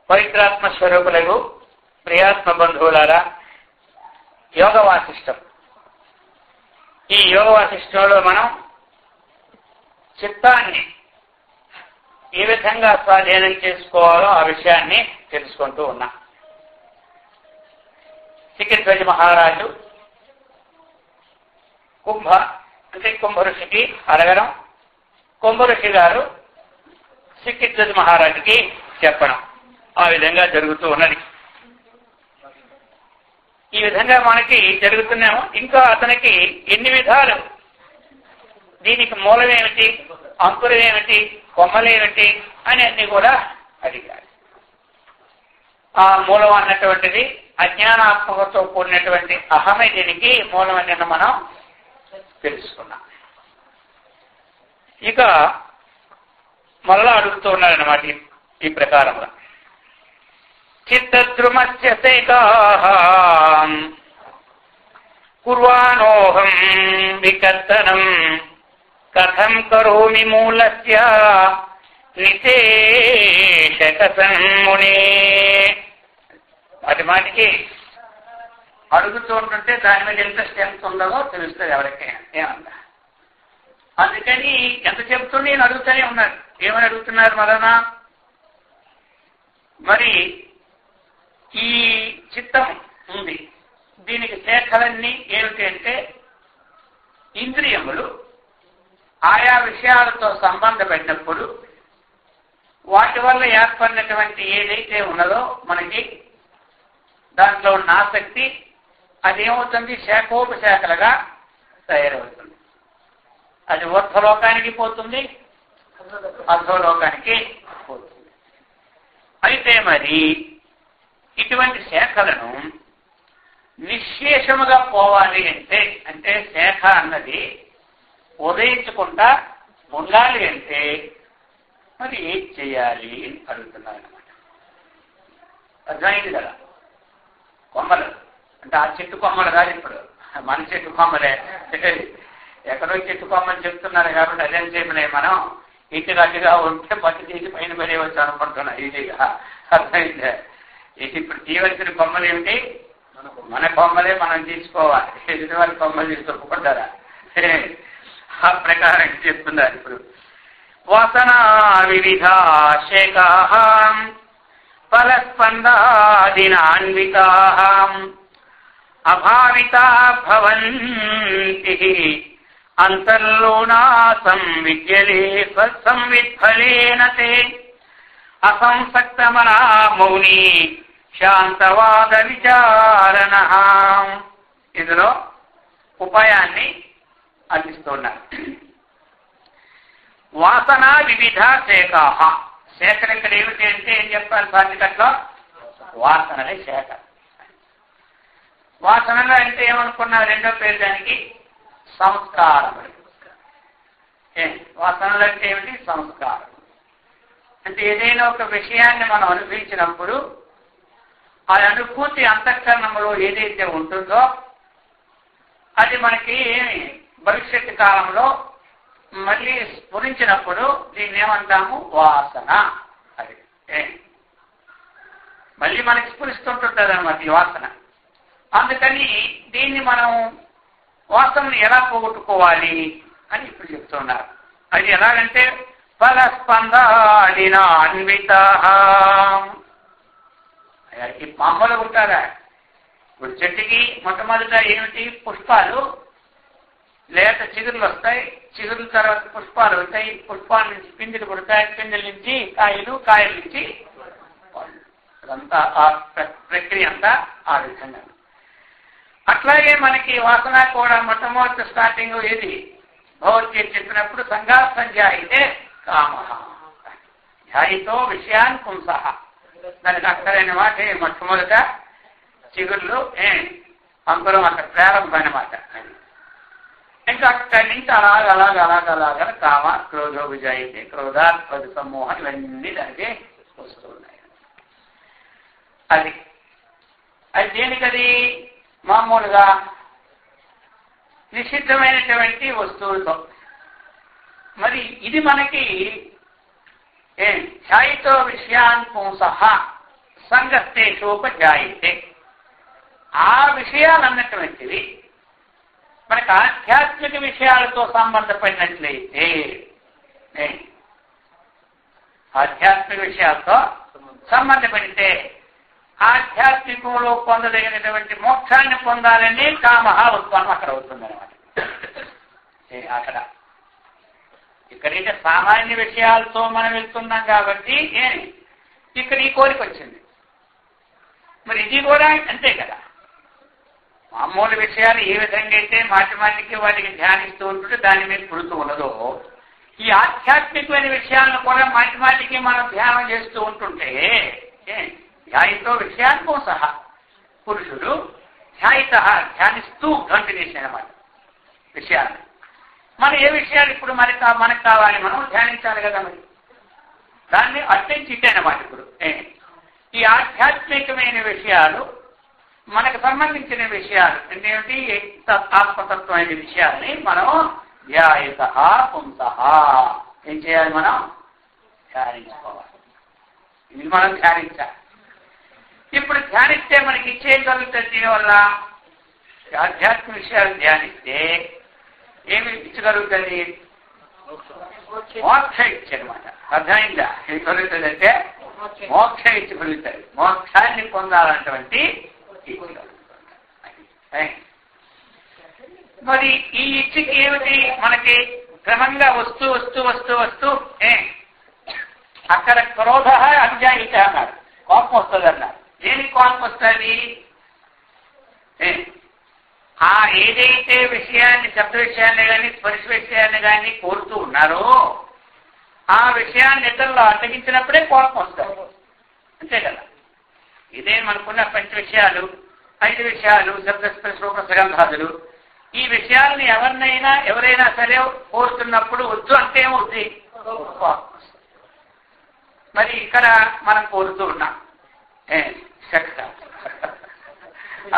పవిత్రాత్మ స్వరూపులకు ప్రియాత్మ బంధువులారా, యోగ వాసిష్టం. ఈ యోగ వాసిష్టంలో మనం చిత్తాన్ని ఏ విధంగా స్వాధీనం చేసుకోవాలో ఆ విషయాన్ని తెలుసుకుంటూ ఉన్నాం. సికిధ్వజ మహారాజు కుంభ ఋషికి అడగడం, కుంభ ఋషి గారు సికిధ్వజ మహారాజుకి చెప్పడం, ఆ విధంగా జరుగుతూ ఉన్నది. ఈ విధంగా మనకి జరుగుతున్నాము. ఇంకా అతనికి ఎన్ని విధాలు, దీనికి మూలమేమిటి, అంకురమేమిటి, కొమ్మలేమిటి అని అన్ని కూడా అడిగారు. ఆ మూలం అన్నటువంటిది అజ్ఞానాత్మకతో కూడినటువంటి అహమే దీనికి మూలమని మనం తెలుసుకున్నాం. ఇక మళ్ళా అడుగుతూ ఉన్నారన్నమాట ఈ ప్రకారంగా. చిత్తద్రుమస్య సేకాహం కుర్వాణోహం వికర్తనం కథం కరోమి మూలస్య నిశేషకసన్మునే. మాటికి అడుగుతూ ఉంటుంటే దాని మీద ఇంట్రెస్ట్ ఎంత ఉందో తెలుస్తుంది ఎవరికైనా. ఏమన్నా అందుకని ఎంత చెప్తుండే నేను అడుగుతూనే ఉన్నారు. ఏమని అడుగుతున్నారు మరనా? మరి ఈ చిత్తం ఉంది, దీనికి శాఖలన్నీ ఏమిటి అంటే ఇంద్రియములు ఆయా విషయాలతో సంబంధపడినప్పుడు వాటి వల్ల ఏర్పడినటువంటి ఏదైతే ఉన్నదో మనకి దాంట్లో ఉన్న ఆసక్తి అదేమవుతుంది, శాఖోపశాఖలుగా తయారవుతుంది. అది ఊర్ధ్వలోకానికి పోతుంది, అధోలోకానికి పోతుంది. అయితే మరి ఇటువంటి శాఖలను నిశ్శేషముగా పోవాలి అంటే శాఖ అన్నది ఉదయించకుండా ఉండాలి అంటే మరి ఏం చేయాలి అని అడుగుతున్నారు అన్నమాట. అర్థమైంది కదా. కొమ్మలు అంటే ఆ చెట్టు కొమ్మలు కాదు, ఇప్పుడు మన చెట్టు కొమ్మలే. ఎక్కడో చెట్టు కొమ్మలు చెప్తున్నారు కాబట్టి అదేం చేయలే, మనం ఇంటికి అడ్డుగా ఉంటే పట్టు తీసి పైన పడేవచ్చు అనుకుంటున్నా ఈజీగా. అర్థమైందే. ఇప్పుడు తీయవలసిన కొమ్మలు ఏమిటి, మన కొమ్మలే మనం తీసుకోవాలి, ఎదుటి వారి కొమ్మలు తీసుకుంటారా? ఆ ప్రకారం చెప్తున్నారు. ఇప్పుడు వాసనా వివిధ శేఖాం ఫలస్పందాదినాన్వితాం అభావితా భవంతి అంతర్లోనా సంవిద్ఫలేన తే అసంసక్తమనా మౌని శాంతవాద విచారణ. ఇందులో ఉపాయాన్ని అందిస్తున్నారు. వాసన వివిధ శేఖాహ. శేఖర్ ఇక్కడ ఏమిటి అంటే ఏం చెప్పాలి బాధ్యతలో? వాసనలే శేఖ. వాసనలు అంటే ఏమనుకున్నారు? రెండో పేరు దానికి సంస్కారములు. వాసనలు అంటే ఏమిటి? సంస్కారం. అంటే ఏదైనా ఒక విషయాన్ని మనం అనుభవించినప్పుడు ఆ అనుభూతి అంతఃకరణంలో ఏదైతే ఉంటుందో అది మనకి భవిష్యత్తు కాలంలో మళ్ళీ స్ఫురించినప్పుడు దీన్ని ఏమంటాము? వాసన. అది మళ్ళీ మనకి స్ఫురిస్తుంటుంటుంది అన్నమాట ఈ వాసన. అందుకని దీన్ని మనం వాసనను ఎలా పోగొట్టుకోవాలి అని ఇప్పుడు చెప్తున్నారు. అది ఎలాగంటే ఫలస్పందాదిన అన్విత. ఈ మామూలు ఉంటారా? ఇప్పుడు చెట్టుకి మొట్టమొదట ఏమిటి? పుష్పాలు, లేత చిగురులు వస్తాయి, చిగురుల తర్వాత పుష్పాలు వస్తాయి, పుష్పాల నుంచి పిందెలు పుడతాయి, పిందెల నుంచి కాయలు, కాయల నుంచి పళ్ళు. అదంతా ఆ ప్రక్రియ అంతా ఆ విధంగా. అట్లాగే మనకి వాసన కూడా మొట్టమొదటి స్టార్టింగ్ ఏది? భగవద్గీత చెప్పినప్పుడు సంధ్యాయితే కామ, ధ్యాయితో విషయాన్ పుంసః. దానికి అక్కడైన మాట మొట్టమొదట చిగుర్లు అంకురం అక్కడ ప్రారంభమైన మాట. ఇంకా అక్కడి నుంచి అలాగ కామ క్రోధో విజాయితే క్రోధాత్ పది సమూహం ఇవన్నీ దానికి వస్తూ ఉన్నాయి. అది దేనికది? మామూలుగా నిషిద్ధమైనటువంటి వస్తువులతో. మరి ఇది మనకి ఛాయితో విషయాన్ పుంసః సంగస్తేషోపజాయితే. ఆ విషయాలన్నటువంటివి మనకు ఆధ్యాత్మిక విషయాలతో సంబంధపడినట్లయితే, ఆధ్యాత్మిక విషయాలతో సంబంధపడితే ఆధ్యాత్మికంలో పొందదగినటువంటి మోక్షాన్ని పొందాలని కామ ఉత్పన్నం అక్కడ అవుతుందన్నమాట. అక్కడ ఇక్కడైతే సామాన్య విషయాలతో మనం వెళ్తున్నాం కాబట్టి ఇక్కడ ఈ కోరిక వచ్చింది. మరి ఇది కూడా అంతే కదా. మామూలు విషయాలు ఏ విధంగా అయితే మాటి మాటికి వాటికి ధ్యానిస్తూ ఉంటుంటే దాని మీద పుడుతూ ఉన్నదో, ఈ ఆధ్యాత్మికమైన విషయాలను కూడా మాటి మాటికి మనం ధ్యానం చేస్తూ ఉంటుంటే ధ్యాయితో విషయానికో సహా పురుషుడు ధ్యానిస్తూ కంటిన్యూషన్ అన్నమాట విషయాన్ని. మనం ఏ విషయాలు ఇప్పుడు మనకు కావాలి, మనం ధ్యానించాలి కదా. మరి దాన్ని అర్థించిట్టే అన్నమాట. ఇప్పుడు ఈ ఆధ్యాత్మికమైన విషయాలు మనకు సంబంధించిన విషయాలు ఏమిటి, ఆత్మతత్వమైన విషయాల్ని మనం ధ్యాయత పుంసః ఏం చేయాలి, మనం ధ్యానించుకోవాలి. ఇది మనం ధ్యానించాలి. ఇప్పుడు ధ్యానిస్తే మనకి ఇచ్చేం కలుగుతుంది? దీనివల్ల ఆధ్యాత్మిక విషయాలు ధ్యానిస్తే ఏమి ఇచ్చగలుగుతుంది? మోక్ష ఇచ్చనమాట. అర్థమైందా? ఏం కలుగుతుంది అంటే మోక్ష ఇచ్చగలుగుతుంది. మోక్షాన్ని పొందాలన్నటువంటి మరి ఈ ఇచ్చికి ఏమిటి, మనకి క్రమంగా వస్తూ వస్తూ వస్తూ వస్తూ అక్కడ క్రోధ అభిజాయిత అన్నారు, కోపం వస్తుంది అన్నారు. దేనికి కోపం వస్తుంది? ఏదైతే విషయాన్ని, శబ్ద విషయాన్ని కానీ స్పర్శ విషయాన్ని కానీ కోరుతూ ఉన్నారో ఆ విషయాన్ని ఇతరులు అడ్డగించినప్పుడే కోపం వస్తుంది. అంతే కదా. ఇదే మనకున్న పంచ విషయాలు, 5 విషయాలు, శబ్ద స్పర్శ రూప సుగంధాదులు, ఈ విషయాలని ఎవరైనా సరే కోరుతున్నప్పుడు వద్దు అంటే ఏమవుతుంది? మరి ఇక్కడ మనం కోరుతూ ఉన్నాం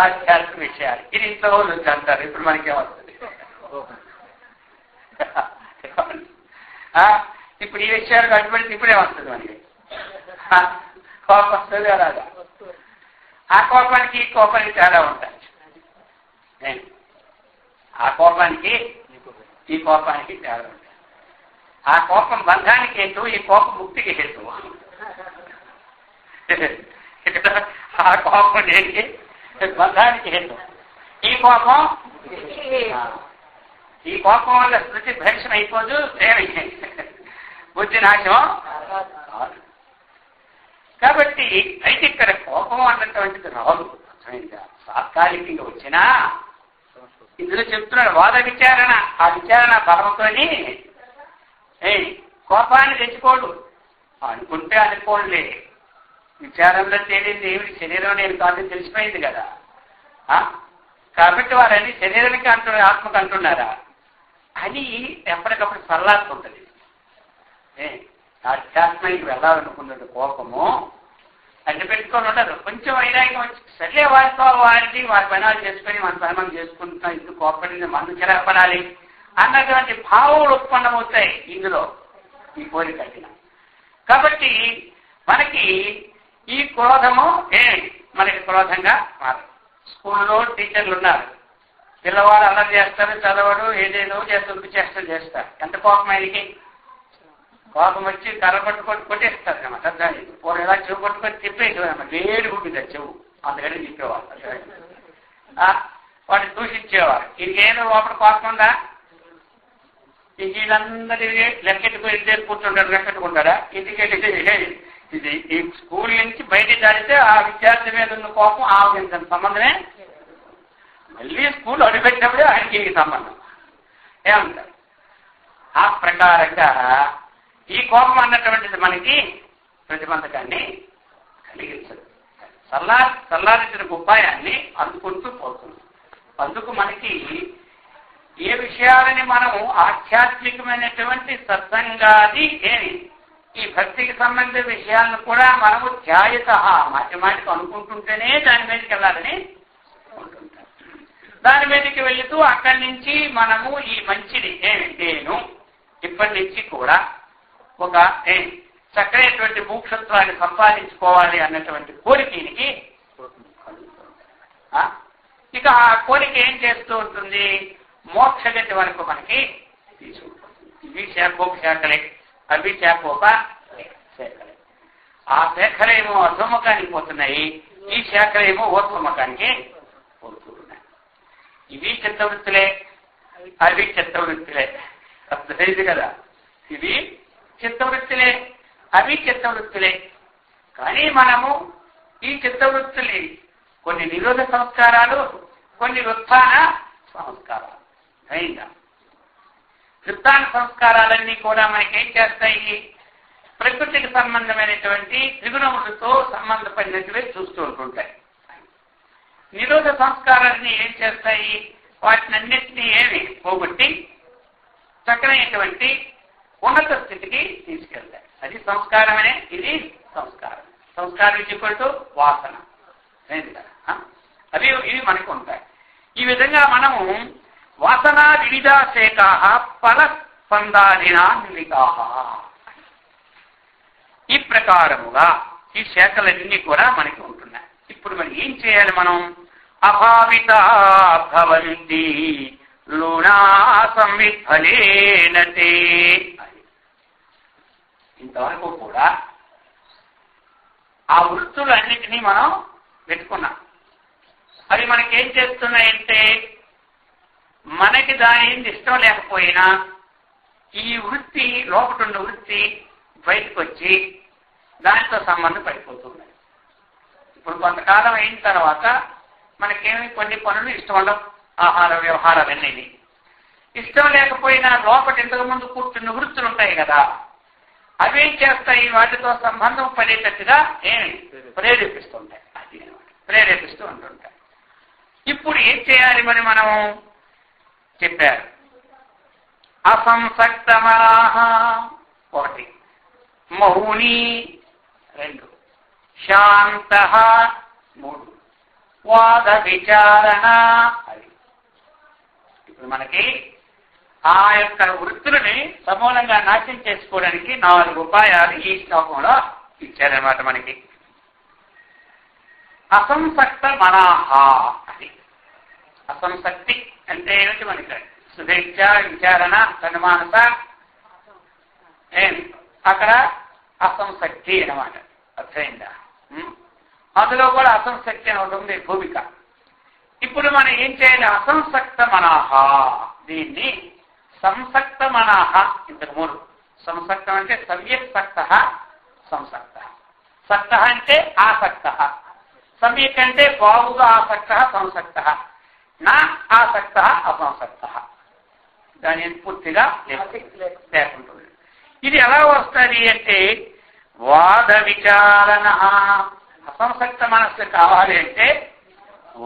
ఆధ్యాత్మిక విషయాలు. ఇది ఇంట్లో వాళ్ళు అంటారు. ఇప్పుడు మనకేమవుతుంది? ఇప్పుడు ఈ విషయాలు కట్టుబడితే ఇప్పుడేమొస్తుంది మనకి? కోపం వస్తుంది. అలాగా ఆ కోపానికి ఈ కోపానికి తేడా ఉంటాయి. ఆ కోపానికి ఈ కోపానికి తేడా ఉంటాయి. ఆ కోపం బంధానికి హేతు, ఈ కోపం ముక్తికి హేతు. ఆ కోపం దేనికి? బంధానికి హేతు. ఈ కోపం వల్ల స్మృతి భ్రంశం అయిపోదు, బుద్ధి నాశం. కాబట్టి అయితే ఇక్కడ కోపం అన్నటువంటిది రాదు. తాత్కాలికంగా వచ్చినా ఇందులో చెప్తున్నాడు వాద విచారణ. ఆ విచారణ బలంతోని కోపాన్ని తెచ్చుకోడు. అనుకుంటే అనుకోండి, విచారంలో తేలింది ఏమిటి? శరీరం నేను కాదు తెలిసిపోయింది కదా. కాబట్టి వారని శరీరానికి అంటున్నారు, ఆత్మకు అంటున్నారా అని ఎప్పటికప్పుడు సల్లాడుతుంటది. ఆధ్యాత్మానికి వెళ్ళాలనుకున్నది కోపము అడ్డు పెట్టుకొని ఉండదు. కొంచెం వైరాగ్యం వచ్చి సరే వారితో వారిని వారి పనాలు చేసుకొని మన పని మనం చేసుకుంటున్నాం, ఇందుకు కోపడింది మనం చిరాపడాలి అన్నటువంటి భావాలు ఉత్పన్నమవుతాయి ఇందులో ఈ కోరిక. కాబట్టి మనకి ఈ క్రోధము మనకి క్రోధంగా మారు. స్కూల్లో టీచర్లు ఉన్నారు, పిల్లవాడు అల్లరి చేస్తారు, చదవడు, ఏదేదో చేస్తారు. ఎంత కోపం ఆయనకి? కోపం వచ్చి కర్ర పట్టుకొని కొట్టేస్తారు అన్నమాట. అర్థాన్ని పూర్వం ఎలా చెవు పట్టుకొని తిప్పేసేవారు, వేడి ఉంటుంది చెవు, అందుకని తిప్పేవారు. వాటిని దూషించేవారు. ఇంకేదో లోపల కోపం ఉందా? ఇంక వీళ్ళందరి లెక్కెట్టుకుని కూర్చుంటాడు, లెక్కెట్టుకుంటాడా? ఇది ఈ స్కూల్ నుంచి బయటికి దాడితే ఆ విద్యార్థి మీద ఉన్న కోపం ఆవిడ సంబంధమే. మళ్ళీ స్కూల్ అడుగుపెట్టినప్పుడే ఆయనకి సంబంధం ఏమంటారు. ఆ ప్రకారంగా ఈ కోపం అన్నటువంటిది మనకి ప్రతిబంధకాన్ని కలిగించదు. చల్లారించిన ఉపాయాన్ని అందుకుంటూ పోతుంది. అందుకు మనకి ఏ విషయాలని మనము ఆధ్యాత్మికమైనటువంటి సత్సంగాది ఈ భక్తికి సంబంధించిన విషయాలను కూడా మనము ధ్యాయత మాటిమాటికి అనుకుంటుంటేనే దాని మీదకి వెళ్ళాలని అనుకుంటుంటాం. దాని మీదకి వెళుతూ అక్కడి నుంచి మనము ఈ మంచిది నేను ఇప్పటి నుంచి కూడా ఒక చక్కనైనటువంటి మోక్షత్వాన్ని సంపాదించుకోవాలి అన్నటువంటి కోరిక ఈయనకి. ఇక ఆ కోరిక ఏం చేస్తూ ఉంటుంది, మోక్షగతి వరకు మనకి తీసుకుంటుంది. ఇవి శాఖోప శాఖలే, అవి శాఖోప శాఖలే. ఆ శాఖలేమో అధోముఖానికి పోతున్నాయి, ఈ శాఖలేమో ఊర్ధ్వముఖానికి పోతున్నాయి. ఇవి చిత్తవృత్తులే, అవి చిత్తవృత్తులే. అర్థమైంది కదా, ఇవి చిత్తవృత్తులే, అవి చిత్తవృత్తులే. కానీ మనము ఈ చిత్తవృత్తుల్ని కొన్ని నిరోధ సంస్కారాలు, కొన్ని ఉత్థాన సంస్కారాలు. అయిందా? ఉత్థాన సంస్కారాలన్నీ కూడా మనకేం చేస్తాయి, ప్రకృతికి సంబంధమైనటువంటి త్రిగుణములతో సంబంధపడినట్టువే చూస్తూ ఉంటుంటాయి. నిరోధ సంస్కారాన్ని ఏం చేస్తాయి, వాటినన్నింటినీ ఏమి పోగొట్టి చక్కనైనటువంటి ఉన్నత స్థితికి తీసుకెళ్తాయి. అది సంస్కారమనే, ఇది సంస్కారం. సంస్కారం ఇచ్చుకుంటూ వాసన. అవి ఇవి మనకు ఉంటాయి. ఈ విధంగా మనము వాసనా వివిధాశేఖా ఫల స్పందాదినా నిలికా, ఈ ప్రకారముగా ఈ శాఖలన్నీ కూడా మనకి ఉంటున్నాయి. ఇప్పుడు మరి ఏం చేయాలి మనం, అభావిత భవంతి లూనా సంవిఫలేనతే. ఇంతవరకు కూడా ఆ వృత్తులన్నిటినీ మనం పెట్టుకున్నాం. అవి మనకేం చేస్తున్నాయంటే, మనకి దాని ఇష్టం లేకపోయినా ఈ వృత్తి, లోపటున్న వృత్తి బయటకు వచ్చి దానితో సంబంధం పడిపోతున్నాయి. ఇప్పుడు కొంతకాలం అయిన తర్వాత మనకేమి కొన్ని పనులు ఇష్టం ఉండవు, ఆహార వ్యవహారాలన్నీ. ఇష్టం లేకపోయినా లోపల ఇంతకుముందు కూర్చున్న వృత్తులు ఉంటాయి కదా, అవేం చేస్తాయి, వాటితో సంబంధం పడేటట్టుగా ఏమి ప్రేరేపిస్తుంటాయి. అది ప్రేరేపిస్తూ ఉంటుంటాయి. ఇప్పుడు ఏం చేయాలి మరి మనం చెప్పారు. అసంసక్తమనాః ఒకటి, మౌని రెండు, శాంతః మూడు, వాద విచారణ అది. ఇప్పుడు మనకి ఆ యొక్క వృత్తులని సమూలంగా నాశనం చేసుకోవడానికి 4 ఉపాయాలు ఈ శ్లోకంలో ఇచ్చారనమాట మనకి. అసంసక్త మనాహ అది. అసంసక్తి అంటే ఏమిటి మనకి, సుధేచ్ఛ, విచారణ, సన్మానత, అక్కడ అసంసక్తి అనమాట. అర్థమైందా? అందులో కూడా అసంసక్తి అని ఉంటుంది భూమిక. ఇప్పుడు మనం ఏం చేయాలి, అసంసక్త మనాహ, దీన్ని సంసక్త మనాహ. ఇంతకు మూడు. సంసక్తం అంటే సమ్యక్ సక్త, సంసక్త. సక్త అంటే ఆసక్త, సమ్యక్ అంటే బాగుగా ఆసక్త, సంసక్త. నా ఆసక్త అసంసక్త, దాని పూర్తిగా లేకుంటుంది. ఇది ఎలా వస్తుంది అంటే వాద విచారణ. అసంసక్త మనస్సు కావాలి అంటే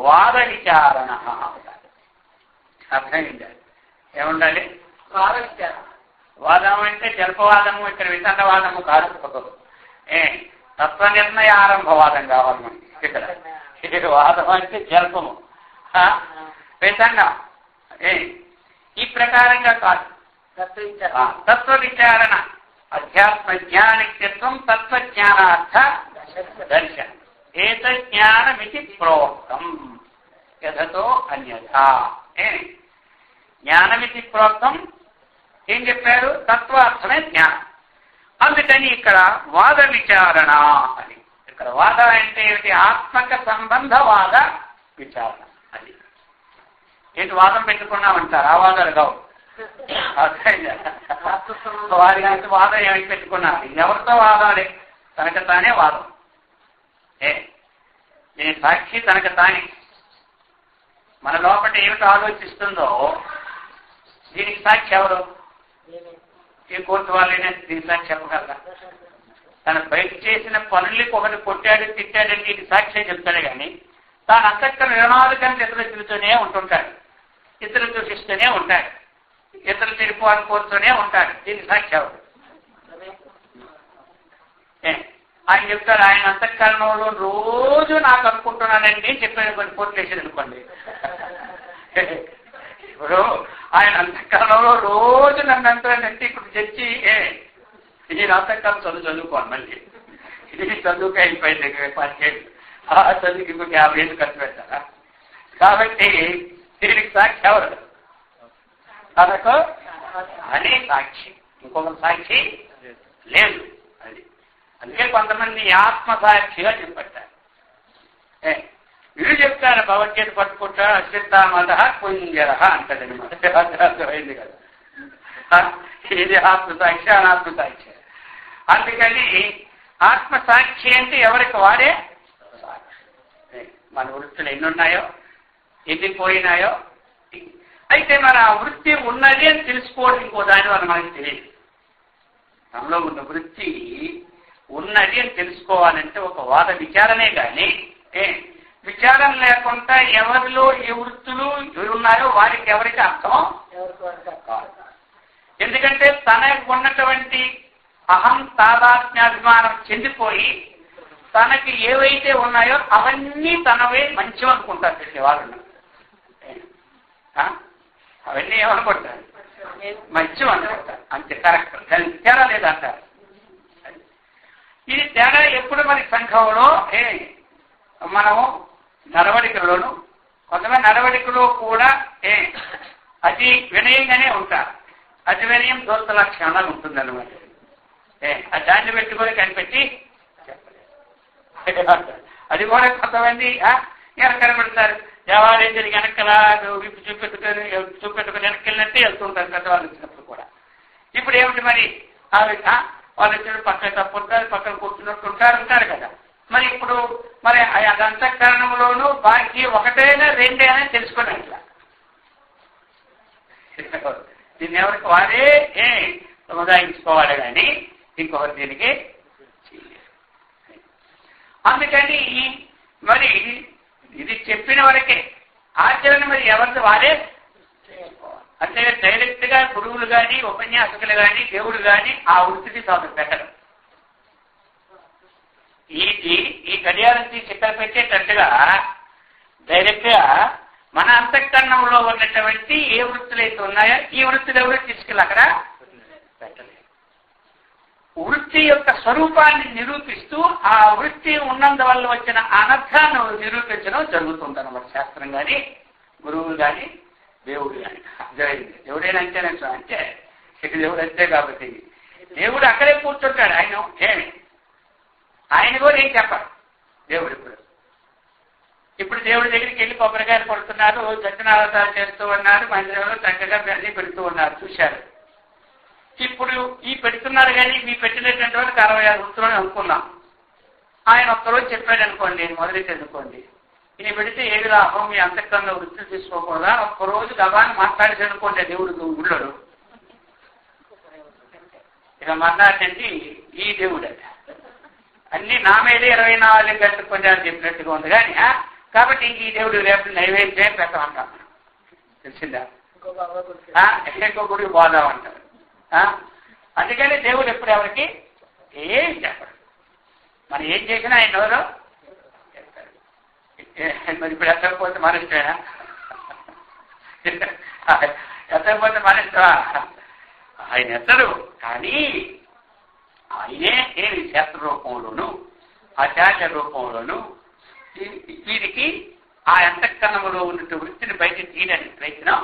వాద విచారణ. అర్థమైంది? ఏముండాలి? వాద విచారణ. వాదం అంటే జల్పవాదము, ఇక్కడ వితండవాదము కాదు. తత్వ నిర్ణయ ఆరంభవాదం కావాలి మనకి. ఇక్కడ వాదం అంటే జల్పము, వితండం. ఈ ప్రకారంగా కాదు. తత్వ విచారణ, అధ్యాత్మ జ్ఞానిత్వం తత్వజ్ఞానార్థ దర్శనం. ఏతజ్ఞానమితి ప్రోక్తం యథతో అన్యథా. జ్ఞానమితి ప్రోక్తం ఏం చెప్పారు? తత్వార్థమే జ్ఞానం. అందుకని ఇక్కడ వాద విచారణ అని. ఇక్కడ వాద అంటే ఏమిటి? ఆత్మక సంబంధ వాద విచారణ. అది ఏంటి? వాదం పెట్టుకున్నామంటారు, ఆ వాదాలు కావు. వారి గురించి వాదం ఏమిటి పెట్టుకున్నారు? ఎవరితో వాదాలే, తనకు తానే వాదం. దీని సాక్షి తనకు తానే. మన లోపల ఏమిటి ఆలోచిస్తుందో దీనికి సాక్షి ఎవరు? ఏ కోర్టు వాళ్ళైనా దీని సాక్షి చెప్పగలరా? తన బయట చేసిన పనులకి ఒకటి కొట్టాడు, తిట్టాడంటే ఇది సాక్షి చెప్తాడే కానీ తాను అంతక్కడ వినాలుగానే ఇతరులు తిరుగుతూనే ఉంటుంటాడు, ఇతరులు దూషిస్తూనే ఉంటాడు, ఇతరులు చెడిపోవాలని కోరుతూనే ఉంటాడు. దీనికి సాక్షి ఎవరు? ఆయన చెప్తాడు, ఆయన అంతఃకరణంలో రోజు నాకు అనుకుంటున్నానండి చెప్పాను. కొన్ని కోర్టు వేసేది అనుకోండి. ఇప్పుడు ఆయన అంతఃకరణంలో రోజు నన్ను అంటానంటే ఇప్పుడు జడ్జి ఇది అంతకాలం చదువుకోవాలి మళ్ళీ ఇది చదువుకు అయిపోయింది 10 ఏళ్ళు ఆ చదువుకి ఇంకొక 50 ఏళ్ళు ఖర్చు పెట్టారా కాబట్టి దీనికి సాక్షి ఎవరు తనకు అనే సాక్షి ఇంకొక సాక్షి లేదు అది అందుకే కొంతమంది ఆత్మసాక్షిగా చెప్పట్టారు వీళ్ళు చెప్తారు భగవద్గీత పట్టుకుంటా అశ్వత్థామద కుంజర అంటది అర్థమైంది కదా ఇది ఆత్మసాక్షి అనాత్మసాక్షి అందుకని ఆత్మసాక్షి అంటే ఎవరికి వాడే మన వృత్తులు ఎన్ని ఉన్నాయో ఎన్ని పోయినాయో అయితే మన ఆ వృత్తి ఉన్నది అని తెలుసుకోవడం ఇంకో దాని వల్ల మనకి తెలియదు మనలో ఉన్న వృత్తి ఉన్నది అని తెలుసుకోవాలంటే ఒక వాద విచారణే కానీ విచారం లేకుండా ఎవరిలో ఏ వృత్తులు ఉన్నాయో వారికి ఎవరికి అర్థం ఎందుకంటే తనకు ఉన్నటువంటి అహం తాదాత్మ్యాభిమానం చెందిపోయి తనకి ఏవైతే ఉన్నాయో అవన్నీ తనవే మంచివి అనుకుంటారు ప్రతి వాళ్ళు అవన్నీ ఏమనుకుంటారు మంచివి అనుకుంటారు అంతే కరెక్ట్ దానికి తేడా లేదంటారు ఇది తేడా ఎప్పుడు మరి సంఘంలో మనము నడవడికలోను కొంతమంది నడవడికలో కూడా అతి వినయంగానే ఉంటారు అతి వినయం దోస్త లక్షణాలు ఉంటుందన్నమాట దాన్ని పెట్టుకొని కనిపెట్టి అది కూడా కొంతమంది కనబడతారు దేవాలయం జరిగి వెనక్కలా విప్పు చూపెట్టుకుని వెనక్కి వెళ్తుంటారు పెద్దవాళ్ళు వచ్చినప్పుడు కూడా ఇప్పుడు ఏమిటి మరి వాళ్ళు వచ్చి పక్కన తప్పుంటారు పక్కన కూర్చున్నట్టు ఉంటారు కదా మరి ఇప్పుడు మరి అది అంతఃకరణంలోనూ బాకీ ఒకటైనా రెండైనా తెలుసుకుని అట్లా దీన్ని ఎవరికి వారే సముదాయించుకోవాలి కానీ ఇంకొకరు దీనికి అందుకని మరి ఇది చెప్పిన వరకే ఆచరణ మరి ఎవరిది వారే అంటే డైరెక్ట్ గా గురువులు కానీ ఉపన్యాసకులు కానీ దేవుడు కానీ ఆ వృత్తిని సాధన పెట్టరు ఈ గడియారం తీసి ఇక్కడ పెట్టేటట్టుగా డైరెక్ట్ గా మన అంతఃకరణంలో ఉన్నటువంటి ఏ వృత్తులు అయితే ఉన్నాయో ఈ వృత్తులు ఎవరు తీసుకెళ్ళి అక్కడ పెట్టలేదు వృత్తి యొక్క స్వరూపాన్ని నిరూపిస్తూ ఆ వృత్తి ఉన్నందువల్ల వచ్చిన అనర్థాన్ని నిరూపించడం జరుగుతుందన్నమాట శాస్త్రం కానీ గురువులు కానీ దేవుడు కానీ జరిగింది దేవుడైనా అంతేనే అంటే దేవుడు అంతే కాబట్టి దేవుడు అక్కడే కూర్చుంటాడు ఆయన కూడా ఏం చెప్పాలి దేవుడు ఇప్పుడు దేవుడి దగ్గరికి వెళ్ళి కొబ్బరికాయలు కొడుతున్నారు దక్షిణావతారం చేస్తూ ఉన్నారు మందిరంలో చక్కగా అన్ని పెడుతూ ఉన్నారు చూశారు ఇప్పుడు ఈ పెడుతున్నారు కానీ మీ పెట్టినటువంటి వాళ్ళకి 66 వృత్తులు అనుకున్నాం ఆయన ఒక్కరోజు చెప్పాడు అనుకోండి మొదలెట్టి అనుకోండి ఈయన పెడితే ఏది లాభం మీ అంతఃకరణలో వృత్తులు తీసుకోకూడదా ఒక్కరోజు గబాన్ని మాట్లాడేసి అనుకోండి దేవుడు గుళ్ళడు ఇక మన్నాటండి ఈ దేవుడు అట అన్ని నా మీదే 24 గంటలు కొంచెం చెప్పినట్టుగా ఉంది కానీ కాబట్టి ఇంక ఈ దేవుడు రేపు నైవేద్యం పెట్టమంటాం తెలిసిందా ఇంకో గుడికి పోదామంటారు అందుకని దేవుడు ఎప్పుడు ఎవరికి ఏం చెప్పడు మనం ఏం చేసినా ఆయన ఎవరో చెప్తారు మరి ఇప్పుడు ఎత్తకపోతే మన ఇష్టమేనా ఎత్తకపోతే మన ఇష్టమా ఆయన ఎత్తడు కానీ ఆయనే ఏమి శాస్త్ర రూపంలోను ఆచార్య రూపంలోను వీరికి ఆ అంతఃకరణంలో ఉన్న వృత్తిని బయట తీయడానికి ప్రయత్నం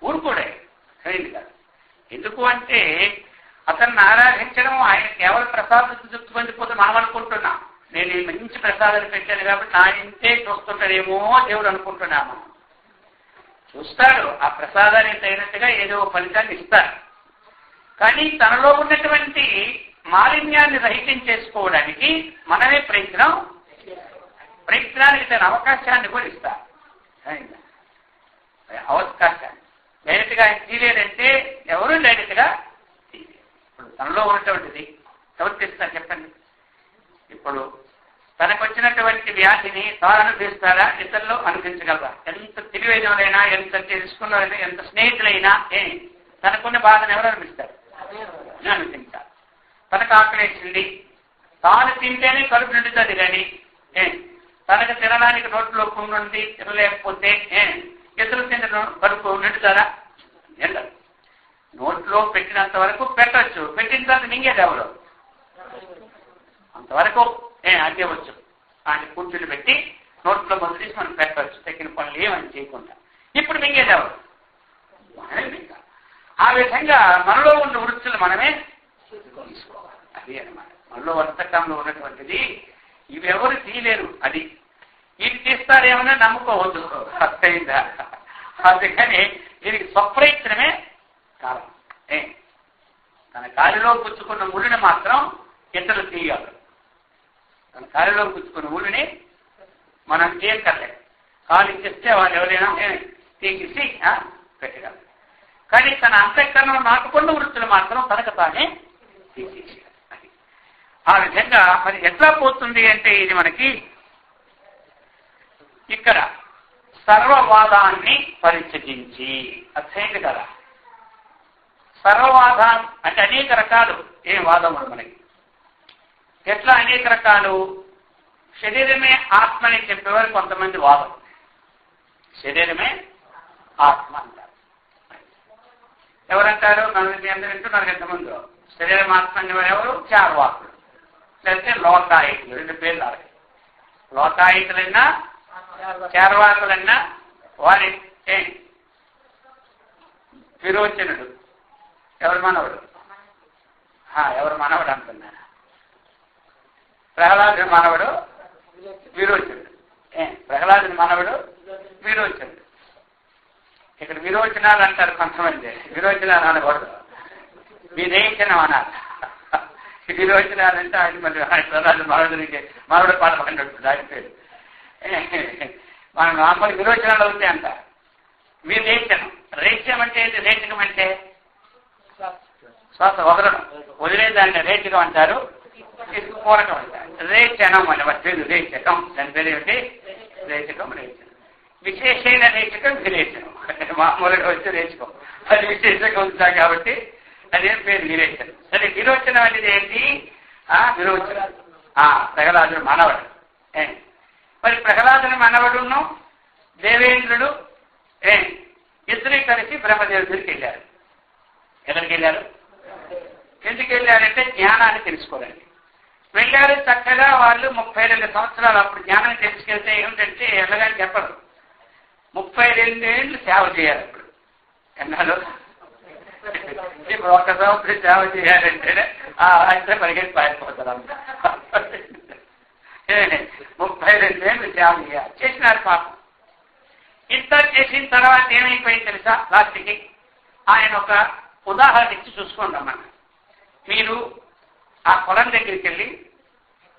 ఊరుకోడే సరైనది కాదు ఎందుకు అంటే అతన్ని ఆరాధించడం ఆయన కేవలం ప్రసాద తృప్తి పొందిపోతే మనం అనుకుంటున్నాం నేను మంచి ప్రసాదాలు పెట్టాను కాబట్టి నా ఇంతే చూస్తుంటాడేమో దేవుడు అనుకుంటున్నాము చూస్తాడు ఆ ప్రసాదానికి తగినట్టుగా ఏదో ఫలితాన్ని ఇస్తారు కానీ తనలో ఉన్నటువంటి మాలిన్యాన్ని రహితం చేసుకోవడానికి మనమే ప్రయత్నానికి తన అవకాశాన్ని కూడా ఇస్తారు అవకాశాన్ని డైరెక్ట్ గా ఆయన తీయలేదంటే ఎవరు డైరెక్ట్ గా ఇప్పుడు తనలో ఉన్నటువంటిది ఎవరు తెస్తారు చెప్పండి ఇప్పుడు తనకు వచ్చినటువంటి వ్యాధిని తాను అనుభవిస్తారా ఇతరులు అనుభవించగలరా ఎంత తెలివైనవారైనా ఎంత తెలుసుకున్నవారైనా ఎంత స్నేహితులైనా తనకున్న బాధను ఎవరు అనిపిస్తారు అనుభవించాలి తనకు ఆకలేసింది తాను తింటేనే కడుపు నిండుతుంది కానీ తనకు తినడానికి నోట్లో పుండుంది తినలేకపోతే ఇతరులు తిన్న కడుపు నిండుతారా ఎండదు నోట్లో పెట్టినంత వరకు పెట్టచ్చు, పెట్టిన తర్వాత మింగేది ఎవరు? అంతవరకు అగ్గవచ్చు. ఆయన కూర్చుని పెట్టి నోట్లో మొదలు తీసి మనం పెట్టవచ్చు, తగ్గిన పనులు ఏమని చేయకుండా. ఇప్పుడు మింగేది ఎవరు? ఆ విధంగా మనలో ఉన్న వృత్తులు మనమే తీసుకోవాలి. అది అనమాట మనలో వర్తకంలో ఉన్నటువంటిది. ఇవి ఎవరు తీయలేరు. అది ఇది తీస్తారేమన్నా నమ్ముకోవద్దు. అర్థమైందా? అందుకని దీనికి స్వప్రయత్నమే కారణం. తన కాలిలో పుచ్చుకున్న ముళ్ళుని మాత్రం ఇతరులు తీయాలి. తన కాలిలో పుచ్చుకున్న ముళ్ళుని మనం తీయక్కర్లేదు. కాలు ఇచ్చేస్తే వాళ్ళు ఎవరైనా తీసి పెట్టగలరు. కానీ తన అంతఃకరణం నాటుకున్న వృత్తులు మాత్రం తనకు తానే తీసేసారు. అది ఆ విధంగా మరి ఎట్లా పోతుంది అంటే ఇది మనకి ఇక్కడ సర్వవాదాన్ని పరిత్యజించి, అర్థమైంది కదా. సర్వవాదం అంటే అనేక రకాలు వాదములు మనకి. ఎట్లా అనేక రకాలు? శరీరమే ఆత్మ అని చెప్పేవారు కొంతమంది వాదం. శరీరమే ఆత్మ అంటారు. ఎవరంటారు? నలుగురి అందరూ వింటున్నారు ఎంతమంది. శరీరం ఆత్మ అనేవారు ఎవరు? చార్వాకులు, లేకపోతే లోకాయుతులు. 2 పేర్లు అలాగే. లోకాయుతులైనా చార్వాకులన్నా వారి విరోచనుడు. ఎవరు మనవడు? ఎవరు మనవడు అంటున్నా? ప్రహ్లాదుని మనవడు విరోచనుడు. ప్రహ్లాదుని మనవడు విరోచనుడు. ఇక్కడ విరోచనాలు అంటారు కొంతమంది. విరోచనాలు అనకూడదు, విరేచనం అనాలి. విరోచనాలు అంటే ఆయన మళ్ళీ ప్రహ్లాదు మనవడికి మనవడు పాట పడినట్టు దాని పేరు. మనం నార్మల్ విరోచనాలు అవుతాయి అంట. విరేచనం. రేచనం అంటే ఏంటి? రేచకం అంటే శ్వాస వదలడం, వదిలేదాన్ని రేచకం అంటారు. పూరకం అంటారు. రేచనం అని పేరు రేచకం. దాని పేరు ఏమిటి? రేచకం. రేచనం. విశేషమైన రేచకం విరేచనం. మామూలుగా వచ్చి రేచకం, అది విశేషంగా ఉంచాం కాబట్టి అదేం పేరు విరేచనం. సరే, విరోచనం అనేది ఏంటి? విరోచనం. ప్రహ్లాదుని మనవడు. మరి ప్రహ్లాదుని మనవడును దేవేంద్రుడు ఇద్దరు కలిసి బ్రహ్మదేవుడి దగ్గరికి వెళ్ళారు. ఎక్కడికి వెళ్ళారు? ఎందుకు వెళ్ళారంటే జ్ఞానాన్ని తెలుసుకోవాలండి. వెళ్ళారు చక్కగా. వాళ్ళు 32 సంవత్సరాలు అప్పుడు జ్ఞానం తెలుసుకెళ్తే ఏమిటంటే ఎలాగని చెప్పరు. 32 ఏళ్ళు సేవ చేయాలి. ఇప్పుడు ఎన్నాళ్ళు? ఇప్పుడు 1 సంవత్సరం సేవ చేయాలంటే అయితే పరిగెత్తి పారిపోతారు. 32 ఏళ్ళు సేవ చేయాలి. చేసినారు పాపం. ఇంత చేసిన తర్వాత ఏమైపోయింది తెలుసా? లాస్ట్కి ఆయన ఒక ఉదాహరణ ఇచ్చి చూసుకోండి అన్నమాట. మీరు ఆ పొలం దగ్గరికి వెళ్ళి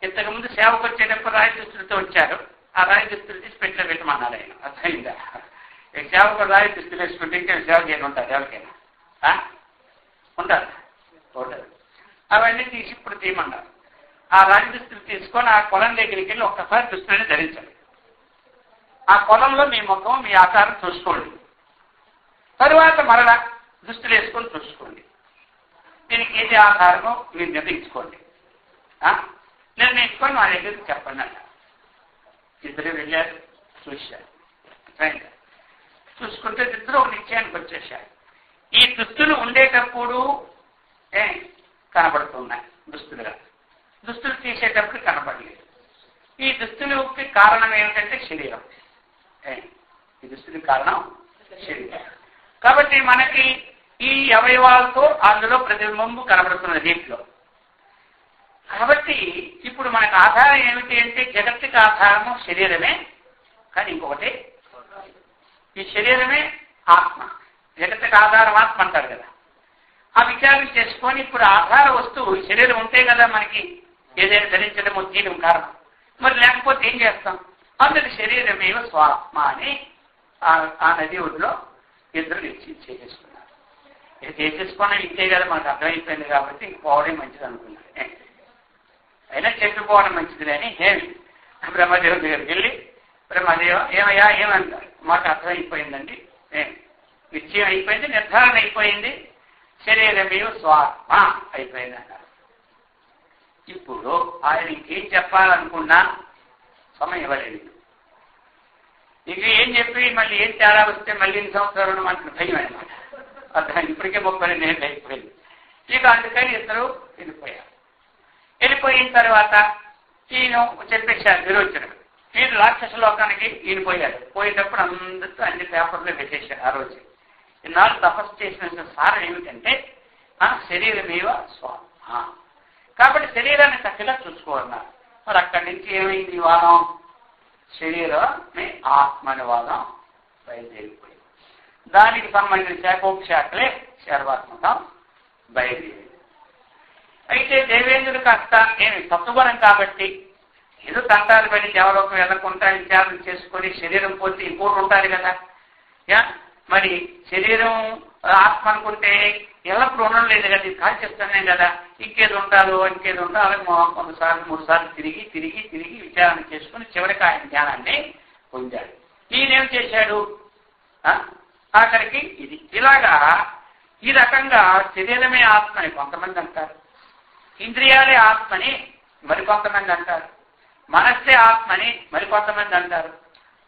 ఇంతకుముందు సేవకు వచ్చేటప్పుడు రాజదుస్తులతో వచ్చారు. ఆ రాజదుస్తులు తీసి పెట్టిలో పెట్టమన్నారు ఆయన. అర్థమైందా? ఈ సేవకు రాజదుస్తులు వేసుకుంటే ఇంకా సేవ చేయని ఉంటారు ఎవరికైనా? ఉంటారు? ఉండదు. అవన్నీ తీసి ఇప్పుడు తీయమన్నారు. ఆ రాజదుస్తులు తీసుకొని ఆ పొలం దగ్గరికి వెళ్ళి ఒక్కసారి దుస్తులని ధరించండి. ఆ పొలంలో మీ ముఖం, మీ ఆకారం చూసుకోండి. తరువాత మరలా దుస్తులు వేసుకొని చూసుకోండి. దీనికి ఏది ఆకారమో మీరు నిర్ణయించుకోండి. నిర్ణయించుకొని మా దగ్గరికి చెప్పండి అన్న. ఇద్దరు వెళ్ళారు, చూశారు. చూసుకుంటే ఇద్దరు ఒక నిశ్చయానికి వచ్చేసారు. ఈ దుస్తులు ఉండేటప్పుడు కనబడుతున్నాయి దుస్తులుగా, దుస్తులు తీసేటప్పుడు కనబడలేదు. ఈ దుస్తులకి కారణం ఏమిటంటే శరీరం. ఈ దుస్తులకి కారణం శరీరం. కాబట్టి మనకి ఈ అవయవాలతో అందులో ప్రతిబింబం కనబడుతున్న దీంట్లో. కాబట్టి ఇప్పుడు మనకు ఆధారం ఏమిటి అంటే జగత్తుకి ఆధారము శరీరమే. కానీ ఇంకొకటి, ఈ శరీరమే ఆత్మ. జగత్తుకి ఆధారం ఆత్మ అంటారు కదా. ఆ విచారణ చేసుకొని ఇప్పుడు ఆధార వస్తువు శరీరం ఉంటే కదా మనకి ఏదైనా ధరించడం తీయడం కారణం. మరి లేకపోతే ఏం చేస్తాం? అందుకు శరీరమేవ స్వాత్మ అని ఆ నది ఒడిలో ఇద్దరు చేసేసుకున్నారు. ఇది చేసేసుకున్నా ఇంతే కదా మనకు అర్థమైపోయింది కాబట్టి పోవడం మంచిది అనుకున్నారు. అయినా చెప్పిపోవడం మంచిది అని ఏమి బ్రహ్మదేవుడి దగ్గరికి వెళ్ళి, బ్రహ్మదేవ ఏమయ్యా ఏమంటారు? మాకు అర్థమైపోయిందండి, నిశ్చయం అయిపోయింది, నిర్ధారణ అయిపోయింది, శరీరమేవ స్వాత్మ అయిపోయింది అన్నారు. ఇప్పుడు ఆయన ఇంకేం చెప్పాలనుకున్నా సమయం ఇవ్వలేదు. ఇక ఏం చెప్పి మళ్ళీ ఏం తేడా వస్తే మళ్ళీ 2 సంవత్సరాలు మనకు భయం అనమాట. అర్థం ఇప్పటికే 32 ఏళ్ళు అయిపోయింది. ఇక అందుకని ఇద్దరు వెళ్ళిపోయిన తర్వాత ఈయన చెప్పేశారు విరోచనుడు. ఈయన రాక్షస లోకానికి ఈయన పోయేటప్పుడు అందరితో అన్ని పేపర్లో పెట్టేశారు. ఆ రోజు ఈనాడు తపస్సు చేసిన సారం ఏమిటంటే శరీరమేవ స్వాహ. కాబట్టి శరీరాన్ని చక్కగా చూసుకోవాలన్నారు. మరి అక్కడి నుంచి ఏమైంది వాదం? శరీరమే ఆత్మని వాదం బయలుదేరిపోయింది. దానికి సంబంధించిన శాఖోపశాఖలే శర్వాత్మకం బయలుదేరింది. అయితే దేవేంద్రుడు కాస్త ఏమి తత్వగుణం కాబట్టి ఏదో తంటాలు పడి దేవలోకం వెళ్ళకుండా విచారణ చేసుకొని శరీరం పోతే ఇంకోటి ఉంటారు కదా. మరి శరీరం ఆత్మ అనుకుంటే ఎల్లప్పుడు ఉండడం లేదు కదా, ఇది కాల్ చేస్తున్నాం కదా, ఇంకేది ఉండాలో అలాగే 2 సార్లు 3 సార్లు తిరిగి విచారణ చేసుకుని చివరికి ఆయన జ్ఞానాన్ని పొందాడు. ఈయనేం చేశాడు? ఆఖరికి ఇది ఇలాగా ఈ రకంగా శరీరమే ఆత్మని కొంతమంది అంటారు, ఇంద్రియాలే ఆత్మని మరికొంతమంది అంటారు, మనస్సే ఆత్మని మరికొంతమంది అంటారు,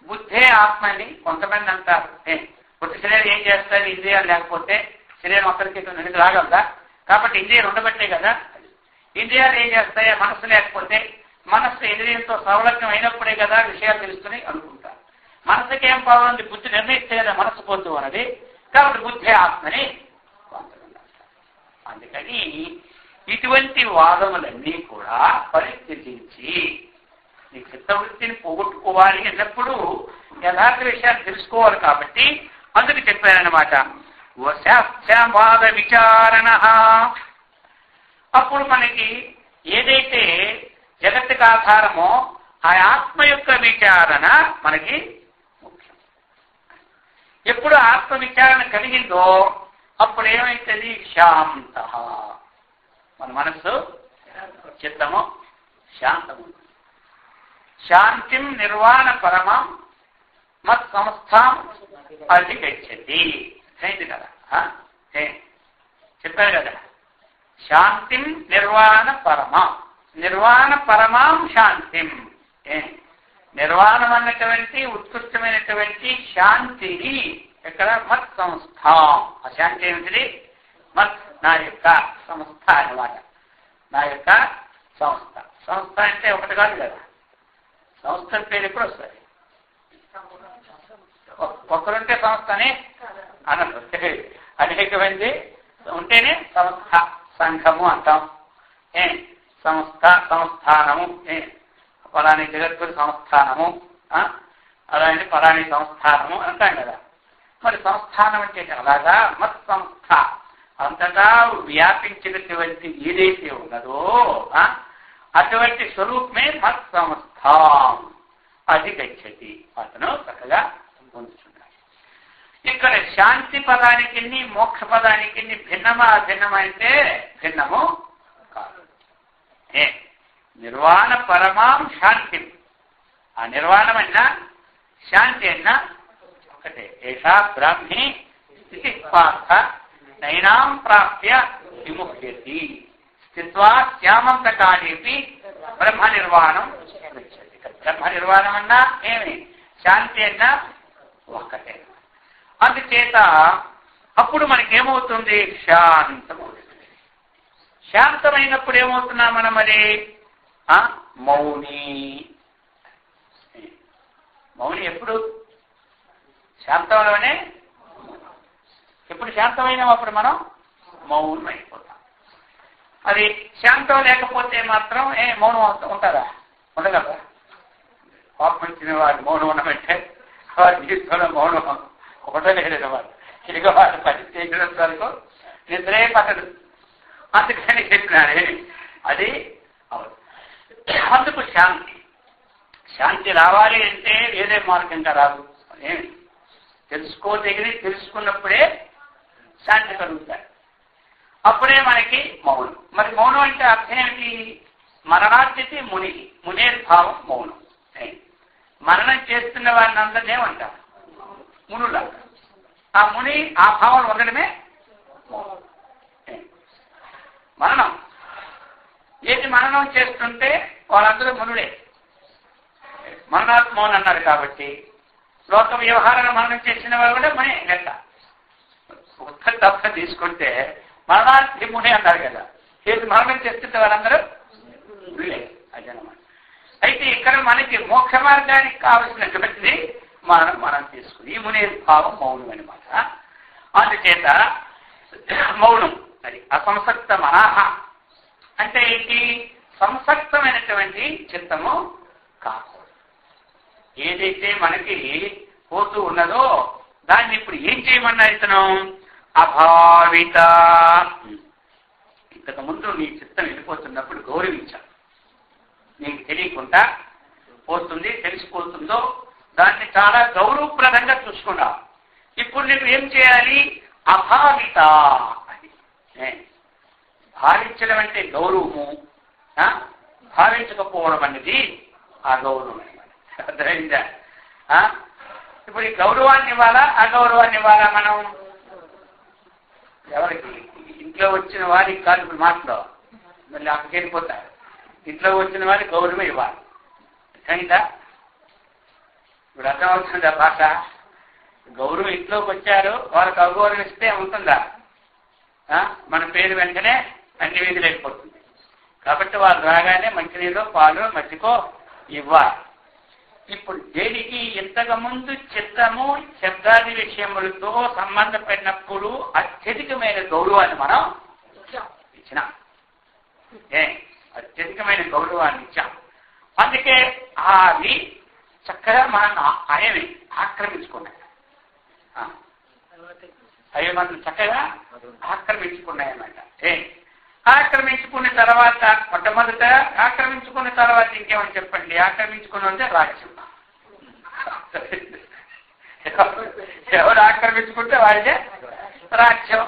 బుద్ధే ఆత్మని కొంతమంది అంటారు. పుట్టి శరీరం ఏం చేస్తారు? ఇంద్రియాలు లేకపోతే శరీరం ఒక్కరికి నిండి రాగలదా? కాబట్టి ఇంద్రియాలు ఉండబట్టే కదా. ఇంద్రియాలు ఏం చేస్తాయి? మనస్సు లేకపోతే మనస్సు ఇంద్రియంతో సౌలభ్యం అయినప్పుడే కదా విషయాలు తెలుస్తున్నాయి అనుకుంటారు. మనస్సుకి ఏం పావుంది? బుద్ధి నిర్ణయిస్తే కదా మనస్సు పొందు అన్నది. కాబట్టి బుద్ధే ఆత్మని కొంతమంది అంటారు. అందుకని ఇటువంటి వాదములన్నీ కూడా పరిస్థితించి నీ చిత్తవృత్తిని పోగొట్టుకోవాలి అన్నప్పుడు యథార్థ విషయాలు తెలుసుకోవాలి. కాబట్టి అందుకు చెప్పారన్నమాట, వాద విచారణ. అప్పుడు మనకి ఏదైతే జగత్తుకు ఆధారమో ఆ ఆత్మ యొక్క విచారణ మనకి ముఖ్యం. ఎప్పుడు ఆత్మ విచారణ కలిగిందో అప్పుడు ఏమైతుంది? శాంత. మన మనస్సు చిత్తము శాంతము. శాంతిం నిర్వాణ పరమం మత్ సంస్థాం అధిగచ్చతి. అయింది కదా, చెప్పారు కదా. శాంతిం నిర్వాణ పరమాం శాంతిం. నిర్వాణం అన్నటువంటి ఉత్కృష్టమైనటువంటి శాంతిని ఎక్కడ? మత్ సంస్థాం. ఆ శాంతి ఏమిటిది? మత్ నా యొక్క సంస్థ అన్నమాట. నా యొక్క సంస్థ. సంస్థ అంటే ఒకటి కాదు కదా, సంస్థ పేరు ఎప్పుడు వస్తుంది? ఒక్కరుంటే సంస్థని అనరు, అనేకమంది ఉంటేనే సంస్థ, సంఘము అంటాం. సంస్థ, సంస్థానము, పలాని జగద్గురు సంస్థానము, అలాంటి పలాని సంస్థానము అంటాం కదా. మరి సంస్థానం అంటే అలాగా మత్ సంస్థ అంతటా వ్యాపించినటువంటి ఏదైతే ఉన్నదో అటువంటి స్వరూపమే మత్ సంస్థాం అధిగచ్చతి. అతను చక్కగా పొందుతున్నాడు. ఇక్కడ శాంతి పదానికి మోక్ష పదానికి భిన్నమా అభిన్నమా అంటే భిన్నము కాదు. నిర్వాణ పరమాం శాంతి. ఆ నిర్వాణం అన్నా శాంతి అన్నా ఒకటే. ఏషా బ్రాహ్మీ స్థితి పార్థ నైనాం ప్రాప్య విముఖ్యతి స్థిత్వా శ్యామంత కాలేపి బ్రహ్మ నిర్వాణం. బ్రహ్మ నిర్వాణం అన్నా ఏమి, శాంతి అన్నా ఒక్కటే. అందుచేత అప్పుడు మనకేమవుతుంది? శాంతమవుతుంది. శాంతమైనప్పుడు ఏమవుతున్నా మనం? మరి మౌని. మౌని ఎప్పుడు శాంతంలోనే. ఎప్పుడు శాంతమైనా అప్పుడు మనం మౌనం అయిపోతాం. అది శాంతం లేకపోతే మాత్రం మౌనం ఉంటారా? ఉండగలరా? పాపం ఇచ్చిన వాడు మౌనం ఉండమంటే వారి జీవితంలో మౌనం ఒకటో లేదు. వాడు ఇక వాడు పని చేయడం వరకు నిద్రే పట్టదు. అందుకని చెప్పినారే అది అవును. అందుకు శాంతి. శాంతి రావాలి అంటే ఏదే మార్గంగా రాదు. ఏమి తెలుసుకోదగినది తెలుసుకున్నప్పుడే శాంతి కలుగుతాయి. అప్పుడే మనకి మౌనం. మరి మౌనం అంటే అర్థం ఏమిటి? మరణాస్థితి ముని. మునేర్భావం మౌనం. మరణం చేస్తున్న వారిని అందరినీ ఏమంటారు? మునులా. ఆ ముని ఆ భావం ఉండడమే మరణం. ఏది మరణం చేస్తుంటే వాళ్ళందరూ మునుడే. మరణాత్మౌని అన్నారు కాబట్టి లోక వ్యవహారాన్ని మరణం చేసిన వారు కూడా మనే లెక్క. ఉత్తర తప్ప తీసుకుంటే మరణార్థి ముని అన్నారు కదా, ఏది మరణం చేస్తుంటే వాళ్ళందరూ అదనమాట. అయితే ఇక్కడ మనకి మోక్ష మార్గానికి కావలసినటువంటిది మనం తీసుకుని ఈ ముని భావం మౌనం అనమాట. అందుచేత మౌనం అది అసంసక్త మనః అంటే ఏంటి? సంసక్తమైనటువంటి చిత్తము కాకూడదు. ఏదైతే మనకి పోతూ ఉన్నదో దాన్ని ఇప్పుడు ఏం చేయమన్నా ఇతను అభావిత. ఇంతకు ముందు నీ చిత్తం వెళ్ళిపోతున్నప్పుడు గౌరవించాలి. నీకు తెలియకుండా పోతుంది, తెలిసిపోతుందో దాన్ని చాలా గౌరవప్రదంగా చూసుకున్నావు. ఇప్పుడు నువ్వు ఏం చేయాలి? అభావిత అని. భావించడం అంటే గౌరవము, భావించకపోవడం అనేది అగౌరవం అనమాట. అర్థమైందా? ఇప్పుడు ఈ గౌరవాన్ని ఇవ్వాలా అగౌరవాన్ని ఇవ్వాలా? మనం ఎవరికి? ఇంట్లో వచ్చిన వారికి కాదు. ఇప్పుడు మాటలో మళ్ళీ అక్కడికి వెళ్ళిపోతారు. ఇంట్లో వచ్చిన వారికి గౌరవం ఇవ్వాలి. అర్థమైందా? ఇప్పుడు అర్థమవుతుంది ఆ భాష. గౌరవం ఇంట్లోకి వచ్చారు, వాళ్ళకి అగౌరవం ఇస్తే ఉంటుందా? మన పేరు వెంటనే అన్ని వీధులు వెళ్ళిపోతుంది. కాబట్టి వాళ్ళు రాగానే మంచినీళ్ళు, పాలు, మజ్జిగో ఇవ్వాలి. ఇప్పుడు దేనికి? ఇంతకు ముందు చిత్తము శబ్దాది విషయములతో సంబంధపడినప్పుడు అత్యధికమైన గౌరవాన్ని మనం ఇచ్చినాం. అత్యధికమైన గౌరవాన్ని ఇచ్చాం. అందుకే అవి చక్కగా మనం అయవి ఆక్రమించుకున్నాయి. అవి మనం చక్కగా ఆక్రమించుకున్నాయన్నమాట. ఆక్రమించుకున్న తర్వాత మొట్టమొదట ఆక్రమించుకున్న తర్వాత ఇంకేమని చెప్పండి? ఆక్రమించుకున్నది రాజ్యం. ఎవరు ఆక్రమించుకుంటే వాడిదే రాజ్యం.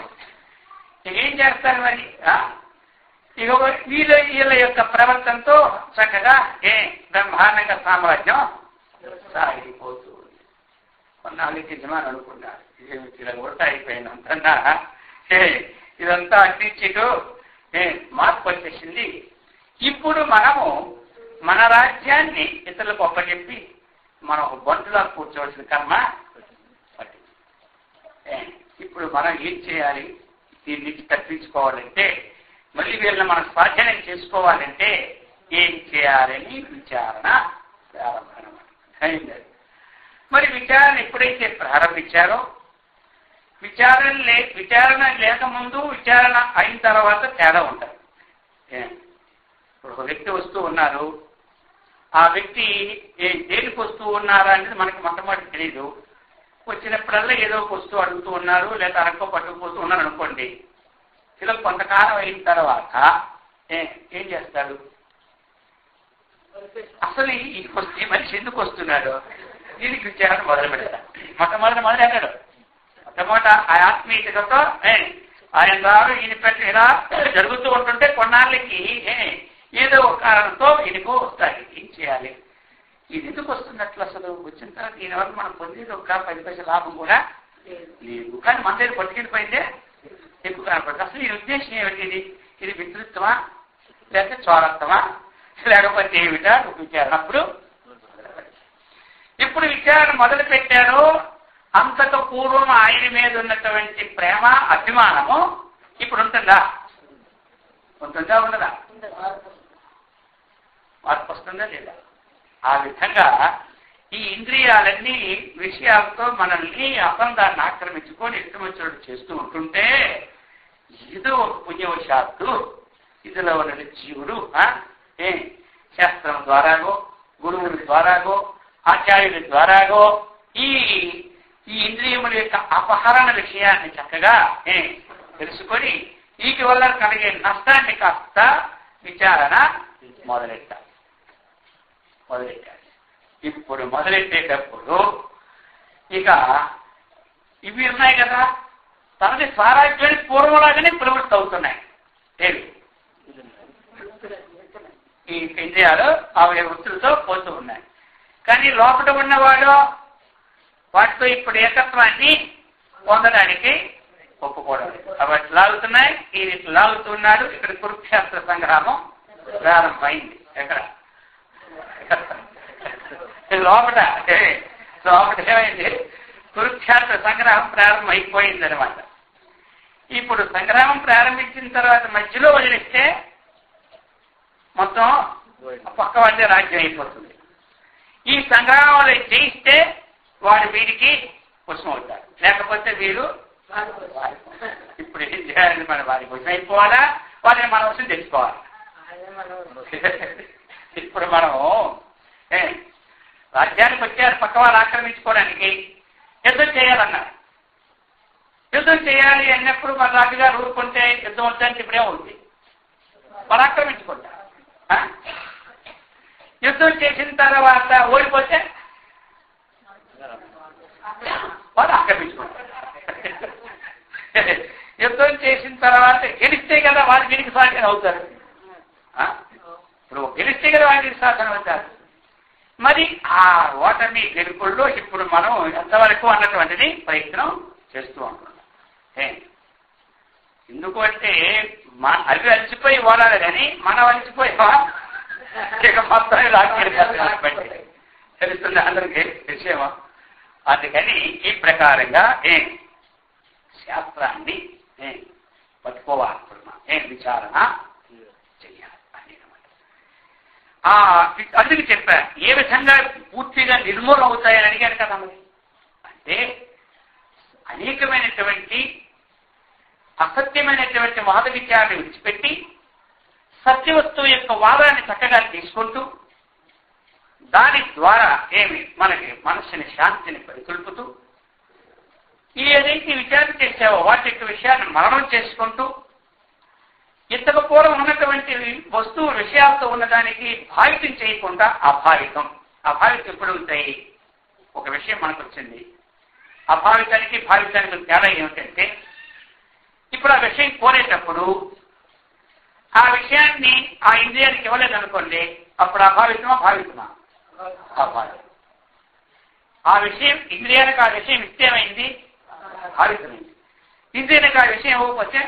ఏం చేస్తారు మరి? ఇక వీళ్ళ యొక్క ప్రవర్తనతో చక్కగా బ్రహ్మాండంగా సామ్రాజ్యం సాగిపోతూ ఉంది. కొన్నాళ్ళకి యజమాని అనుకున్నారు, ఇలా కూడా అయిపోయినంతన్నా ఇదంతా అందించిటూ మార్పు వచ్చేసింది. ఇప్పుడు మనము మన రాజ్యాన్ని ఇతరులకు ఒప్పచెప్పి మనం బంటులా కూర్చోవలసిన కర్మ పట్టింది. ఇప్పుడు మనం ఏం చేయాలి? దీన్ని తప్పించుకోవాలంటే, మళ్ళీ వీళ్ళని మనం స్వాధీనం చేసుకోవాలంటే ఏం చేయాలని విచారణ ప్రారంభం అయింది. మరి విచారణ ఎప్పుడైతే ప్రారంభించారో, విచారణ లేకముందు విచారణ అయిన తర్వాత తేడా ఉంటుంది. ఇప్పుడు ఒక వ్యక్తి వస్తూ ఉన్నారు, ఆ వ్యక్తి దేనికి వస్తూ ఉన్నారా అనేది మనకి మొట్టమొదటి తెలియదు. వచ్చినప్పుడల్లా ఏదో ఒక వస్తువు అడుగుతూ ఉన్నారు, లేదా అరక్కో పట్టుకుపోతూ ఉన్నారు అనుకోండి. ఇలా కొంతకాలం అయిన తర్వాత ఏం చేస్తాడు? అసలు ఈ మనిషి ఎందుకు వస్తున్నాడు? దీనికి విచారణ మొదలు పెడతాడు. మొదలెట్టాడు. మొట్టమొదట ఆ ఆత్మీయతతో ఆయన ద్వారా ఈయన పెట్టి ఇలా జరుగుతూ ఉంటుంటే కొన్నాళ్ళకి ఏదో ఒక కారణంతో ఈయనకు వస్తాయి. ఏం చేయాలి? ఇది ఎందుకు వస్తున్నట్లు? అసలు వచ్చిన తర్వాత దీనివల్ల మనం పొందేది ఒక 10 పైసల లాభం కూడా లేదు, కానీ మన దగ్గర పట్టుకెళ్ళిపోయిందే ఎక్కువ కనపడుతుంది. అసలు ఈ ఉద్దేశం ఏమిటి? ఇది వికృతమా, లేకపోతే చోరత్వమా, లేకపోతే ఏమిటా విచారణ. ఇప్పుడు విచారణ మొదలు పెట్టారు. అంతకు పూర్వం ఆయన మీద ఉన్నటువంటి ప్రేమ, అభిమానము ఇప్పుడు ఉంటుందా? ఉండదా? మార్పు వస్తుందా లేదా? ఆ విధంగా ఈ ఇంద్రియాలన్నీ విషయాలతో మనల్ని అసందాన్ని ఆక్రమించుకొని ఇష్టమొచ్చినట్టు చేస్తూ ఉంటుంటే, ఏదో పుణ్యవశాత్తు ఇదిలో ఉన్న జీవుడు శాస్త్రం ద్వారాగో, గురువుల ద్వారాగో, ఆచార్యుల ద్వారాగో ఈ ఇంద్రియముల యొక్క అపహరణ విషయాన్ని చక్కగా తెలుసుకొని వీటి వల్ల కలిగే నష్టాన్ని కాస్త విచారణ మొదలెట్టాలి. ఇప్పుడు మొదలెట్టేటప్పుడు ఇక ఇవి ఉన్నాయి కదా, తనది స్వరాజ్యానికి పూర్వంలాగానే ప్రవృత్తి అవుతున్నాయి. ఏవి? ఈ ఇంద్రియాలు ఆ వృత్తులతో పోతూ ఉన్నాయి. కానీ లోపల ఉన్నవాడు వాటితో ఇప్పుడు ఏకత్వాన్ని పొందడానికి ఒప్పుకోవడం. కాబట్టి లాగుతున్నాయి, ఇది లాగుతున్నాడు. ఇక్కడ కురుక్షేత్ర సంగ్రామం ప్రారంభమైంది. ఎక్కడ? లోపల ఏమైంది? కురుక్షేత్ర సంగ్రామం ప్రారంభం అయిపోయింది అనమాట. ఇప్పుడు సంగ్రామం ప్రారంభించిన తర్వాత మధ్యలో వదిలిస్తే మొత్తం పక్క వాళ్ళే రాజ్యం అయిపోతుంది. ఈ సంగ్రామంలో జయిస్తే వాడు వీడికి పుష్పం అవుతారు, లేకపోతే వీరు ఇప్పుడు ఏం చేయాలని మన వారికి పుష్పం అయిపోవాలా, వారిని మన వస్తుంది తెచ్చుకోవాలి. ఇప్పుడు మనం రాజ్యానికి వచ్చారు పక్క వాళ్ళు ఆక్రమించుకోవడానికి, యుద్ధం చేయాలన్నారు. యుద్ధం చేయాలి అన్నప్పుడు మన రాజుగారు ఊరుకుంటే యుద్ధం వద్దంటే ఇప్పుడే ఉంది, వాళ్ళు ఆక్రమించుకుంటారు. యుద్ధం చేసిన తర్వాత ఓడిపోతే వాళ్ళు ఆక్రమించుకుంటారు. యుద్ధం చేసిన తర్వాత గెలిస్తే కదా వాళ్ళు దీనికి సాధన అవుతారు. ఇప్పుడు గెలిస్తే కదా వాళ్ళు దీనికి సాధన అవుతారు. మరి ఆ ఓటమి గెలుపుల్లో ఇప్పుడు మనం ఎంతవరకు అన్నటువంటిది ప్రయత్నం చేస్తూ ఉంటున్నాం. ఎందుకు అంటే అవి అలసిపోయి ఓడాలి కానీ మనం అలసిపోయావా ఇక మొత్తం రాజకీయ తెలుస్తుంది అందరికీ విషయమా. అందుకని ఈ ప్రకారంగా శాస్త్రాన్ని పట్టుకోవాలనుకున్నాం, విచారణ చెయ్యాలి అనేమాట. అందుకు చెప్పా ఏ విధంగా పూర్తిగా నిర్మూలన అవుతాయని అడిగారు కదా. మరి అంటే అనేకమైనటువంటి అసత్యమైనటువంటి వాద విచారాన్ని విడిచిపెట్టి సత్యవస్తువు యొక్క వాదాన్ని చక్కగా తీసుకుంటూ దాని ద్వారా మనకి మనస్సుని శాంతిని పరికల్పుతూ ఏదైతే విచారణ చేసావో వాటి యొక్క విషయాన్ని మననం చేసుకుంటూ ఇంతకు పూర్వం ఉన్నటువంటి వస్తువు విషయాలతో ఉన్నదానికి భావితం చేయకుండా అభావితం ఎప్పుడు ఉంటాయి. ఒక విషయం మనకు వచ్చింది, అభావితానికి భావితానికి తేడా ఏమిటంటే ఇప్పుడు ఆ విషయం కోరేటప్పుడు ఆ విషయాన్ని ఆ ఇంద్రియానికి ఇవ్వలేదనుకోండి, అప్పుడు అభావితమా భావితమా? అభావితం. ఆ విషయం ఇంద్రియానికి ఆ విషయం ఇష్టమైంది, భావితమైంది. ఇంద్రియానికి ఆ విషయం ఇవ్వకపోతే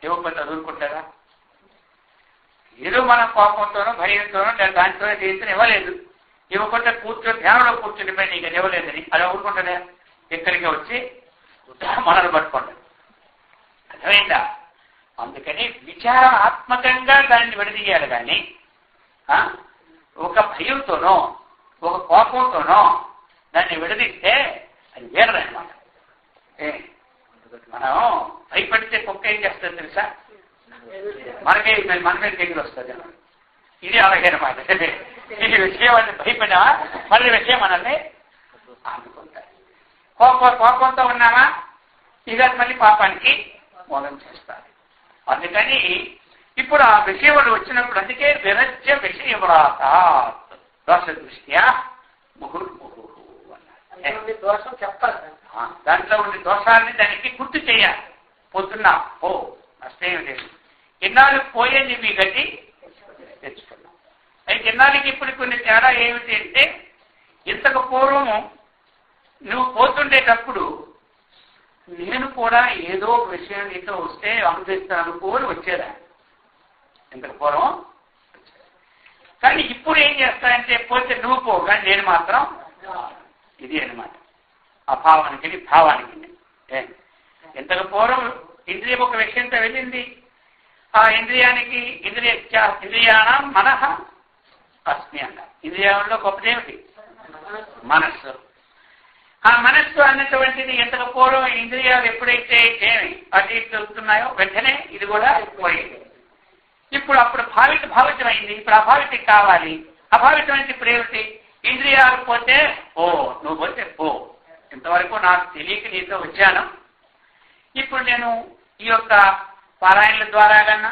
ఇవ్వకపోతే వదులుకుంటారా? ఏదో మన కోపంతోనో భయంతోనో దాంతోనో దీంతో ఇవ్వలేదు, ఇవ్వకుండా కూర్చొని ధ్యానంలో కూర్చుని పై నీకు ఇవ్వలేదని అది ఊరుకుంటుందా? ఇక్కడికి వచ్చి మనల్ని పట్టుకోండి. అర్థమైందా? అందుకని విచారాత్మకంగా దాన్ని విడదీయాలి కానీ ఒక భయంతోనో ఒక కోపంతోనో దాన్ని విడదీస్తే అది వేరదనమాట. మనం భయపడితే కుక్క ఏం చేస్తుంది తెలుసా? మన మీద దగ్గర వస్తుంది. ఇది అలాగే అనమాట. ఈ విషయం అని భయపడా మళ్ళీ విషయం మనల్ని ఆదుకుంటారు. కోపంతో ఉన్నామా ఇక మళ్ళీ పాపానికి మూలం చేస్తారు. అందుకని ఇప్పుడు ఆ విషయములు వచ్చినప్పుడు అందుకే విరజ్య విషయవ్రాత దోష దృష్ట్యా ముహుర్ముహు అన్నారు. దోషం చెప్పాలి, దాంట్లో ఉండే దోషాన్ని దానికి గుర్తు చేయాలి. పొద్దున్నా నష్టం లేదు, ఇన్నాళ్ళు పోయేది మీ గట్టి తెచ్చుకున్నాం. అయితే ఇన్నాళ్ళకి ఇప్పుడు కొన్ని తేడా ఏమిటి అంటే ఇంతకు పూర్వము నువ్వు పోతుండేటప్పుడు నేను కూడా ఏదో ఒక విషయం నీతో వస్తే అనుభవిస్తాను కోరి వచ్చేదా ఇంతకు పూర్వం. కానీ ఇప్పుడు ఏం చేస్తానంటే పోతే నువ్వు పో కానీ నేను మాత్రం ఇది అనమాట. అభావానికి భావానికి ఇంతకు పూర్వం ఇంద్రియం ఒక విషయంతో వెళ్ళింది, ఆ ఇంద్రియానికి ఇంద్రియాణం మనః అస్మి అన్నారు. ఇంద్రియాలలో గొప్పదేమిటి? మనస్సు. ఆ మనస్సు అన్నటువంటిది ఎంతకు పూర్వం ఇంద్రియాలు ఎప్పుడైతే అటు ఇటు వెళ్తున్నాయో వెంటనే ఇది కూడా పోయింది. ఇప్పుడు అప్పుడు భావితమైంది, ఇప్పుడు అభావితం కావాలి. అభావితం అంటే ఇప్పుడు ఏమిటి? ఇంద్రియాలు పోతే నువ్వు పోతే ఇంతవరకు నాకు తెలియక నీతో వచ్చాను, ఇప్పుడు నేను ఈ యొక్క పారాయణల ద్వారా కన్నా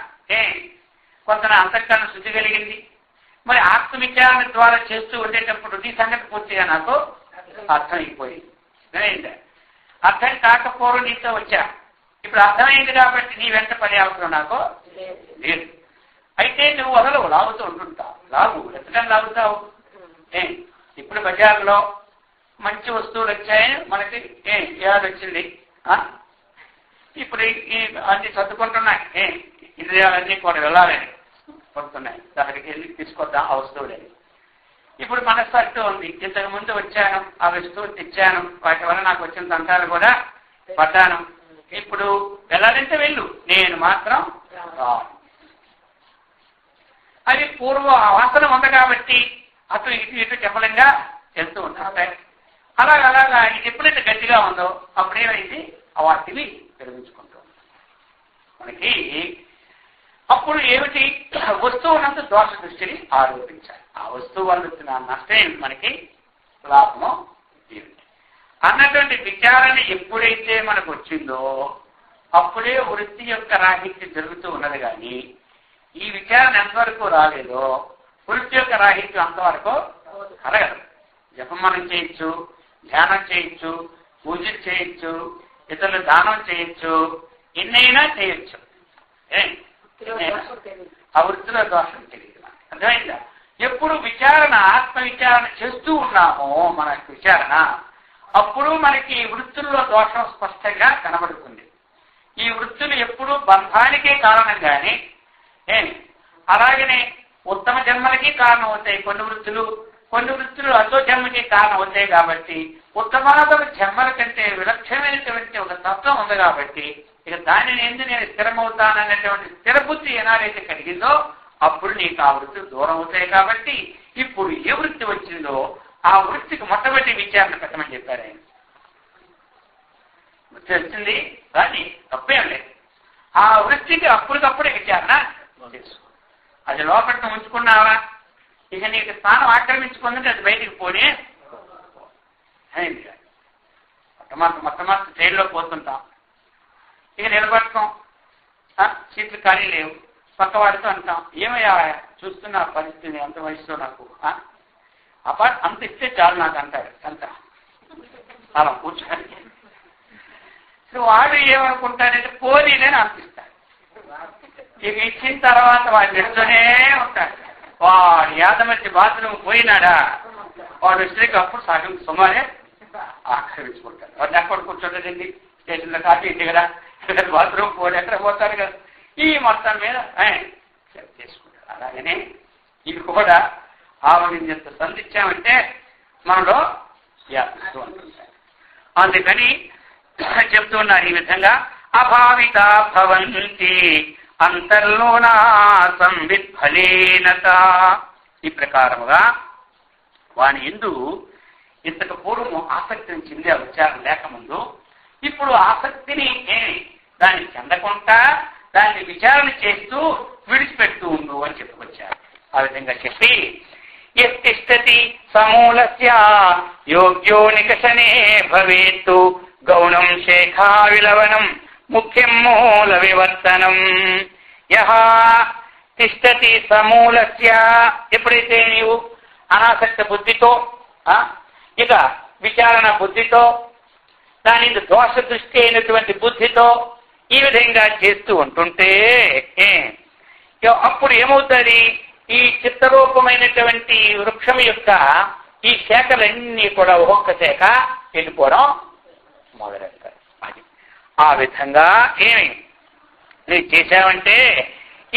కొంత నా అంతఃకరణ శుద్ధి కలిగింది. మరి ఆత్మవిచారణ ద్వారా చేస్తూ ఉండేటప్పుడు నీ సంగతి పూర్తిగా నాకు అర్థమైపోయింది. అర్థం కాకపోవడం నీతో వచ్చా, ఇప్పుడు అర్థమైంది కాబట్టి నీ వెంట పడే అవసరం నాకు లేదు. అయితే నువ్వు వదలవు, లాగుతూ ఉంటుంటావు. ఎత్తడం లాగుతావు. ఇప్పుడు బజార్లో మంచి వస్తువులు వచ్చాయని మనకి ఏడాది వచ్చింది. ఇప్పుడు అన్ని సర్దుకుంటున్నాయి, ఇంద్రియాలన్నీ కూడా వెళ్ళాలని పడుతున్నాయి, దానికి వెళ్ళి తీసుకొద్దాం ఆ వస్తువులని. ఇప్పుడు మనస్సు ఉంది, ఇంతకు ముందు వచ్చాను, ఆ వస్తువులు తెచ్చాను, వాటి వల్ల నాకు వచ్చిన దంతాలు కూడా పడ్డాను, ఇప్పుడు వెళ్ళాలంటే వెళ్ళు, నేను మాత్రం రాను. అది పూర్వ వాసన ఉంది కాబట్టి అటు ఇటు చెప్పలంగా వెళ్తూ ఉంటాయి. అలాగా ఇది ఎప్పుడైతే గట్టిగా ఉందో అప్పుడేమైంది వాటిని పెరిగించుకుంటూ మనకి. అప్పుడు ఏమిటి, వస్తువునంత దోష దృష్టిని ఆరోపించాలి. ఆ వస్తువు వల్ల వచ్చిన నష్టం మనకి లాభము ఏమిటి అన్నటువంటి విచారణ ఎప్పుడైతే మనకు వచ్చిందో అప్పుడే వృత్తి యొక్క రాహిత్యం జరుగుతూ ఉన్నది. కానీ ఈ విచారణ ఎంతవరకు రాలేదో వృత్తి యొక్క రాహిత్యం అంతవరకు కలగదు. జపం మనం చేయొచ్చు, ధ్యానం చేయొచ్చు, పూజలు చేయొచ్చు, ఇతరులు దానం చేయొచ్చు, ఎన్నైనా చేయొచ్చు. ఆ వృత్తిలో దోషం తెలియదు. అర్థమైందా? ఎప్పుడు విచారణ ఆత్మ విచారణ చేస్తూ ఉన్నామో మన విచారణ అప్పుడు మనకి వృత్తుల్లో దోషం స్పష్టంగా కనబడుతుంది. ఈ వృత్తులు ఎప్పుడు బంధానికే కారణం కానీ అలాగనే ఉత్తమ జన్మలకి కారణం అవుతాయి. కొన్ని వృత్తులు అతో జన్మకి కారణం అవుతాయి. కాబట్టి ఉత్తమాదమ జన్మల కంటే విలక్షణమైనటువంటి ఒక తత్వం ఉంది కాబట్టి ఇక దానిని ఎందుకు నేను స్థిరమవుతాననేటువంటి స్థిరబుద్ధి ఏనాడైతే కలిగిందో అప్పుడు నీకు ఆ వృత్తులు దూరం అవుతాయి. కాబట్టి ఇప్పుడు ఏ వృత్తి వచ్చిందో ఆ వృత్తికి మొట్టమొదటి విచారణ పెట్టమని చెప్పారు ఆయన. వృత్తి వచ్చింది కానీ తప్పేం లేదు. ఆ వృత్తికి అప్పటికప్పుడే విచారణ చేసుకో. అది లోపల ఉంచుకున్నావా, ఇక నీకు స్థానం ఆక్రమించుకుందంటే అది బయటికి పోనే అయింది. మొట్టమొదటి ట్రైన్లో పోతుంటాం, ఇక నిలబడతాం, సీట్లు ఖాళీ లేవు, పక్కవాడితో అంటాం ఏమయ్యా చూస్తున్న పరిస్థితి అంత వయసులో నాకు అంత ఇస్తే చాలు నాకు అంటాడు. అంత అలా కూర్చొని వాడు ఏమనుకుంటాడంటే పోనీలేని అనిపిస్తాడు. ఇక ఇచ్చిన తర్వాత వాడు నిడుతూనే ఉంటాడు. వాడు యాదమర్చి బాత్రూమ్ పోయినాడా వాడు స్త్రీకి అప్పుడు సగం సుమారే ఆక్రమించుకుంటాడు. వాడిని ఎక్కడ కూర్చోలేదండి, స్టేషన్లో కాఫీ ఇంటి కదా, బాత్రూమ్ పోయి ఎక్కడ పోతారు కదా, ఈ మొత్తం మీద చేసుకుంటారు. అలాగనే ఇది కూడా ఆవగింజంత సంధించామంటే మనలో వ్యాపిస్తూ ఉంటుంది. అందుకని చెప్తున్నారు ఈ విధంగా అభావిత భవంతి అంతర్లోనా సంవిత్ఫలేనత. ఈ ప్రకారముగా వాని ఎందు ఇంతకు పూర్వము ఆసక్తిని చెందే విచారం లేకముందు ఇప్పుడు ఆసక్తిని దాన్ని చెందకుండా దాన్ని విచారణ చేస్తూ విడిచిపెడుతూ ఉండు అని చెప్పుకొచ్చారు. ఆ విధంగా చెప్పి యత్తిష్టతి సమూలస్య యోగ్యో నికషనే భవేత్తు గౌణం శేఖా విలవనం ముఖ్యం మూల వివర్తనం. యహ తిష్టతి సమూలస్య, ఎప్పుడైతే నీవు అనాసక్త బుద్ధితో ఇక విచారణ బుద్ధితో దాని దోష దృష్టి అయినటువంటి బుద్ధితో ఈ విధంగా చేస్తూ ఉంటుంటే అప్పుడు ఏమవుతుంది, ఈ చిత్తరూపమైనటువంటి వృక్షం యొక్క ఈ శాఖలన్నీ కూడా ఒక్కొక్క శాఖ వెళ్ళిపోవడం మొదలెడతాయి. అది ఆ విధంగా నువ్వు చేశావంటే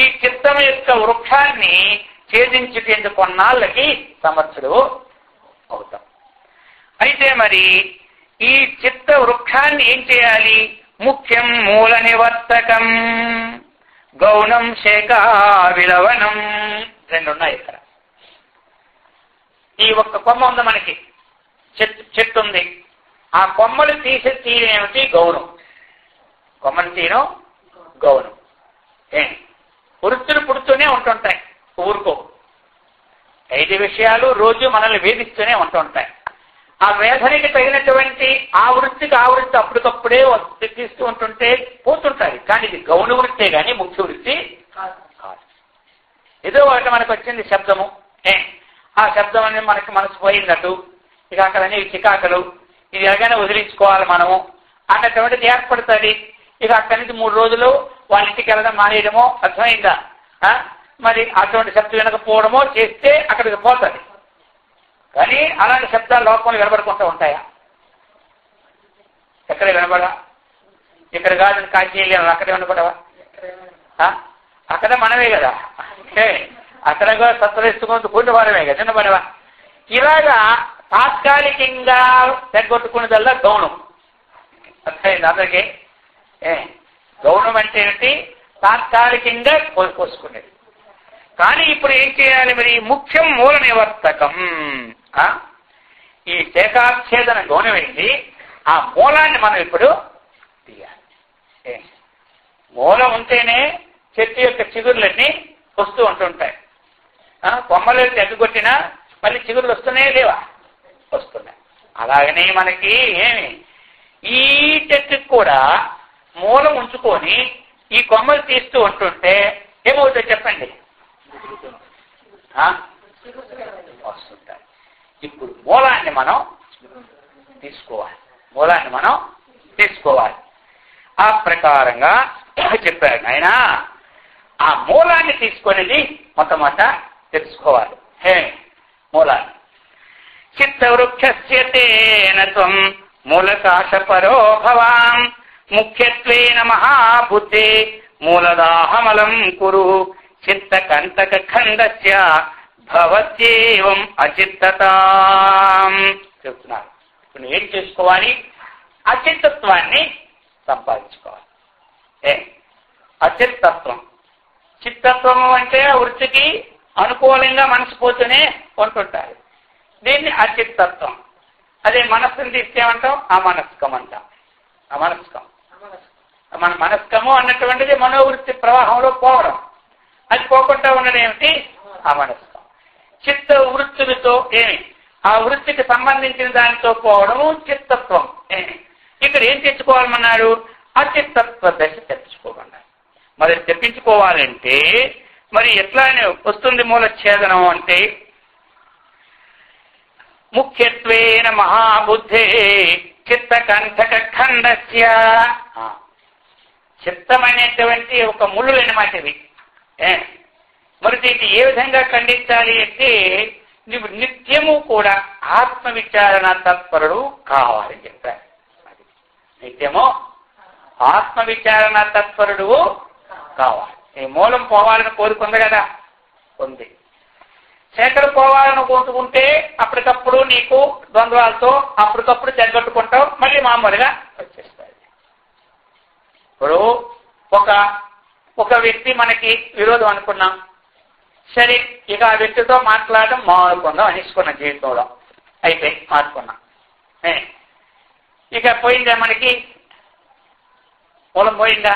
ఈ చిత్తం యొక్క వృక్షాన్ని ఛేదించేందుకు కొన్నాళ్ళకి సమర్థుడు అవుతాం. అయితే మరి ఈ చిత్త వృక్షాన్ని ఏం చేయాలి, ముఖ్యం మూల నివర్తకం గౌణం శేఖా విలవనం రెండున్నాయి ఇక్కడ. ఈ ఒక్క కొమ్మ ఉంది మనకి, చెట్టు ఉంది, ఆ కొమ్మలు తీసేమిటి గౌణం, కొమ్మను తీయడం గౌణం. వృత్తులు పుడుతూనే ఉంటుంటాయి, ఊరుకో 5 విషయాలు రోజు మనల్ని వేధిస్తూనే ఉంటుంటాయి. ఆ వేదనకి తగినటువంటి ఆ వృత్తికి అప్పటికప్పుడే తీస్తూ ఉంటుంటే పోతుంటాయి. కానీ ఇది గౌణ వృత్తే కానీ ముఖ్య వృత్తి కాదు. ఏదో ఒకటి మనకు వచ్చింది శబ్దము, ఆ శబ్దం అనేది మనకి మనసు పోయిందటు, ఇక అక్కడ అనేవి చికాకలు, ఇది ఎలాగైనా వదిలించుకోవాలి మనము అన్నటువంటిది ఏర్పడుతుంది. ఇక అక్కడి నుంచి 3 రోజులు వాళ్ళ ఇంటికి వెళ్ళడం మానేయడమో, అర్థమైందా? మరి అటువంటి శబ్దం వినకపోవడమో చేస్తే అక్కడికి పోతుంది. కానీ అలాంటి శబ్దాలు లోపల వినబడుకుంటూ ఉంటాయా? ఎక్కడ వినబడా? ఇక్కడ కాదు కాశీలు అక్కడ వినపడవా? అక్కడ మనమే కదా, అక్కడ సత్వరిస్తుకుంటూ కూడి వారమే కదా వినపడవా? ఇలాగా తాత్కాలికంగా తగ్గొట్టుకునేదల్లా గౌణం. అర్థమైంది అందరికీ. గౌణం అంటే ఏంటి? తాత్కాలికంగా పోసుకునేది. కానీ ఇప్పుడు ఏం చేయాలి మరి? ముఖ్యం మూల నివర్తకం. ఈ శాఖాఛేదన గౌణం ఏంటి? ఆ మూలాన్ని మనం ఇప్పుడు తీయాలి. మూలం ఉంటేనే చెట్టు యొక్క చిగురులన్నీ వస్తూ ఉంటుంటాయి. కొమ్మలు ఎగ్గొట్టినా మళ్ళీ చిగురులు వస్తున్నాయా లేవా? వస్తున్నాయి. అలాగనే మనకి ఏమి ఈ చెట్టుకి కూడా మూలం ఉంచుకొని ఈ కొమ్మలు తీస్తూ ఉంటుంటే ఏమవుతుందో చెప్పండి? వస్తుంటాయి. ఇప్పుడు మూలాన్ని మనం తీసుకోవాలి. ఆ ప్రకారంగా చెప్పాడు ఆయన. ఆ మూలాన్ని తీసుకునేది మొట్టమొదట తెలుసుకోవాలి. మూలాన్ని చిత్తవృక్షస్యతేన త్వం మూలకాశపరో భవాం ముఖ్యత్వేన మహాబుద్ధే మూలదాహమలం కురు చిత్తకంటక ఖండస్య భవత్యేవం అచిత్తతాం చెప్తున్నారు. ఇప్పుడు ఏం చేసుకోవాలి? అచిత్తత్వాన్ని సంపాదించుకోవాలి. అచిత్తత్వం. చిత్తత్వము అంటే వృత్తికి అనుకూలంగా మనసు పోతూనే ఉంటుంటారు. దీన్ని అచిత్తత్వం. అదే మనస్సుని తీస్తేమంటాం అమనస్కం అంటాం. మన మనస్కము అన్నటువంటిది మనోవృత్తి ప్రవాహంలో పోవడం. అది పోకుండా ఉన్నది ఏమిటి? అమనస్కం. చిత్త వృత్తులతో ఆ వృత్తికి సంబంధించిన దానితో పోవడము చిత్తత్వం. ఇక్కడ ఏం తెచ్చుకోవాలన్నాడు? అచిత్తత్వ దశ తెచ్చుకోమన్నాడు. మరి తెప్పించుకోవాలంటే మరి ఎట్లా వస్తుంది మూలఛేదనం అంటే ముఖ్యత్వేన మహాబుద్ధే చిత్తకంఠక ఖండస్య. చిత్తమైనటువంటి ఒక ముళ్ళు అన్నమాట ఇది. మరి దీన్ని ఏ విధంగా ఖండించాలి అంటే నువ్వు నిత్యము కూడా ఆత్మవిచారణ తత్పరుడు కావాలని చెప్పారు. నిత్యము ఆత్మవిచారణ తత్పరుడు కావాలి. ఈ మూలం పోవాలని కోరుకుంది కదా, ఉంది. శేఖరు పోవాలని కోరుకుంటే అప్పటికప్పుడు నీకు ద్వంద్వాలతో అప్పటికప్పుడు జగ్గట్టుకుంటావు, మళ్ళీ మామూలుగా వచ్చేస్తాయి. ఇప్పుడు ఒక వ్యక్తి మనకి విరోధం అనుకున్నాం, సరే ఇక ఆ వ్యక్తితో మాట్లాడడం మానుకుందాం అనేసుకున్నాం. జీవితంలో అయిపోయి మార్చుకున్నాం. ఇక పోయిందా మనకి మూలం? పోయిందా?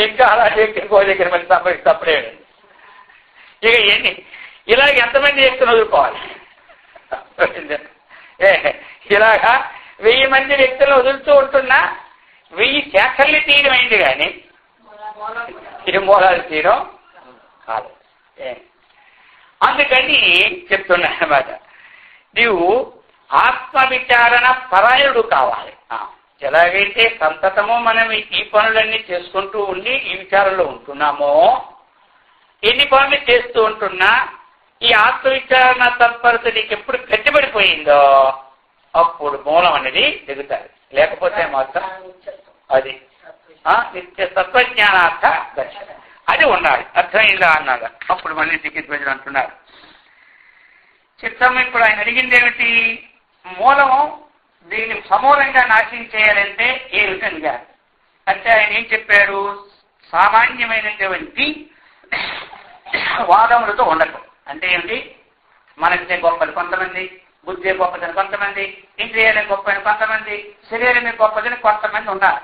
ఇంకా అలాంటి వ్యక్తికి దగ్గర మళ్ళీ తప్పడే. ఇక ఎన్ని ఇలాగ ఎంతమంది వ్యక్తులు వదులుకోవాలి? ఇలాగా 1000 మంది వ్యక్తులు వదులుతూ ఉంటున్నా 1000 శాఖల్ని తీయడం అయింది, కానీ ఇది మూలాలు తీయడం కాదు. అందుకని చెప్తున్నా అన్నమాట, నీవు ఆత్మవిచారణ పరాయణుడు కావాలి. ఎలాగైతే సంతతము మనం ఈ పనులన్నీ చేసుకుంటూ ఉండి ఈ విచారంలో ఉంటున్నామో, ఎన్ని పనులు చేస్తూ ఉంటున్నా ఈ ఆత్మవిచారణ తత్పరత నీకు ఎప్పుడు గట్టిపడిపోయిందో అప్పుడు మూలం అనేది దిగుతారు. లేకపోతే మాత్రం అది నిత్య తత్వజ్ఞానార్థ దర్శన అది ఉండాలి. అర్థమైందా అన్నాడు. అప్పుడు మళ్ళీ దిగ్విజయులు అంటున్నారు. చిత్తం ఇప్పుడు ఆయన అడిగింది ఏమిటి? మూలము దీన్ని సమూలంగా నాశనం చేయాలంటే ఏ విధంగా అంటే ఆయన ఏం చెప్పారు? సామాన్యమైనటువంటి వాదములతో ఉండటం. అంటే ఏమిటి? మనసే గొప్పది కొంతమంది, బుద్ధి గొప్పదని కొంతమంది, ఇంద్రియాలే గొప్పని కొంతమంది, శరీరమే గొప్పదని కొంతమంది ఉన్నారు.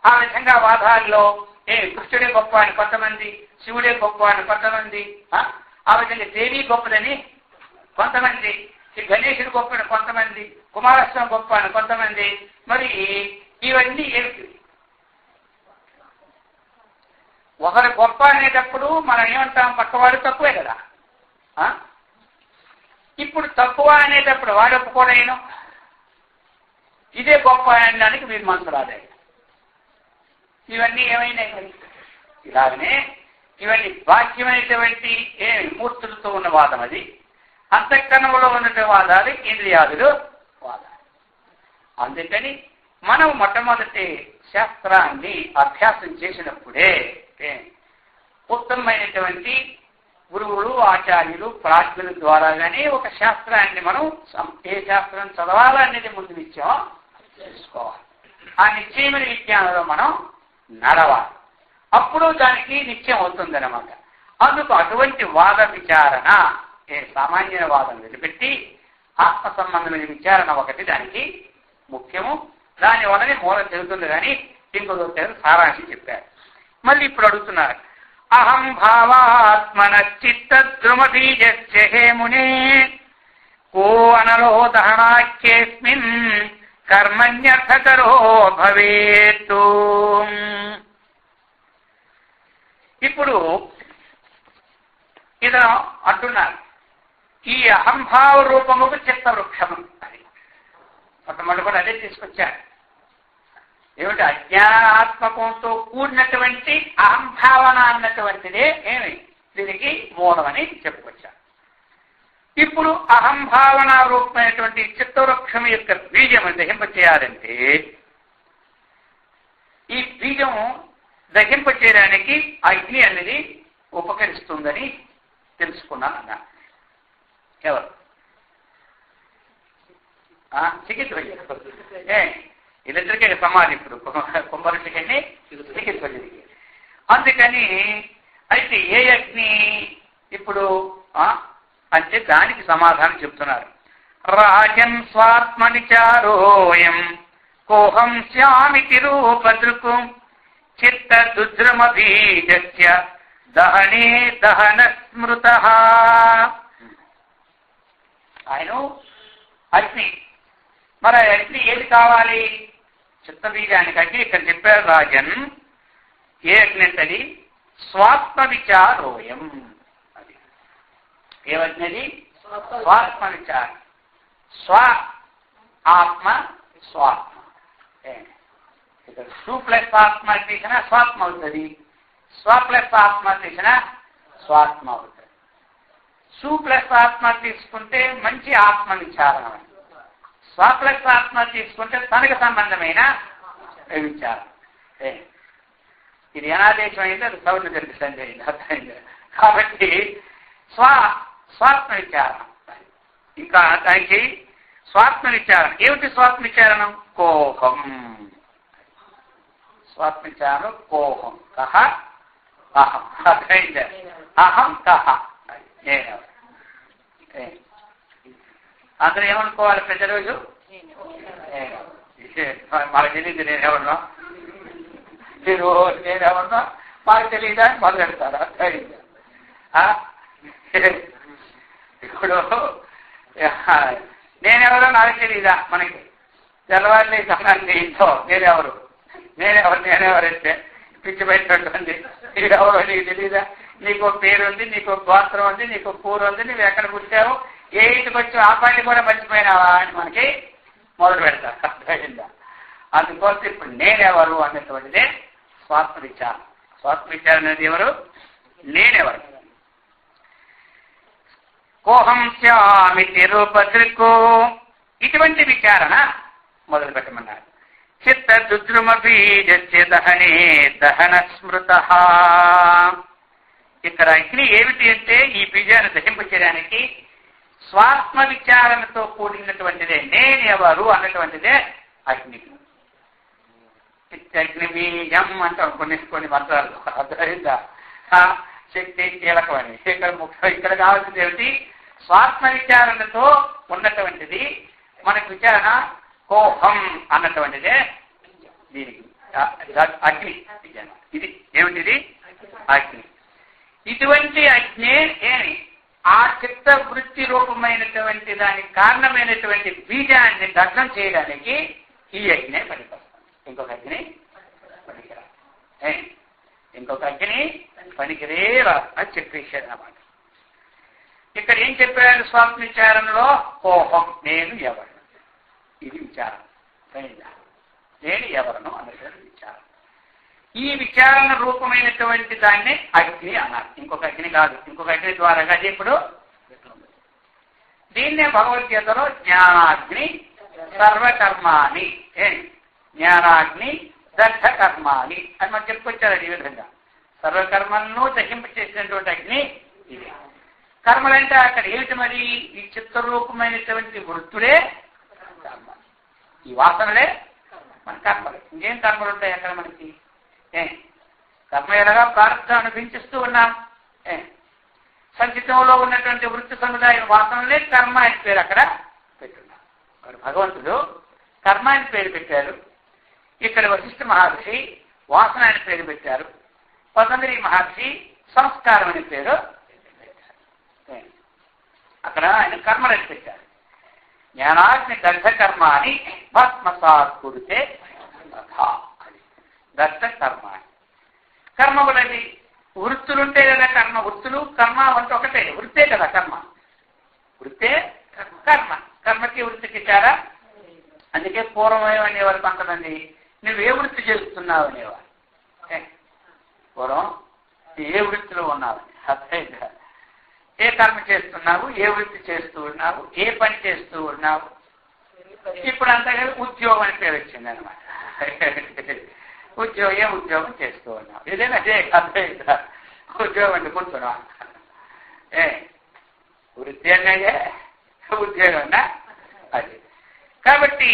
ఆ విధంగా వాదాల్లో కృష్ణుడే గొప్ప అని కొంతమంది, శివుడే గొప్ప అని కొంతమంది, ఆ విధంగా దేవి గొప్పదని కొంతమంది, గణేశుడు గొప్ప అని కొంతమంది, కుమారస్వామి గొప్ప అని కొంతమంది. మరి ఇవన్నీ ఏమిటి? ఒకరు గొప్ప అనేటప్పుడు మనం ఏమంటాం? పక్కవాడు తక్కువే కదా. ఇప్పుడు తక్కువ అనేటప్పుడు వాడు ఒప్పుకోడైనా ఇదే గొప్ప అనడానికి మీరు మనసు రాదాయి. ఇవన్నీ ఏమైనాయి? ఇలాగనే ఇవన్నీ బాహ్యమైనటువంటి మూర్తులతో ఉన్న వాదం అది. అంతఃకరణంలో ఉన్నటువంటి వాదాలు ఇంద్రియాదులు వాదాలు. అందుకని మనం మొట్టమొదటి శాస్త్రాన్ని అభ్యాసం చేసినప్పుడే ఉత్తమమైనటువంటి గురువులు, ఆచార్యులు, ప్రాజ్ఞుల ద్వారాగానే ఒక శాస్త్రాన్ని మనం ఏ శాస్త్రం చదవాలనేది ముందు నిత్యం తెలుసుకోవాలి. ఆ నిశ్చయమైన విజ్ఞానంలో మనం నడవాలి. అప్పుడు దానికి నిత్యం అవుతుందన్నమాట. అందుకు అటువంటి వాద విచారణ, సామాన్య వాదం వదిలిపెట్టి ఆత్మ సంబంధమైన విచారణ ఒకటి దానికి ముఖ్యము. దాని వల్లనే మూలం తెలుస్తుంది. కానీ ఇంకొక సారాంశం చెప్పారు. మళ్ళీ ఇప్పుడు అడుగుతున్నారు, అహం భావాత్మన చిత్తద్రుమబీజస్య హే మునే కో అనలో దహనాఖ్యేస్మిన్ కర్మణ్యర్థకరో భవేత్తు. ఇప్పుడు ఇతను అంటున్నారు, ఈ అహంభావ రూపముకు చిత్తవృక్షము అని మొట్టమొదటి కూడా అదే తీసుకొచ్చారు. ఏమిటి? అజ్ఞానాత్మకంతో కూడినటువంటి అహంభావన అన్నటువంటిదే ఏమి దీనికి మూలమని చెప్పుకొచ్చారు. ఇప్పుడు అహంభావన రూపమైనటువంటి చిత్తవృక్షం యొక్క బీజం దహింపచేయాలంటే ఈ బీజం దహింపచేయడానికి అగ్ని అనేది ఉపకరిస్తుందని తెలుసుకున్నాను అన్నా. ఎవరు? చికిత్స వీళ్ళిద్దరికీ సమాధి. ఇప్పుడు కుంభరుషికి చికిత్స. అందుకని అయితే ఏ అగ్ని ఇప్పుడు అంటే దానికి సమాధానం చెప్తున్నారు. రాజన్ స్వాత్మనిచారోయం కోహం శ్యామితి రూపదృకు చిత్త దుద్రమబీజస్య దహనే దహన స్మృత. ఆయన అగ్ని. మరి అగ్ని ఏది కావాలి? చిత్తబీజానికి అగ్ని ఇక్కడ చెప్పారు. రాజన్ ఏ అగ్ని అంటే అది స్వాత్మ విచారోయం. అది ఏమగ్ని? స్వాత్మ విచారం. స్వ ఆత్మ స్వాత్మ. ఇక్కడ సు ప్లస్ ఆత్మ తీసిన స్వాత్మ అవుతుంది, స్వ ప్లస్ ఆత్మ తీసిన స్వాత్మ అవుతుంది. సు ప్లస్ ఆత్మ తీసుకుంటే మంచి ఆత్మ విచారణ, స్వ ప్లస్ ఆత్మ తీసుకుంటే తనకు సంబంధమైన విచారం. ఇది అనాదేశం అయింది, అది సౌర్ణ జరిగిస్తుంది అయింది. కాబట్టి స్వాత్మ విచారణ. ఇంకా దానికి స్వాత్మ విచారణ ఏమిటి? స్వాత్మ విచారణం కోహం. స్వాత్మ విచారణం కోహం. కహ అహం. అర్థమైంది? అహం కహ. నేను అందరూ ఏమనుకోవాలి ప్రతిరోజు? మనకు తెలియదు నేనెవరినో, నేనెవరినో మాకు తెలియదా అని మొదలు పెడతారా? ఇప్పుడు నేనెవరో నాకు తెలియదా? మనకి తెల్లవారిని సమయాన్ని ఇంట్లో నేనెవరంటే పిచ్చి పెట్టండి. నీవెవరో నీకు తెలియదా? నీకు పేరు ఉంది, నీకు గోత్రం ఉంది, నీకు కూర ఉంది, నువ్వు ఎక్కడ పుట్టావు, ఏ ఇంటికి వచ్చి ఆ పార్టీ కూడా మర్చిపోయినావా అని మనకి మొదలు పెడతారు. అర్థమైందా? అందుకోసం ఇప్పుడు నేనెవరు అన్నటువంటిదే స్వాత్మ విచారం. స్వాత్మ విచారం అనేది ఎవరు? నేనెవరు. కోహం శ్యామితి రూపదృకో. ఇటువంటి విచారణ మొదలు పెట్టమన్నారు. చిత్త దుద్రుమబీజస్య దహనే దహన స్మృత. ఇక్కడ అగ్ని ఏమిటి అంటే ఈ బీజాన్ని దహింపచేయడానికి స్వాత్మ విచారణతో కూడినటువంటిదే నేనెవరు అన్నటువంటిదే అగ్ని. చిత్తగ్ని బీజం అంటాం కొన్ని మంత్రాలు. అర్థమైందా? శక్తి కీలకమని. ఇక్కడ కావాల్సింది ఏమిటి? స్వాత్మ విచారణతో ఉన్నటువంటిది మనకు విచారణ కోహం అన్నటువంటిదే దీనికి అగ్ని. ఇది ఏమిటిది? అగ్ని. ఇటువంటి అగ్ని ఏమి ఆ చిత్త వృత్తి రూపమైనటువంటి దానికి కారణమైనటువంటి బీజాన్ని దగ్ధం చేయడానికి ఈ అగ్ని పనికొస్తుంది. ఇంకొక అగ్ని పనికిరా, ఇంకొక అగ్ని పనికిరేరా అని చెప్పేశారు అన్నమాట. ఇక్కడ ఏం చెప్పారు? స్వాత్మ విచారణలో కోహం, నేను ఎవరు, ఇది విచారం. నేను ఎవరను అన్నటువంటి విచారం. ఈ విచారణ రూపమైనటువంటి దాన్ని అగ్ని అన్నారు. ఇంకొక అగ్ని కాదు. ఇంకొక అగ్ని ద్వారా కాదు. ఇప్పుడు దీన్నే భగవద్గీతలో జ్ఞానాగ్ని సర్వకర్మాని, జ్ఞానాగ్ని దగ్ధ కర్మాని అని మనం చెప్పుకొచ్చారు. ఈ విధంగా సర్వకర్మలను దహింపచేసినటువంటి అగ్ని ఇది. కర్మలంటే అక్కడ ఏమిటి మరి? ఈ చిత్తరూపమైనటువంటి వృత్తులే కర్మ, ఈ వాసనలే మన కర్మలు. ఇంకేం కర్మలు ఉంటాయి అక్కడ మనకి? కర్మ ఎలాగా ప్రారంభం అనిపించిస్తూ ఉన్నాం. సంచితంలో ఉన్నటువంటి వృత్తి సముదాయం వాసనలే కర్మ అని పేరు అక్కడ పెట్టున్నాం. మరి భగవంతుడు కర్మ అని పేరు పెట్టారు. ఇక్కడ వశిష్ఠ మహర్షి వాసన అని పేరు పెట్టారు. పతంజలి మహర్షి సంస్కారం అని పేరు పెట్టారు. అక్కడ ఆయన కర్మలని పెట్టారు. జ్ఞానాగ్ని దగ్ధ కర్మ అని భస్మసాత్ కుడితే అది దగ్ధ కర్మ. కర్మములని వృత్తులుంటే కదా కర్మ. వృత్తులు కర్మ అంటే ఒకటే, వృత్తే కదా కర్మ. వృత్తే కర్మ. కర్మకి వృత్తికి తేడా. అందుకే పూర్వం అనేవారు కొంతమంది, నువ్వే వృత్తి చేస్తున్నావు అనేవారు. పూర్వం ఏ వృత్తిలో ఉన్నావని, అర్థమైందా? ఏ కర్మ చేస్తున్నావు, ఏ వృత్తి చేస్తూ ఉన్నావు, ఏ పని చేస్తూ ఉన్నావు. ఇప్పుడు అంతా ఉద్యోగం అని పేరు వచ్చింది అనమాట. ఉద్యోగం చేస్తూ ఉన్నావు. ఏదైనా అర్థమైందా? ఉద్యోగం అంటే కూర్చున్నా వృత్తి అన్నాయే, ఉద్యోగం అన్నా అది. కాబట్టి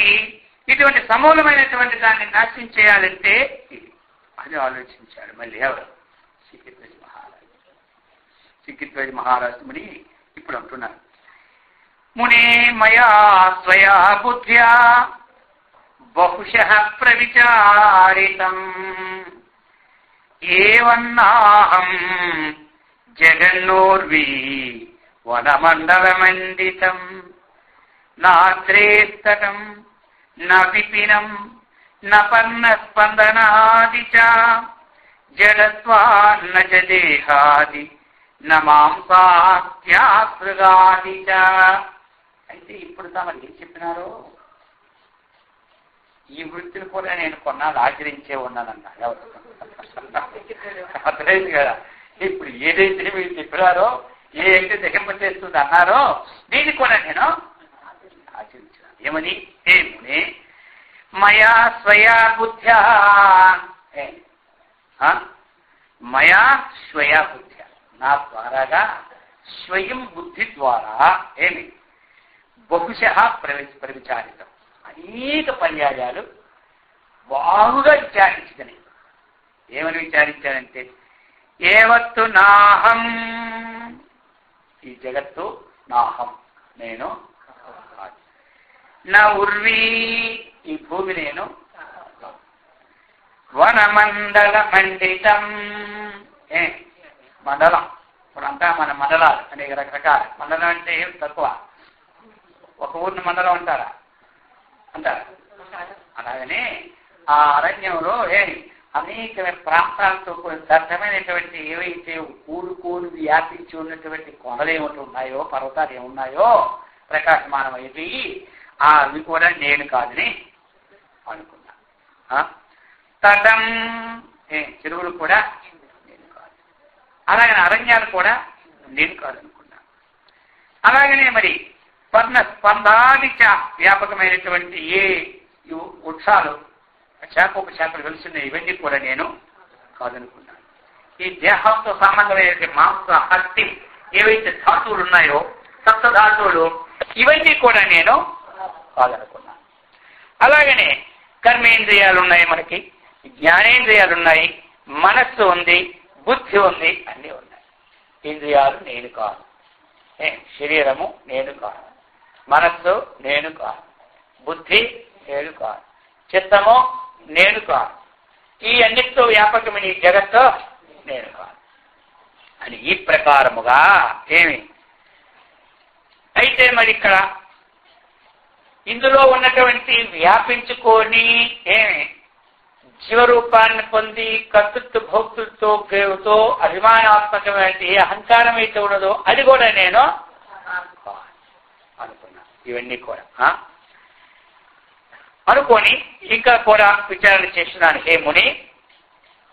ఇటువంటి సమూలమైనటువంటి దాన్ని నాశనం చేయాలంటే అది ఆలోచించాడు మళ్ళీ ఎవరు? సిక్కిత్వేజ్ మహారాజు ముని ఇప్పుడు అంటున్నారు, మునే మయా స్వయా బుద్ధ్యా బహుశః ప్రవిచారితం ఏవన్నాహం జగన్నోర్వి వనమండలమండితం నాత్రేస్తటం న విపినం న పర్ణస్పందనాది చ జడత్వాన్న చ దేహాది న మాంసాస్యాసృగాది చ. అయితే ఇప్పుడు తమరు ఏం చెప్పినారో, ఈ వృత్తిని కూడా నేను కొన్నాళ్ళు ఆచరించే ఉన్నానన్నా ఎవరు అర్థమైంది కదా. ఇప్పుడు ఏదైతే మీరు చెప్పినారో, ఏదైతే దహింపచేస్తుంది అన్నారో, దీన్ని కూడా నేను ఆచరించాను. ఏమని? ఏమని? మయా స్వయా బుద్ధ్యా, మయా స్వయా బుద్ధ్యా, నా ద్వారాగా స్వయం బుద్ధి ద్వారా ఏమి బహుశః ప్రవిచారితం, అనేక పర్యాయాలు బాగుగా విచారించదని. ఏమని విచారించానంటే, ఏవత్తు నాహం, ఈ జగత్తు నాహం, నేను. నా ఉర్వీ, ఈ భూమి నేను. వనమండల మండితం, మండలం. ఇప్పుడంతా మన మండలాలు అనేక రకరకాల. మండలం అంటే ఏం తక్కువ, ఒక ఊరిని మండలం అంటారా? అంటారా? అలాగనే ఆ అరణ్యంలో అనేక ప్రాంతాలతో దట్టమైనటువంటి ఏవైతే కూడుకోలు వ్యాపించి ఉన్నటువంటి కొండలు ఏమిటి ఉన్నాయో, పర్వతాలు ఏమున్నాయో ప్రకాశమానమైపోయి, అవి కూడా నేను కాదని అనుకున్నా. తటం, చెరువులు కూడా నేను కాదు. అలాగనే అరణ్యాలు కూడా నేను కాదనుకున్నా. అలాగనే మరి స్పందాది వ్యాపకమైనటువంటి ఏ వృక్షాలు, శాఖోపశాఖలు వెలుస్తున్నాయి, ఇవన్నీ కూడా నేను కాదనుకున్నాను. ఈ దేహంతో సంబంధమైన మాంస హస్తి ఏవైతే ధాతువులు ఉన్నాయో, సప్తధాతువులు, ఇవన్నీ కూడా నేను కాదనుకున్నాను. అలాగనే కర్మేంద్రియాలు ఉన్నాయి, మనకి జ్ఞానేంద్రియాలు ఉన్నాయి, మనస్సు ఉంది, బుద్ధి ఉంది, అన్నీ ఉన్నాయి. ఇంద్రియాలు నేను కాదు, శరీరము నేను కాదు, మనస్సు నేను కాదు, బుద్ధి నేను కాదు, చిత్తము నేను కాదు, ఈ అన్నిటితో వ్యాపకమైన ఈ జగత్తు నేను కాదు అని ఈ ప్రకారముగా ఏమి. అయితే మరి ఇక్కడ ఇందులో ఉన్నటువంటి వ్యాపించుకొని జీవరూపాన్ని పొంది కర్తృత్వ భోక్తృత్వంతో అభిమానాత్మకమైన ఏ అహంకారం అయితే ఉన్నదో అది కూడా నేను అనుకున్నా. ఇవన్నీ కూడా అనుకొని ఇంకా కూడా విచారణ చేస్తున్నాను. హేముని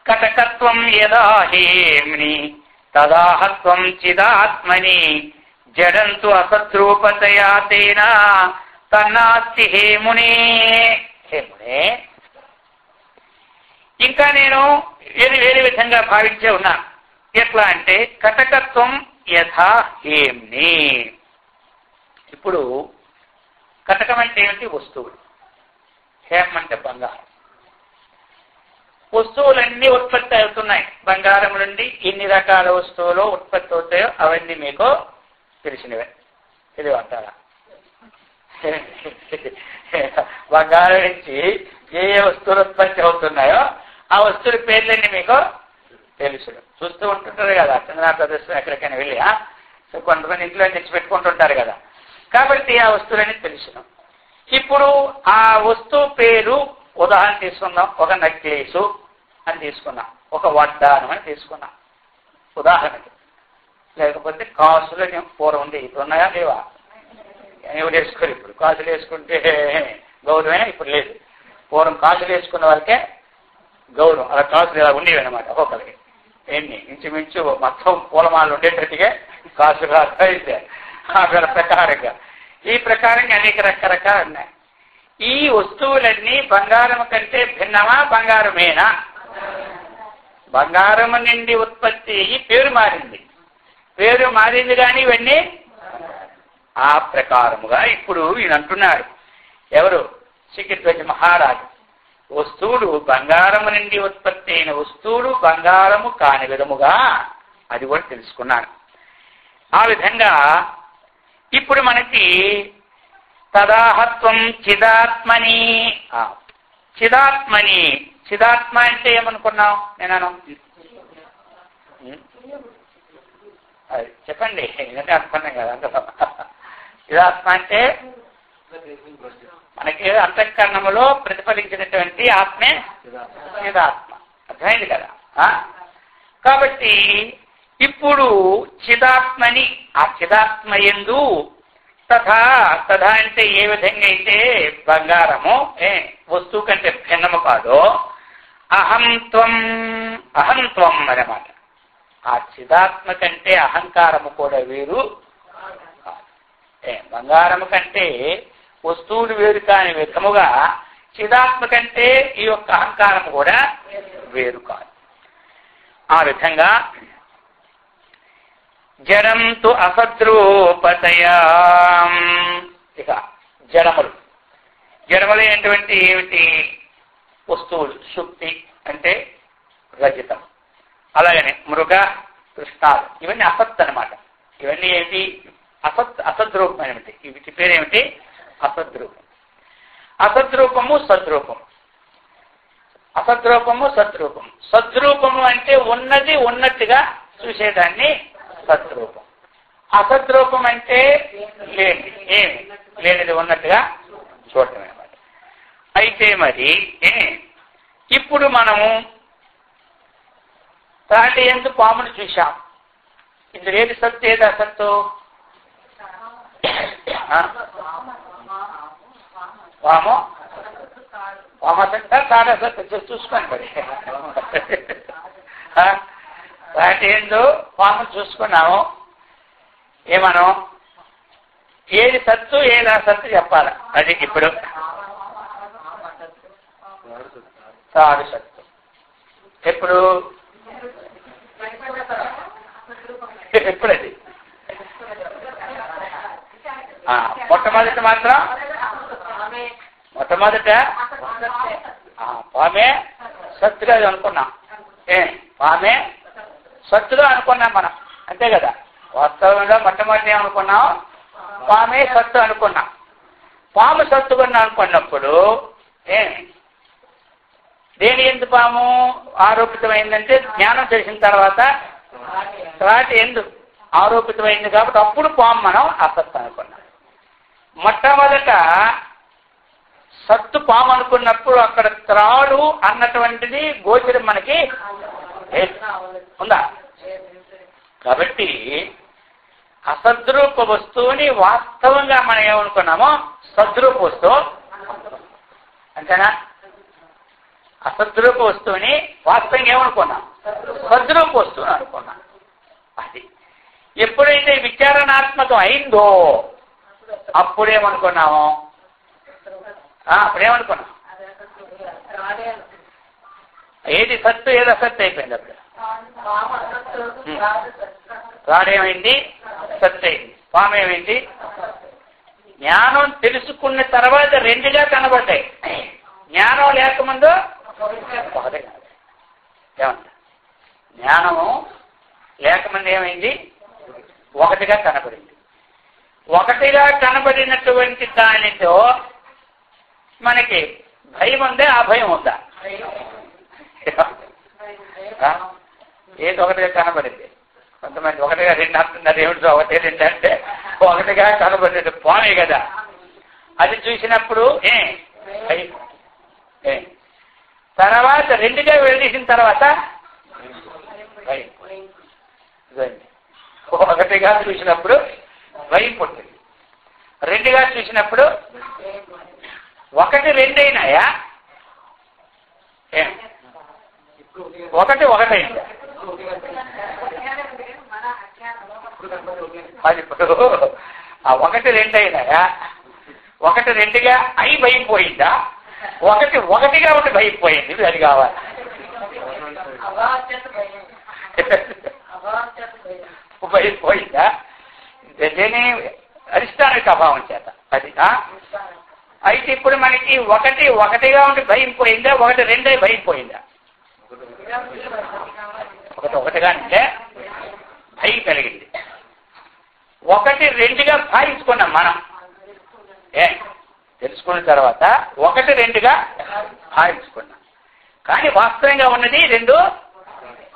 కటకత్వం యదా హేముని తదాహత్వం చిదాత్మని జడంతు అసద్రూపతయా తేనా తన్నాస్తి హేమునే. హేమునే, ఇంకా నేను వేరే విధంగా భావించే ఉన్నాను. ఎట్లా అంటే కటకత్వం యథా హేమ్ని. ఇప్పుడు కటకం అంటే ఏమిటి? వస్తువులు. హేమం అంటే బంగారం. వస్తువులన్నీ ఉత్పత్తి అవుతున్నాయి. బంగారం నుండి ఎన్ని రకాల వస్తువులు ఉత్పత్తి అవుతాయో అవన్నీ మీకు తెలిసినవే. తెలియంటారా? బంగారం నుంచి ఏ ఏ వస్తువులు ఉత్పత్తి అవుతున్నాయో ఆ వస్తువుల పేర్లన్నీ మీకు తెలుసు. చూస్తూ ఉంటుంటారు కదా చంద్ర ప్రదర్శన ఎక్కడికైనా వెళ్ళి. సో కొంతమంది ఇంట్లో తెచ్చిపెట్టుకుంటుంటారు కదా. కాబట్టి ఆ వస్తువులన్నీ తెలుసును. ఇప్పుడు ఆ వస్తువు పేరు ఉదాహరణ తీసుకుందాం. ఒక నెక్లెసు అని తీసుకున్నాం, ఒక వడ్డానం అని తీసుకున్నాం ఉదాహరణకి. లేకపోతే కాసులు పూర్వం ఉంది, ఇప్పుడు ఉన్నాయా లేవా? ఎవరు వేసుకోరు ఇప్పుడు. కాసులు వేసుకుంటే గౌరవమే, ఇప్పుడు లేదు. పూర్వం కాసులు వేసుకున్న వాళ్ళకే గౌరవం. అలా కాసులు ఇలా ఉండేవి అనమాట. ఒక్కొక్కరికి ఎన్ని ఇంచుమించు మొత్తం పూలమాలు ఉండేటట్టుగా కాసులు అయితే ఆ ప్రకారంగా ఈ ప్రకారంగా అనేక రకరకాలు ఉన్నాయి. ఈ వస్తువులన్నీ బంగారం కంటే భిన్నమా, బంగారమేనా? బంగారం నుండి ఉత్పత్తి అయ్యి పేరు మారింది. పేరు మారింది కానీ ఇవన్నీ ఆ ప్రకారముగా ఇప్పుడు ఈయన అంటున్నాడు. ఎవరు? శ్రీకృష్ణ మహారాజు. వస్తువులు బంగారము నుండి ఉత్పత్తి అయిన వస్తువులు బంగారము కాని విధముగా అది కూడా తెలుసుకున్నాను. ఆ విధంగా ఇప్పుడు మనకి తదాహత్వం చిదాత్మని. చిదాత్మని, చిదాత్మ అంటే ఏమనుకున్నాం? నేను అది చెప్పండి, ఎందుకంటే అనుకున్నాం కదా అందులో. చిదాత్మ అంటే మనకి అంతఃకరణములో ప్రతిఫలించినటువంటి ఆత్మే చిదాత్మ. అర్థమైంది కదా? కాబట్టి ఇప్పుడు చిదాత్మని, ఆ చిదాత్మ యందు తథా తథా అంటే ఏ విధంగా అయితే బంగారము వస్తువు కంటే భిన్నము కాదో అహంత్వం, అహంత్వం అన్నమాట. ఆ చిదాత్మ కంటే అహంకారము కూడా వేరు. బంగారము కంటే వస్తువులు వేరు కాని విధముగా చిదాత్మ కంటే ఈ యొక్క అహంకారము కూడా వేరు కాదు. ఆ విధంగా జడం తు అసద్రూపతయా. ఇక జడములు, జడములు ఏంటంటే ఏమిటి? వస్తువులు. శుక్తి అంటే రజితం, అలాగనే మృగ కృష్ణాలు, ఇవన్నీ అసత్ అనమాట. ఇవన్నీ ఏంటి? అసత్, అసద్రూపం ఏమిటి? వీటి పేరేమిటి? అసద్రూపం. అసద్రూపము సద్రూపం. అసద్రూపము సద్రూపం. సద్రూపము అంటే ఉన్నది ఉన్నట్టుగా చూసేదాన్ని సద్రూపం. అసద్రూపం అంటే లేని, ఏమి లేనిది ఉన్నట్టుగా చూడటం అనమాట. అయితే మరి ఇప్పుడు మనము తాటి ఎందు పామును చూశాం. ఇందులో ఏది సత్తు, ఏది అసత్తు? పాము పామసత్తా తాడసత్తు చూసుకోండి మరి. వాటి ఏందో పాము చూసుకున్నాము. ఏమనం? ఏది సత్తు ఏది అసత్తు చెప్పాలి. అది ఇప్పుడు తాడు సత్తు. ఎప్పుడు? ఎప్పుడది? మొట్టమొదట మాత్రం మొట్టమొదట పామే సత్తుగా అనుకున్నాం. పామే సత్తుగా అనుకున్నాం మనం, అంతే కదా? వాస్తవంగా మొట్టమొదటి ఏమనుకున్నాం? పామే సత్తు అనుకున్నాం. పాము సత్తుగా అనుకున్నప్పుడు దేని ఎందు పాము ఆరోపితమైందంటే జ్ఞానం తెలిసిన తర్వాత త్రాటి ఎందు ఆరోపితమైంది కాబట్టి అప్పుడు పాము మనం అసత్తు అనుకున్నాం. మొట్టమొదట సత్తు పాము అనుకున్నప్పుడు అక్కడ త్రాడు అన్నటువంటిది గోచరం మనకి ఉందా? కాబట్టి అసద్రూప వస్తువుని వాస్తవంగా మనం ఏమనుకున్నామో సద్రూప వస్తువు, అంతేనా? అసద్రూప వస్తువుని వాస్తవంగా ఏమనుకున్నాం? సద్రూప వస్తువుని అనుకున్నాం. అది ఎప్పుడైతే విచారణాత్మకం అయిందో అప్పుడేమనుకున్నాము? అప్పుడేమనుకున్నాం? ఏది సత్తు ఏది అసత్తు అయిపోయింది. అప్పుడు రాడేమైంది? సత్తు అయింది. పాము ఏమైంది? జ్ఞానం తెలుసుకున్న తర్వాత రెండుగా కనబడ్డాయి. జ్ఞానం లేకముందు ఒకటే కాదు. ఏమంట జ్ఞానము లేకముందు ఏమైంది? ఒకటిగా కనబడింది. ఒకటిగా కనబడినటువంటి దానితో మనకి భయం ఉందే, ఆ భయం ఉందా? ఏది ఒకటిగా కనబడింది? కొంతమంది ఒకటిగా రెండు అంటున్నారు. ఏమిటో ఒకటి రెండు అంటే ఒకటిగా కనబడేది పామే కదా. అది చూసినప్పుడు తర్వాత రెండుగా వెళ్ళేసిన తర్వాత ఒకటిగా చూసినప్పుడు భయం పుట్టింది, రెండుగా చూసినప్పుడు ఒకటి రెండైనాయా? ఒకటి ఒకటైందా? అది ఇప్పుడు ఆ ఒకటి రెండైనాయా? ఒకటి రెండుగా అయి భయం పోయిందా? ఒకటి ఒకటిగా ఉండి భయం పోయింది. అది కావాలి. భయం పోయిందా? దేని అధిష్టానిక అభావం చేత. అది అయితే ఇప్పుడు మనకి ఒకటి ఒకటిగా ఉండి భయం పోయిందా? ఒకటి రెండే భయం పోయిందా? ఒకటి ఒకటిగా అంటే భయం కలిగింది. ఒకటి రెండుగా భావించుకున్నాం మనం. తెలుసుకున్న తర్వాత ఒకటి రెండుగా భావించుకున్నాం. కానీ వాస్తవంగా ఉన్నది రెండు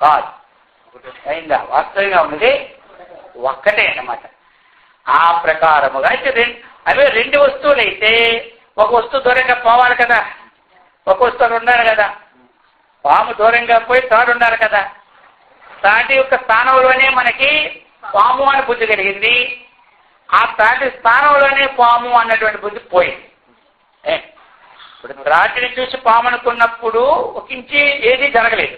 కాదు. అయిందా? వాస్తవంగా ఉన్నది ఒక్కటే అన్నమాట. ఆ ప్రకారముగా అయితే అవే రెండు వస్తువులు అయితే ఒక వస్తువు దూరంగా పోవాలి కదా, ఒక వస్తువు ఉండాలి కదా. పాము దూరంగా పోయి తాడు ఉండాలి కదా. తాటి యొక్క స్థానంలోనే మనకి పాము అని బుద్ధి కలిగింది. ఆ తాటి స్థానంలోనే పాము అన్నటువంటి బుద్ధి పోయింది. ఇప్పుడు త్రాటిని చూసి పాము అనుకున్నప్పుడు ఒక ఇంచి ఏది జరగలేదు.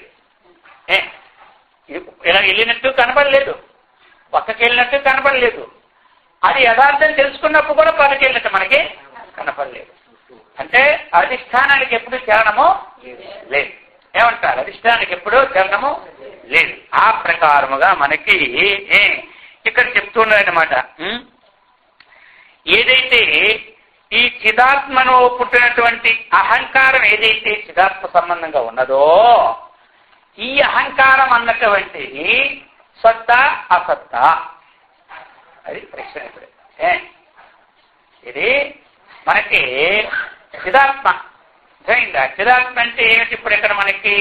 ఇలా వెళ్ళినట్టు కనపడలేదు, పక్కకి వెళ్ళినట్టు కనపడలేదు. అది యథార్థం తెలుసుకున్నప్పుడు కూడా పక్కకి వెళ్ళినట్టు మనకి కనపడలేదు. అంటే అధిష్టానానికి ఎప్పుడు చలనము లేదు. ఏమంటారు? అధిష్టానానికి ఎప్పుడు చలనము లేదు. ఆ ప్రకారముగా మనకి ఇక్కడ చెప్తున్నారన్నమాట. ఏదైతే ఈ చిదాత్మను పుట్టినటువంటి అహంకారం ఏదైతే చిదాత్మ సంబంధంగా ఉన్నదో, ఈ అహంకారం అన్నటువంటిది సత్తా అసత్తా? అది ప్రశ్న. ఇప్పుడు ఇది మనకి చిదాత్మ అయిందా? చిదాత్మ అంటే ఏమిటి? ఇప్పుడు ఇక్కడ మనకి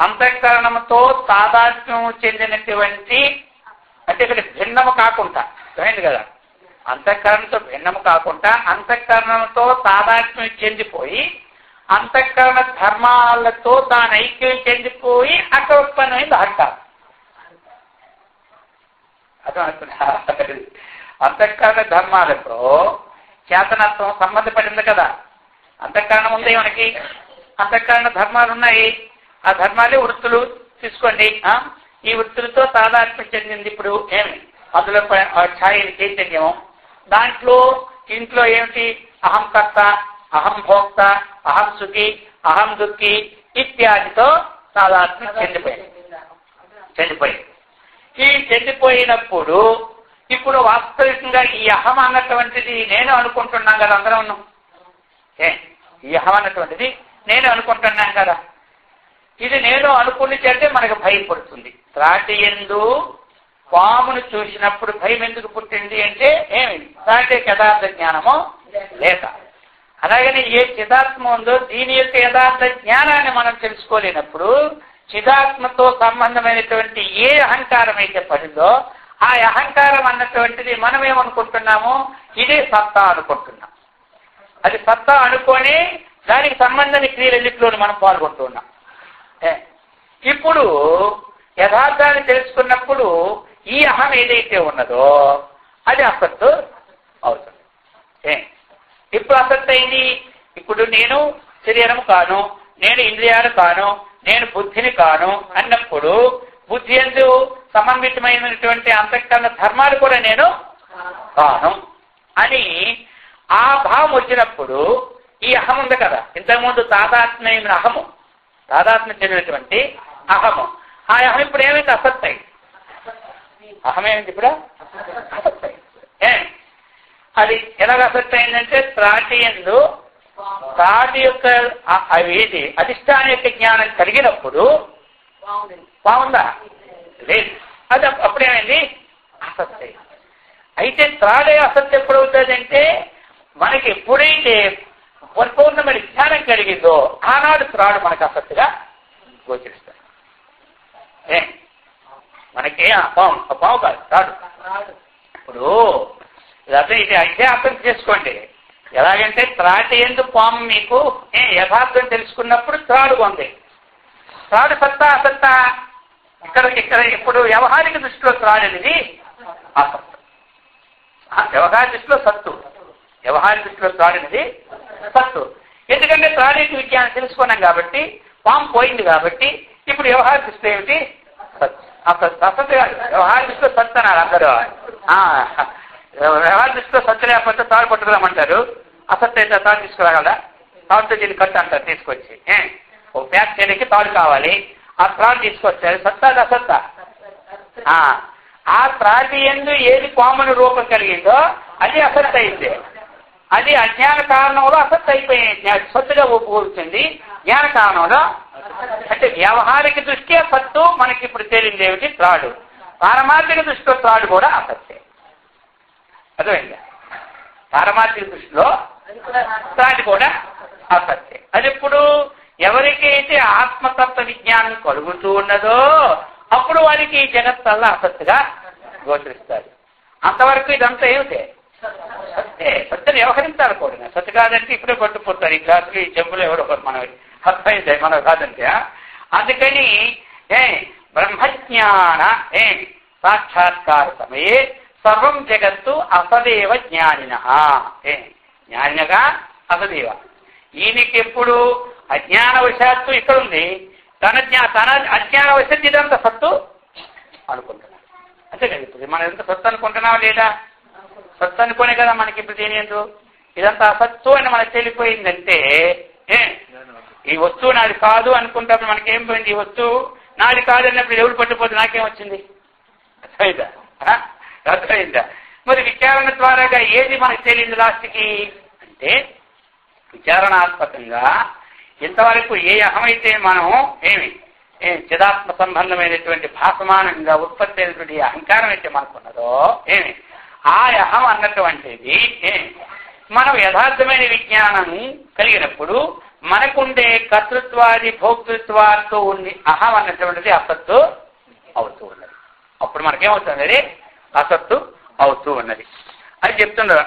అంతఃకరణంతో తాదాత్మ్యం చెందినటువంటి, అంటే ఇక్కడ భిన్నము కాకుండా అయింది కదా. అంతఃకరణంతో భిన్నము కాకుండా అంతఃకరణంతో తాదాత్మ్యం చెందిపోయి అంతఃకరణ ధర్మాలతో దాని ఐక్యం చెందిపోయి అక్కడ ఉత్పన్నమైంది అహంకారం. అర్థమవుతుందా? అంతఃకరణ ధర్మాలతో చేతనత్వం సంబంధపడింది కదా. అంతఃకరణం ఉంది మనకి, అంతఃకరణ ధర్మాలు ఉన్నాయి. ఆ ధర్మాలే వృత్తులు తీసుకోండి. ఈ వృత్తులతో తాదాత్మ్యం చెందింది. ఇప్పుడు ఏమి అందులో ఛాయని చైతన్యం. దాంట్లో ఇంట్లో ఏమిటి? అహం కర్త, అహం భోక్త, అహం సుఖి, అహం దుఃఖి ఇత్యాదితో తాదాత్మ్యం చెందిపోయింది. ఈ చెందిపోయినప్పుడు ఇప్పుడు వాస్తవికంగా ఈ అహం అన్నటువంటిది నేను అనుకుంటున్నాం కదా, అందరం ఉన్నాం. ఈ అహం అన్నటువంటిది నేను అనుకుంటున్నాం కదా. ఇది నేను అనుకుని చేస్తే మనకు భయం పుడుతుంది. త్రాటి యందు పామును చూసినప్పుడు భయం ఎందుకు పుట్టింది అంటే ఏమి? త్రాటి యథార్థ జ్ఞానము లేక. అలాగని ఏ చిదాత్మ ఉందో దీని యొక్క యథార్థ జ్ఞానాన్ని మనం తెలుసుకోలేనప్పుడు చిదాత్మతో సంబంధమైనటువంటి ఏ అహంకారం అయితే పడిందో ఆ అహంకారం అన్నటువంటిది మనం ఏమనుకుంటున్నామో ఇదే సత్తా అనుకుంటున్నాం. అది సత్తా అనుకొని దానికి సంబంధమైన క్రియలన్నింటిలోనూ మనం పాల్గొంటున్నాం. ఇప్పుడు యథార్థాన్ని తెలుసుకున్నప్పుడు ఈ అహం ఏదైతే ఉన్నదో అది అసత్తు అవుతుంది. ఇప్పుడు అసత్తు అయింది. ఇప్పుడు నేను శరీరము కాను, నేను ఇంద్రియాలు కాను, నేను బుద్ధిని కాను అన్నప్పుడు బుద్ధి యందు సమన్వితమైనటువంటి అంతఃకరణ ధర్మాలు కూడా నేను కాను అని ఆ భావం వచ్చినప్పుడు ఈ అహం ఉంది కదా. ఇంతకుముందు తాదాత్మ్యమైన అహము, తాదాత్మ్యం చెందినటువంటి అహము, ఆ అహం ఇప్పుడు ఏమైంది? అసత్తు అయింది. అహమేమిటి? ఇప్పుడు అసత్తు అయింది. అది ఎలాగ అసత్తు అయిందంటే త్రాటి యందు త్రాటి యొక్క అవేది అధిష్టాన యొక్క జ్ఞానం కలిగినప్పుడు బాగుందా? లేదు. అది అప్పుడేమైంది? అసత్యం. అయితే త్రాడే అసత్యం ఎప్పుడవుతుందంటే మనకి ఎప్పుడైతే పరిపూర్ణమైన జ్ఞానం కలిగిందో ఆనాడు త్రాడు మనకు అసత్తుగా గోచరిస్తాడు. మనకి పాము కాదు త్రాడు. ఇప్పుడు ఇది అయితే అర్థం చేసుకోండి. ఎలాగంటే త్రాటి ఎందు పాము మీకు యథార్థం తెలుసుకున్నప్పుడు త్రాడు ఉంది. త్రాడు సత్తా అసత్తా? ఇక్కడ ఇప్పుడు వ్యవహారిక దృష్టిలో త్రాడు అనేది అసత్తు. వ్యవహార దృష్టిలో సత్తు. వ్యవహార దృష్టిలో త్రాడు అనేది సత్తు. ఎందుకంటే త్రాడేటి విజ్ఞానం తెలుసుకున్నాం కాబట్టి, పాము పోయింది కాబట్టి ఇప్పుడు వ్యవహార దృష్టి ఏమిటి? సత్తు. అసత్తు కాదు, వ్యవహార దృష్టిలో సత్తు అన్నారు అందరూ. వ్యవహార దృష్టిలో సత్తు లేకపోతే తాడు పట్టుకురామంటారు. అసత్తు అయితే తాడు తీసుకురాగలరా? తాడుతో దీన్ని కట్టు అంటారు తీసుకొచ్చి. ఓ ప్యాక్ చేయడానికి తాడు కావాలి, ఆ త్రాడు తీసుకొచ్చారు. సత్తా అసత్తా? ఆ త్రాటి ఎందు ఏది పాముని రూపం కలిగిందో అది అసత్తు అయింది. అది అజ్ఞాన కారణంలో అసత్తు అయిపోయింది, సత్తుగా కూర్చుంది. జ్ఞాన కారణంలో అంటే వ్యవహారిక దృష్టి సత్తు మనకి ఇప్పుడు తేలింది ఏమిటి? త్రాడు. పారమార్థిక దృష్టిలో త్రాడు కూడా అసత్తే. అర్థమైందా? పారమార్థిక దృష్టిలో త్రాడు కూడా అసత్తే. అది ఇప్పుడు ఎవరికైతే ఆత్మతత్వ విజ్ఞానం కలుగుతూ ఉన్నదో అప్పుడు వారికి ఈ జగత్తల్లా అసత్తుగా గోచరిస్తారు. అంతవరకు ఇదంతా ఏమిటి? సత్తే. సత్యని వ్యవహరించాలి కూడా. సత్తు కాదంటే ఇప్పుడే పట్టుకుపోతారు. ఈ గ్లాసులు ఈ చెంబులు ఎవరో మనం అర్థమైంది మనం కాదంటే. అందుకని బ్రహ్మజ్ఞాన సాక్షాత్కార సమయే సర్వం జగత్తు అసదేవ జ్ఞానిన. జ్ఞానినగా అసదేవ. ఈయనకి ఎప్పుడు అజ్ఞానవశాత్తు ఇక్కడ ఉంది, తన అజ్ఞానవశాత్తు ఇదంతా సత్తు అనుకుంటున్నాడు. అంతే కదా. ఇప్పుడు మనం ఎంత సత్తు అనుకుంటున్నావా లేదా? సత్తు అనుకునే కదా మనకి ఇప్పుడు తెలియదు. ఇదంతా అసత్తు అని మనకు తెలిపోయిందంటే ఈ వస్తువు నాది కాదు అనుకుంటాం. మనకేం పోయింది? ఈ వస్తువు నాది కాదు అన్నప్పుడు ఎవరు పట్టిపోతే నాకేం వచ్చింది? అర్థమైందా? అర్థమైందా? మరి విచారణ ద్వారాగా ఏది మనకు తెలియదు లాస్ట్కి అంటే విచారణాత్మకంగా ఇంతవరకు ఏ అహమైతే మనం చిదాత్మ సంబంధమైనటువంటి భాసమానంగా ఉత్పత్తి అయినటువంటి అహంకారం అయితే మనకున్నదో ఆ అహం అన్నటువంటిది మనం యథార్థమైన విజ్ఞానం కలిగినప్పుడు మనకుండే కర్తృత్వాది భోక్తృత్వాలతో ఉంది అహం అన్నటువంటిది అసత్తు అవుతూ ఉన్నది. అప్పుడు మనకేమవుతుంది? అది అసత్తు అవుతూ ఉన్నది అని చెప్తున్నారు.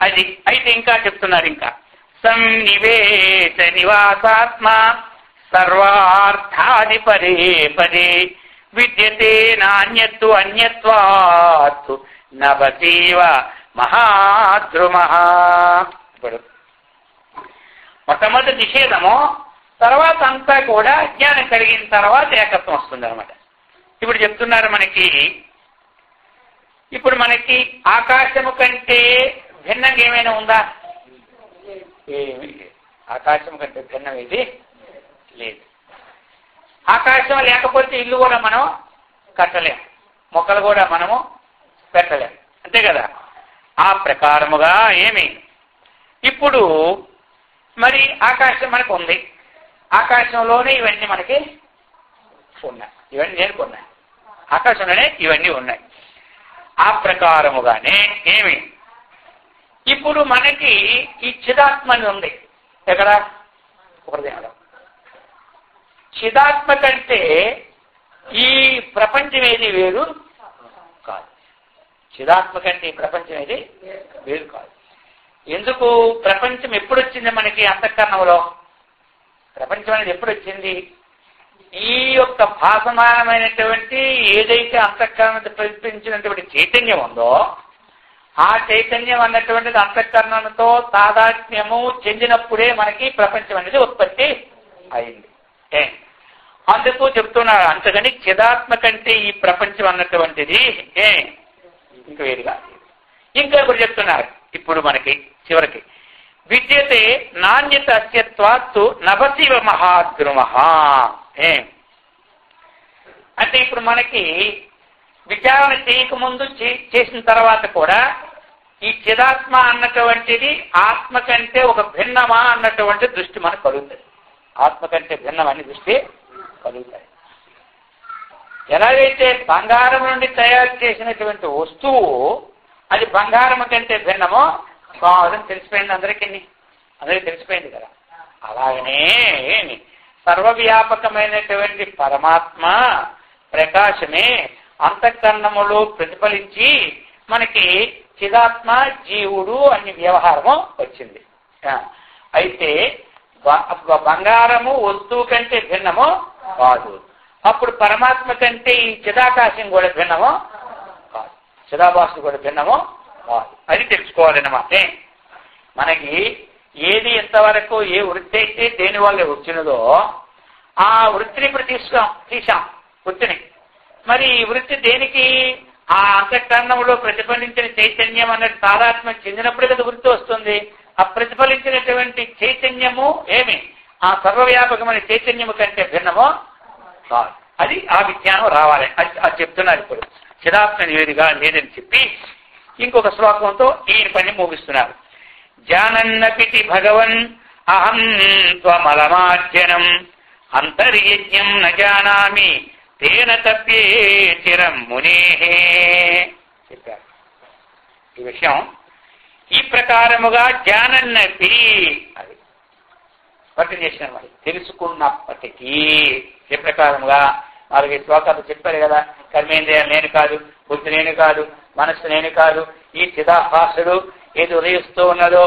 అది అయితే ఇంకా చెప్తున్నారు, ఇంకా సన్నివేశ నివాసాత్మ సర్వార్థాది పరే పదే విద్యతే నాణ్యత్తు అన్యత్వాత్తు నభతీవ మహాద్రుమ. ఇప్పుడు మొట్టమొదటి నిషేధము, తర్వాత అంతా కూడా అజ్ఞానం కలిగిన తర్వాత ఏకత్వం వస్తుంది అనమాట. ఇప్పుడు చెప్తున్నారు మనకి, ఇప్పుడు మనకి ఆకాశము కంటే భిన్నంగా ఏమైనా ఉందా? ఏమీ లేదు. ఆకాశం కంటే భిన్నం ఏది లేదు. ఆకాశం లేకపోతే ఇల్లు కూడా మనం కట్టలేం, మొక్కలు కూడా మనము పెట్టలేం, అంతే కదా. ఆ ప్రకారముగా ఇప్పుడు మరి ఆకాశం మనకు ఉంది, ఆకాశంలోనే ఇవన్నీ మనకి ఉన్నాయి, ఇవన్నీ నేర్కొన్నాయి, ఆకాశంలోనే ఇవన్నీ ఉన్నాయి. ఆ ప్రకారముగానే ఇప్పుడు మనకి ఈ చిదాత్మ ఉంది ఎక్కడ? హృదయంలో. చిదాత్మ కంటే ఈ ప్రపంచం ఏది వేరు కాదు. చిదాత్మ కంటే ఈ ప్రపంచం ఏది వేరు కాదు. ఎందుకు? ప్రపంచం ఎప్పుడు వచ్చింది మనకి అంతఃకరణంలో? ప్రపంచం అనేది ఎప్పుడు వచ్చింది? ఈ యొక్క భాసమానమైనటువంటి ఏదైతే అంతఃకరణ ప్రతిపించినటువంటి చైతన్యం ఉందో ఆ చైతన్యం అన్నటువంటిది అంతఃకరణతో తాదాత్మ్యము చెందినప్పుడే మనకి ప్రపంచం అనేది ఉత్పత్తి అయింది. అందుకు చెప్తున్నారు, అంతకని చిదాత్మ కంటే ఈ ప్రపంచం అన్నటువంటిది ఇంక వేరుగా. ఇంకా ఇప్పుడు చెప్తున్నారు, ఇప్పుడు మనకి చివరికి విద్యతే నాణ్యత అస్యత్వాత్తు నభశివ మహాద్రుమ. అంటే ఇప్పుడు మనకి విచారణ చేయకముందు చేసిన తర్వాత కూడా ఈ చిదాత్మ అన్నటువంటిది ఆత్మ కంటే ఒక భిన్నమా అన్నటువంటి దృష్టి మనకు కలుగుతుంది. ఆత్మ కంటే భిన్నమని దృష్టి కలుగుతాయి. ఎలాగైతే బంగారం నుండి తయారు చేసినటువంటి వస్తువు అది బంగారం కంటే భిన్నమో కాదని తెలిసిపోయింది అందరికీ తెలిసిపోయింది కదా. అలాగనే సర్వవ్యాపకమైనటువంటి పరమాత్మ ప్రకాశమే అంతఃకరణములో ప్రతిఫలించి మనకి చిదాత్మ జీవుడు అనే వ్యవహారము వచ్చింది. అయితే బంగారము వస్తువు కంటే భిన్నమో కాదు. అప్పుడు పరమాత్మ కంటే ఈ చిదాకాశం కూడా భిన్నమో కాదు, చిదాభాసుడు కూడా భిన్నమో కాదు. అది తెలుసుకోవాలన్నమాట. మనకి ఏది ఎంతవరకు ఏ వృత్తి అయితే దేని వల్ల వచ్చినదో ఆ వృత్తిని ఇప్పుడు తీసాం వృత్తిని. మరి ఈ వృత్తి దేనికి? ఆ అంతఃకరణంలో ప్రతిఫలించిన చైతన్యం అన్నది తాదాత్మ్యం చెందినప్పుడే కదా వృత్తి వస్తుంది. ఆ ప్రతిఫలించినటువంటి చైతన్యము ఏమి ఆ సర్వవ్యాపకమైన చైతన్యము కంటే భిన్నమో కాదు. అది ఆ విజ్ఞానం రావాలి. అది చెప్తున్నారు ఇప్పుడు. చిదాత్మ వేరుగా లేదని చెప్పి ఇంకొక శ్లోకంతో ఈ పని ముగిస్తున్నారు. జానన్నపితి భగవన్ అహం త్వమలమార్జనం అంతర్యజ్ఞం న జానామి తేన తప్పే చిరం మునే చెప్పారు. ఈ విషయం ఈ ప్రకారముగా జానన్నపి అది పట్టు చేసిన మరి తెలుసుకున్నప్పటికీ ఏ ప్రకారముగా 4 శ్లోకాలు చెప్పారు కదా. కర్మేంద్రియాలు నేను కాదు, బుద్ధి నేను కాదు, మనస్సు నేను కాదు, ఈ చిదాభాసుడు ఏది ఉదయిస్తూ ఉన్నదో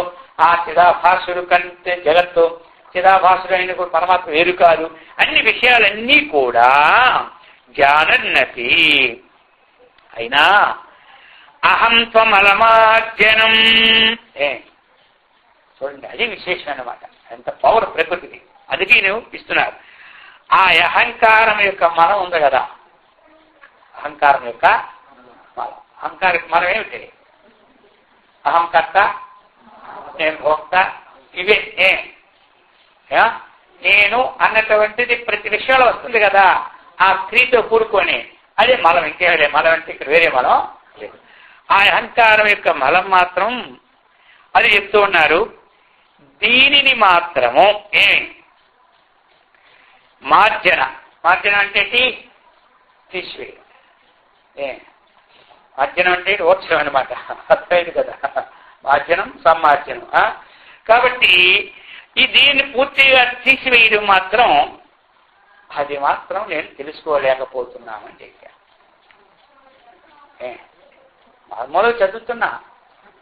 ఆ చిదాభాసుడు కంటే జగత్తు చిదాభాసుడు అయిన కూడా పరమాత్మ వేరు కాదు. అన్ని విషయాలన్నీ కూడా జానన్నతి అయినా అహం త్వమలమార్జనం చూడండి, అది విశేషం అన్నమాట. ఎంత పవర్ ప్రకృతికి. అందుకే నేను ఇస్తున్నారు. ఆ అహంకారం యొక్క మనం ఉంది కదా, అహంకారం యొక్క మనం. అహంకారం మనం ఏమిటి? అహంకర్త, నేను భోక్త, ఇవే నేను అన్నటువంటిది ప్రతి విషయంలో వస్తుంది కదా. ఆ స్త్రీతో కూడుకొని అదే మలం. ఇంకేదే మలం అంటే ఇక్కడ వేరే మలం లేదు. ఆ అహంకారం యొక్క మలం మాత్రం అది చెప్తూ ఉన్నారు. దీనిని మాత్రము మార్జన. మార్జన అంటే తీసివేయడం. మార్జనం అంటే ఓర్చడం అనమాట. అర్థమైంది కదా. మార్జనం సమ్మార్జనం. కాబట్టి ఈ దీన్ని పూర్తిగా తీసివేయడం మాత్రం అది మాత్రం నేను తెలుసుకోలేకపోతున్నామని చెప్పా. మామూలుగా చదువుతున్నా,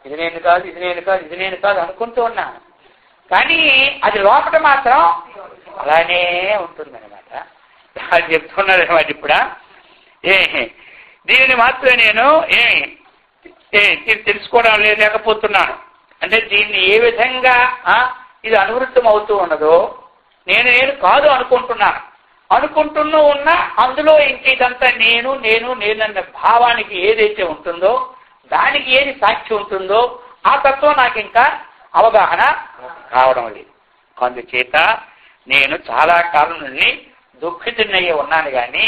ఇది నేను కాదు, ఇది నేను కాదు, ఇది నేను కాదు అనుకుంటూ ఉన్నా. కానీ అది లోపల మాత్రం అలానే ఉంటుందన్నమాట. అది చెప్తున్నది అనమాట. ఇప్పుడు దీనిని మాత్రం నేను తెలుసుకోవడం లేకపోతున్నాను. అంటే దీన్ని ఏ విధంగా ఇది అనువృత్తం అవుతూ ఉన్నదో నేను కాదు అనుకుంటున్నాను. అనుకుంటూనే ఉన్నా అందులో ఇంక ఇదంతా నేను నేను నేనన్న భావానికి ఏదైతే ఉంటుందో దానికి ఏది సాక్షి ఉంటుందో ఆ తత్వం నాకు ఇంకా అవగాహన కావడం లేదు. అందుచేత నేను చాలా కాలం నుండి దుఃఖితున్నయ్యే ఉన్నాను, కానీ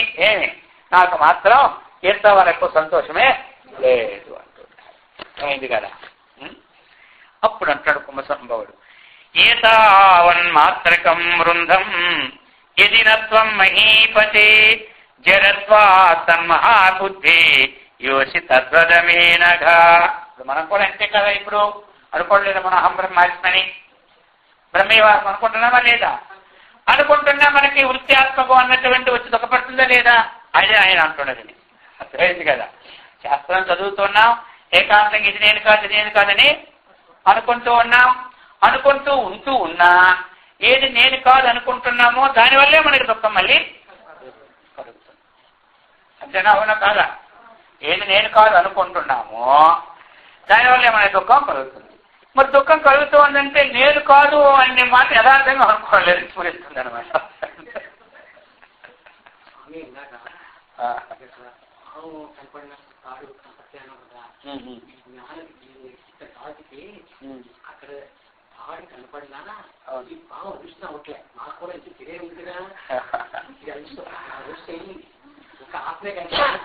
నాకు మాత్రం ఎంతవరకు సంతోషమే లేదు అంటున్నాడు. అయింది కదా. అప్పుడు అంటాడు కుంభసంభవుడు, ఏతావన్మాత్రకం వృందం యది నత్వం మహీపతే జరత్వా తన్మహాబుద్ధి యోసి తద్వదమేనఘా. ఇప్పుడు మనం కూడా అంతే కదా. ఇప్పుడు అనుకోవట్లేదు మనం అహం బ్రహ్మాస్మని, బ్రహ్మేవాసం అనుకుంటున్నామా లేదా? అనుకుంటున్నా మనకి వృత్యాత్మకం అన్నటువంటి వచ్చి దుఃఖపడుతుందా లేదా? అదే ఆయన అంటున్నది. అర్థమైంది కదా. శాస్త్రం చదువుతున్నాం, ఏకాంతంగా ఇది నేను కాదు, ఇది నేను కాదని అనుకుంటూ ఉన్నాం. అనుకుంటూ ఉంటూ ఉన్నా ఏది నేను కాదు అనుకుంటున్నామో దానివల్లే మనకి దుఃఖం మళ్ళీ కలుగుతుంది. అంతేనా? అవునా కాదా? ఏది నేను కాదు అనుకుంటున్నామో దానివల్లే మనకి దుఃఖం కలుగుతుంది. మరి దుఃఖం కలుగుతూ ఉందంటే నేను కాదు అనే మాట యథార్థంగా అనుకోలేదు, స్ఫురిస్తుంది అనమాట.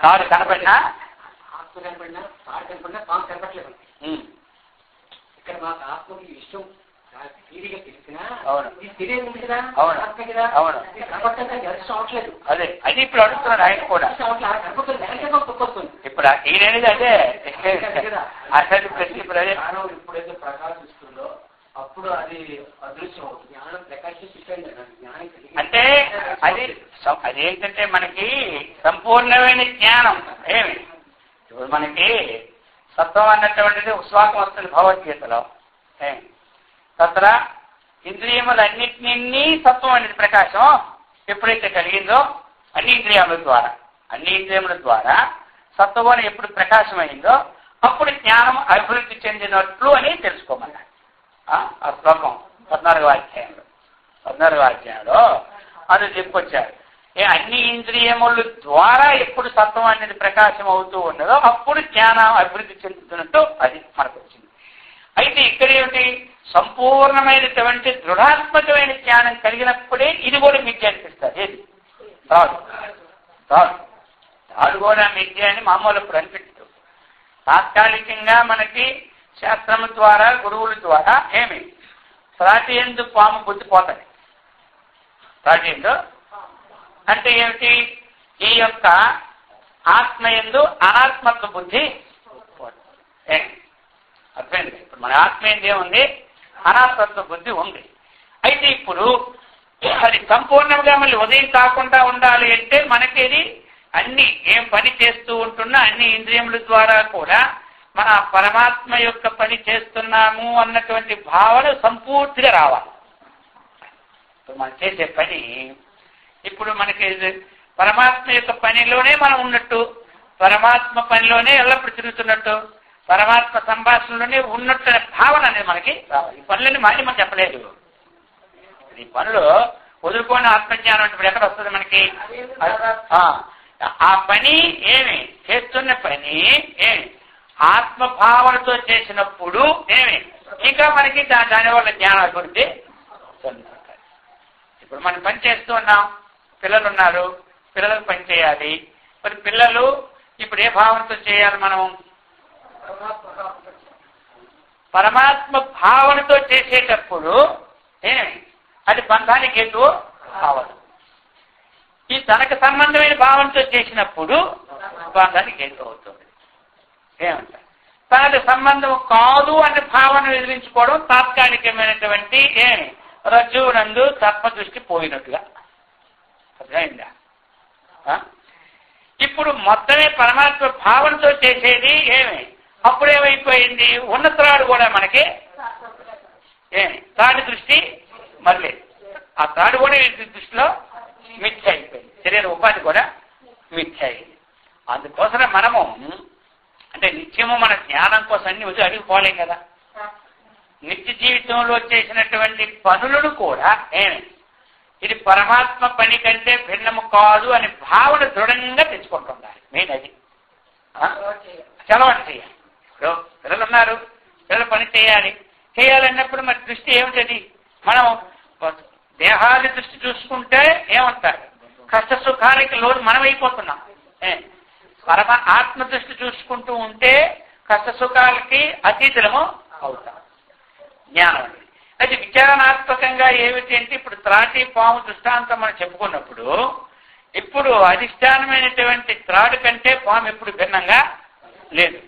కాదు కనపడినా ఇక్కడ మాకు ఆత్మకి విషయం తీరిగా తెలిసినా అవును ఇది తెలియదు ఉంది కదా అవును ఆత్మ కదా అవును కనపడటంగా కలిసి అవట్లేదు అదే అది ఇప్పుడు అడుగుతున్నాడు ఆయన కూడా కనపడుతుంది వెనక తొక్కొస్తుంది ఇప్పుడు ఈయనది అదే అసలు ప్రతి ఇప్పుడు అదే జ్ఞానం ఎప్పుడైతే ప్రకాశిస్తుందో అప్పుడు అది అదృశ్యం అవుతుంది జ్ఞానం ప్రకాశిస్తుంది జ్ఞానం అంటే అదేంటంటే మనకి సంపూర్ణమైన జ్ఞానం ఏమి ఇప్పుడు మనకి సత్వం అన్నటువంటిది ఉస్వాకం వస్తుంది భగవద్గీతలో తత్ర ఇంద్రియములన్నిటినీ సత్వం అనేది ప్రకాశం ఎప్పుడైతే కలిగిందో అన్ని ఇంద్రియముల ద్వారా సత్వం ఎప్పుడు ప్రకాశమైందో అప్పుడు జ్ఞానం అభివృద్ధి చెందినట్లు అని తెలుసుకోమన్నాడు. ఆ శ్లోకం 14వ అధ్యాయంలో అది చెప్పుకొచ్చారు. అన్ని ఇంద్రియముల ద్వారా ఎప్పుడు సత్వం అనేది ప్రకాశం అవుతూ ఉన్నదో అప్పుడు జ్ఞానం అభివృద్ధి చెందుతున్నట్టు అది మనకు వచ్చింది. అయితే ఇక్కడ ఏమిటి, సంపూర్ణమైనటువంటి దృఢాత్మకమైన జ్ఞానం కలిగినప్పుడే ఇది కూడా మిథ్య అనిపిస్తుంది. ఏది తాడు కూడా మిథ్య అని మామూలు ఇప్పుడు అనిపిస్తుంది. తాత్కాలికంగా మనకి శాస్త్రము ద్వారా గురువుల ద్వారా ఏమి త్రాటి యందు పాము బుద్ధి పోతుంది. త్రాటి యందు అంటే ఏమిటి, ఈ యొక్క ఆత్మయందు అనాత్మత్వ బుద్ధి అర్థమైంది. ఇప్పుడు మన ఆత్మయందు ఏముంది, అనాత్మత్వ బుద్ధి ఉంది. అయితే ఇప్పుడు అది సంపూర్ణంగా మళ్ళీ ఉదయం కాకుండా ఉండాలి అంటే మనకి ఇది అన్ని ఏం పని చేస్తూ ఉంటున్నా అన్ని ఇంద్రియముల ద్వారా కూడా మన పరమాత్మ యొక్క పని చేస్తున్నాము అన్నటువంటి భావన సంపూర్తిగా రావాలి. ఇప్పుడు మనం చేసే పని ఇప్పుడు మనకి పరమాత్మ యొక్క పనిలోనే మనం ఉన్నట్టు, పరమాత్మ పనిలోనే ఎల్లప్పుడు తిరుగుతున్నట్టు, పరమాత్మ సంభాషణలోనే ఉన్నట్టు అనే భావన అనేది మనకి రావాలి. ఈ పనులని మనం చెప్పలేదు. ఈ పనులు వదులుకొని ఆత్మజ్ఞానం అంటే ఎక్కడ వస్తుంది మనకి? ఆ పని ఏమి చేస్తున్న పని ఏమి ఆత్మభావనతో చేసినప్పుడు ఏమి ఇంకా మనకి దానివల్ల జ్ఞానం అభివృద్ధి. ఇప్పుడు మనం పని చేస్తూ ఉన్నాం, పిల్లలు ఉన్నారు, పిల్లలకు పని చేయాలి. మరి పిల్లలు ఇప్పుడు ఏ భావనతో చేయాలి? మనం పరమాత్మ భావనతో చేసేటప్పుడు ఏమి అది బంధానికి హేతువు కావాలి. ఈ తనకు సంబంధమైన భావనతో చేసినప్పుడు బంధానికి హేతువు అవుతుంది. ఏమంటారు? తనకు సంబంధం కాదు అనే భావన ఎదిరించుకోవడం తాత్కాలికమైనటువంటి ఏమి రజ్జువునందు తత్వదృష్టి పోయినట్టుగా. అర్థమైందా? ఇప్పుడు మొత్తమే పరమాత్మ భావనతో చేసేది ఏమి అప్పుడేమైపోయింది, ఉన్న త్రాడు కూడా మనకి ఏమి త్రాడు దృష్టి మళ్ళీ ఆ త్రాడు కూడా దృష్టిలో మిథ్య అయిపోయింది. శరీర ఉపాధి కూడా మిథ్య అయింది. అందుకోసమే మనము అంటే నిత్యము మన జ్ఞానం కోసం అన్ని వచ్చి అడిగిపోలేం కదా. నిత్య జీవితంలో చేసినటువంటి పనులను కూడా ఏమి ఇది పరమాత్మ పని కంటే భిన్నము కాదు అనే భావన దృఢంగా తెచ్చుకుంటుండాలి. మెయిన్ అది చలవాటు చేయాలి. ఇప్పుడు పిల్లలు ఉన్నారు, పిల్లలు పని చేయాలన్నప్పుడు మరి దృష్టి ఏమిటది? మనం దేహాది దృష్టి చూసుకుంటే ఏమంటారు, కష్ట సుఖానికి లోను మనం అయిపోతున్నాం. ఆత్మ దృష్టి చూసుకుంటూ ఉంటే కష్ట సుఖాలకి అతీతులము అవుతాం. జ్ఞానం అనేది అది విచారణాత్మకంగా ఏమిటి అంటే ఇప్పుడు త్రాటి పాము దృష్టాంతం మనం చెప్పుకున్నప్పుడు ఇప్పుడు అధిష్టానమైనటువంటి త్రాడు కంటే పాము ఎప్పుడు భిన్నంగా లేదు.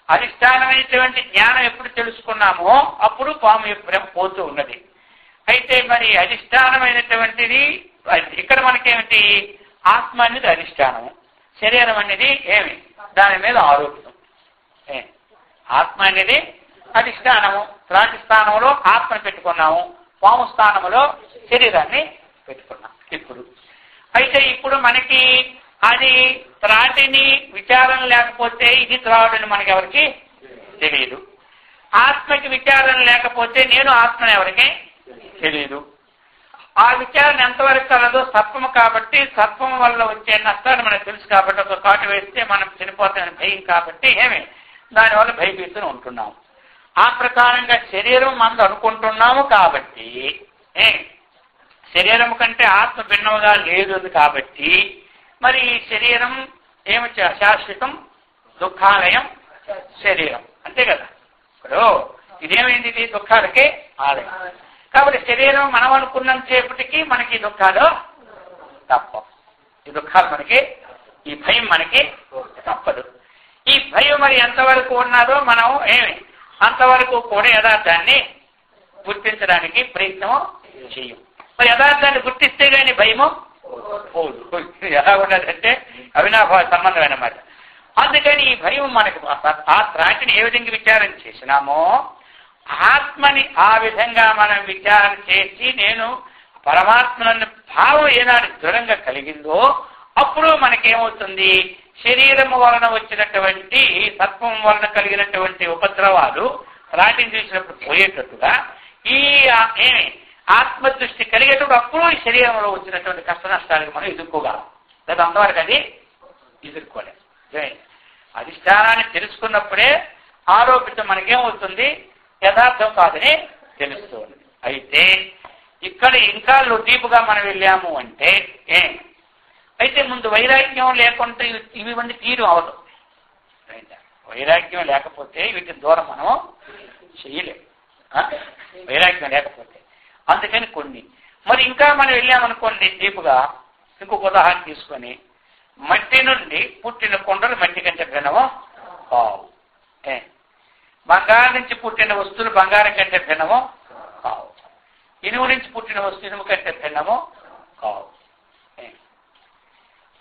అధిష్టానమైనటువంటి జ్ఞానం ఎప్పుడు తెలుసుకున్నామో అప్పుడు పాము ఎప్పుడు పోతూ ఉన్నది. అయితే మరి అధిష్టానమైనటువంటిది ఇక్కడ మనకేమిటి, ఆత్మ అనేది అధిష్టానము, శరీరం అనేది ఏమి దాని మీద ఆరోపితం. ఆత్మ అనేది అధిష్టానము, త్రాటి స్థానంలో ఆత్మను పెట్టుకున్నాము, పాము స్థానంలో శరీరాన్ని పెట్టుకున్నాం. ఇప్పుడు అయితే ఇప్పుడు మనకి అది త్రాటిని విచారం లేకపోతే ఇది త్రాడుని మనకి ఎవరికి తెలియదు. ఆత్మకి విచారం లేకపోతే నేను ఆత్మని ఎవరికి తెలియదు. ఆ విచారణ ఎంతవరకు కలదో సర్పము కాబట్టి సర్పం వల్ల వచ్చే నష్టాలు మనకు తెలుసు కాబట్టి ఒక కాటు వేస్తే మనం చనిపోతామని భయం కాబట్టి ఏమి దానివల్ల భయభీతులు ఉంటున్నాము. ఆ ప్రకారంగా శరీరం మనం అనుకుంటున్నాము కాబట్టి శరీరం కంటే ఆత్మ భిన్నముగా లేదు కాబట్టి మరి ఈ శరీరం ఏమి శాశ్వతం, దుఃఖాలయం శరీరం అంతే కదా. ఇప్పుడు ఇదేమైంది? ఇది దుఃఖాలకి ఆలయం. కాబట్టి శరీరం మనం అనుకున్నంతసేపటికి మనకి దుఃఖాలు తప్పవు. ఈ దుఃఖాలు మనకి, ఈ భయం మనకి తప్పదు. ఈ భయం మరి ఎంతవరకు ఉన్నదో మనం అంతవరకు కూడా యథార్థాన్ని గుర్తించడానికి ప్రయత్నం చేయం. మరి యథార్థాన్ని గుర్తిస్తే కానీ భయము పోదు. ఎలా ఉన్నదంటే అవినాభావ సంబంధం అన్నమాట. అందుకని ఈ భయం మనకు ఆ త్రాటిని ఏ విధంగా విచారం చేసినామో ఆత్మని ఆ విధంగా మనం విచారణ చేసి నేను పరమాత్మను భావం ఏనాడు దృఢంగా కలిగిందో అప్పుడు మనకేమవుతుంది? శరీరము వలన వచ్చినటువంటి సత్వం వలన కలిగినటువంటి ఉపద్రవాలు త్రాటిని చూసినప్పుడు పోయేటట్టుగా ఈ ఆత్మదృష్టి కలిగేటప్పుడు అప్పుడు ఈ శరీరంలో వచ్చినటువంటి కష్ట నష్టాలకు మనం ఎదుర్కోగలం. లేదా అంతవరకు అది ఎదుర్కోలేదు. అధిష్టానాన్ని తెలుసుకున్నప్పుడే ఆరోపితం మనకేమవుతుంది? యథార్థం కాదని తెలుస్తుంది. అయితే ఇక్కడ ఇంకా డీపుగా మనం వెళ్ళాము అంటే అయితే ముందు వైరాగ్యం లేకుంటే ఇవన్నీ తీరు అవదు. వైరాగ్యం లేకపోతే వీటిని దూరం మనం చేయలేము. వైరాగ్యం లేకపోతే అందుకని కొన్ని మరి ఇంకా మనం వెళ్ళామనుకోండి డీపుగా. ఇంకొక ఉదాహరణ తీసుకొని మట్టి నుండి పుట్టిన కొండలు మట్టి కంటే భిన్నమో కావు. బంగారం నుంచి పుట్టిన వస్తువులు బంగారం కంటే భిన్నమో కావు. ఇనుము నుంచి పుట్టిన వస్తువు ఇనుము కంటే భిన్నమో కావు.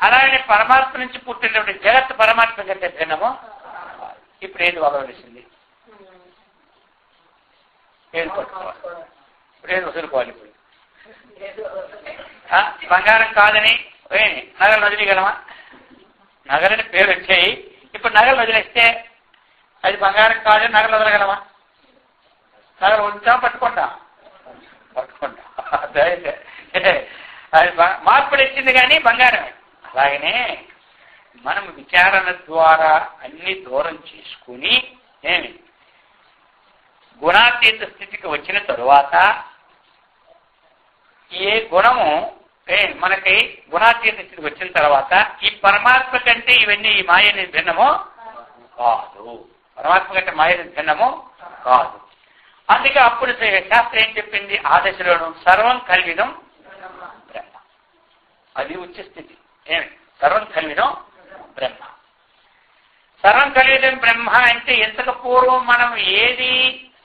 అలాగే పరమాత్మ నుంచి పుట్టినటువంటి జగత్తు పరమాత్మ కంటే భిన్నమో. ఇప్పుడు ఏది వదలవలసింది? ఏది పట్టుకోవాలి? ఇప్పుడు ఏది వదులుకోవాలి? ఇప్పుడు బంగారం కాదని నగలు వదిలేయగలమా? నగలని పేరు వచ్చాయి. ఇప్పుడు నగలు వదిలేస్తే అది బంగారం కాదని నగలు వదలగలమా? నగలు ఉంచాం పట్టుకుంటాం. అది మార్పులు ఇచ్చింది కానీ బంగారమే. అలాగనే మనం విచారణ ద్వారా అన్ని దూరం చేసుకుని గుణాతీత స్థితికి వచ్చిన తరువాత ఏ గుణము మనకి గుణాతీత స్థితికి వచ్చిన తర్వాత ఈ పరమాత్మ కంటే ఇవన్నీ ఈ మాయని భిన్నము కాదు. పరమాత్మ కంటే మాయని భిన్నము కాదు. అందుకే అప్పుడు శాస్త్రం ఏం చెప్పింది? ఆ దశలోను సర్వం కల్విదం బ్రహ్మ. అది ఉచ్చ స్థితి. సర్వం కల్విదం బ్రహ్మ. సర్వం కల్విదం బ్రహ్మ అంటే ఎంతకు పూర్వం మనం ఏది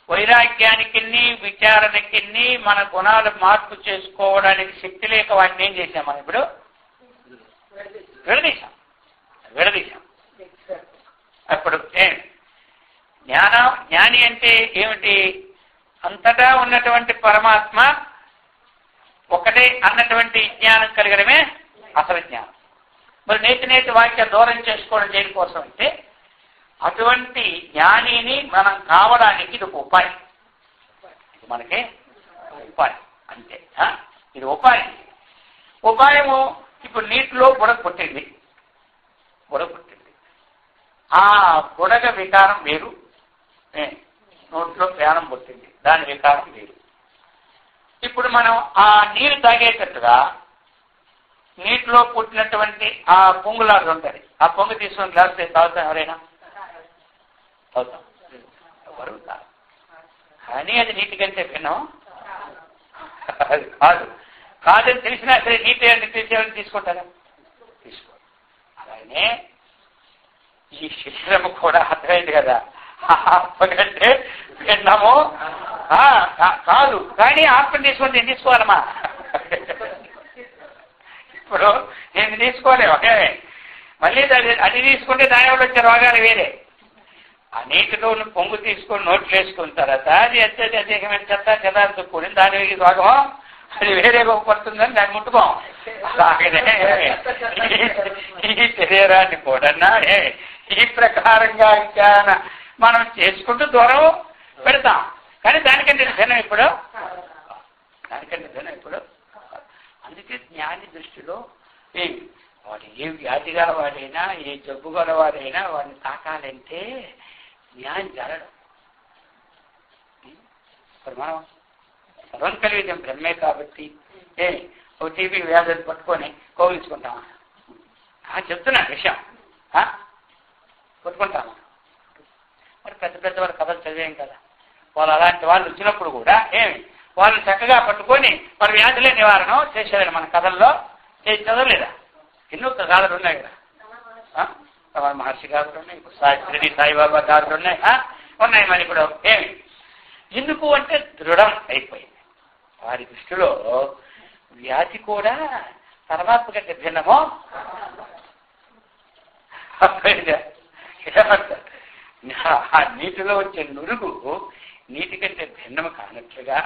వైరాగ్యానికి విచారణకి మన గుణాలు మార్పు చేసుకోవడానికి శక్తి లేక వాటిని ఏం చేశాం? మనం ఇప్పుడు విడదీశాం. అప్పుడు జ్ఞాని అంటే ఏమిటి? అంతటా ఉన్నటువంటి పరమాత్మ ఒకటే అన్నటువంటి జ్ఞానం కలిగడమే అసలు జ్ఞానం. మరి నేతి వాక్య దూరం చేసుకోవడం దేనికోసం అంటే అటువంటి జ్ఞానిని మనం కావడానికి ఇది ఒక ఉపాయం. ఇది మనకి ఉపాయం అంతే. ఇది ఉపాయము. ఇప్పుడు నీటిలో బుడగ పుట్టింది. ఆ బుడగ వికారం వేరు, నోట్లో ప్రాణం పుట్టింది, దాని వికారం వేరు. ఇప్పుడు మనం ఆ నీరు తాగేటట్టుగా నీటిలో పుట్టినటువంటి ఆ పొంగులాగా ఉంటుంది. ఆ పొంగు తీసుకొని గ్లాస్ తాగుతాం. ఎవరైనా తాగుతాం? ఎవరు తాగు. కానీ అది నీటి కంటే భిన్నం అది కాదని తెలిసినా సరే నీటి తీసేవాళ్ళని తీసుకుంటారా? తీసుకో. అలాగనే ఈ శరీరము కూడా అర్థమైంది కదా. ఆత్మ కంటే భిన్నము కాదు. కానీ ఆత్మని తీసుకొని నేను తీసుకోవాలమ్మా. ఇప్పుడు నేను తీసుకోలేము. మళ్ళీ అది తీసుకుంటే దానివల్ల వచ్చే రోగాలు వేరే. ఆ నీటిలో పొంగు తీసుకొని నోట్లు వేసుకున్న తర్వాత అది అత్యధికమైన చెత్త కూడింది, దాని రోగం అది వేరే పడుతుందని దాన్ని ముట్టుకోం. అలాగనే ఈ శరీరాన్ని కూడా ఈ ప్రకారంగా విచారణ మనం చేసుకుంటూ దూరం పెడతాం. కానీ దానికంటే భిన్నం ఇప్పుడు అందుకే జ్ఞాని దృష్టిలో వాడు ఏ వ్యాధి గలవాడైనా ఏ జబ్బు గలవాడైనా వాడిని తాకాలంటే జ్ఞాని జరగడం. ఇప్పుడు మనం సర్వం కలిగిన బ్రహ్మే కాబట్టి ఒక టీవీ వ్యాధులు పట్టుకొని కోవించుకుంటామా? చెప్తున్నా విషయం. పట్టుకుంటామా? మరి పెద్ద పెద్దవారు కథలు చదివేం కదా. వాళ్ళు అలాంటి వాళ్ళు వచ్చినప్పుడు కూడా వాళ్ళని చక్కగా పట్టుకొని వాళ్ళ వ్యాధులే నివారణ చేసేవారు. మన కథల్లో చదవలేదా? ఎన్నో గాథలు ఉన్నాయి కదా. రమణ మహర్షి గాథలు ఉన్నాయి, షిరిడి సాయిబాబా గాథలు ఉన్నాయి. మరి ఇప్పుడు ఎందుకు అంటే దృఢం అయిపోయింది. వారి దృష్టిలో వ్యాధి కూడా పరమాత్మ కంటే భిన్నమో ఏమంటారు? ఆ నీటిలో వచ్చే నురుగు నీటి కంటే భిన్నము కానట్లుగా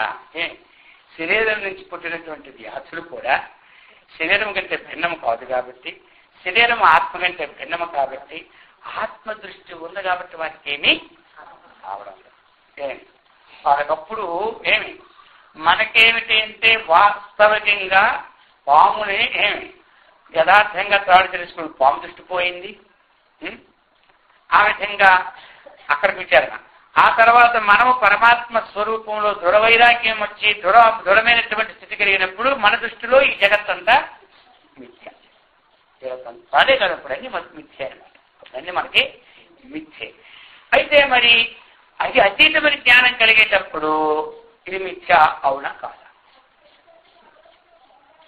శరీరం నుంచి పుట్టినటువంటి వ్యాధులు కూడా శరీరం కంటే భిన్నము కాదు కాబట్టి, శరీరం ఆత్మ కంటే భిన్నము కాబట్టి, ఆత్మ దృష్టి ఉంది కాబట్టి వారికి ఏమీ కావడం లేదు. వాళ్ళకప్పుడు మనకేమిటి అంటే వాస్తవికంగా పాముని యథార్థంగా త్రాడు తెలుసుకుని పాము దృష్టి పోయింది. ఆ విధంగా అక్కడికి విచారణ. ఆ తర్వాత మనము పరమాత్మ స్వరూపంలో దృఢవైరాగ్యం వచ్చి దృఢమైనటువంటి స్థితి కలిగినప్పుడు మన దృష్టిలో ఈ జగత్తంతా మిథ్య. జగత్తంతా అదే కదా, అప్పుడన్నీ మనకి మిథ్య అనమాట. అప్పుడన్నీ మనకి మిథ్యే. అయితే మరి అది అతీతమైన జ్ఞానం కలిగేటప్పుడు ఇది మిథ్య అవునా కాదా?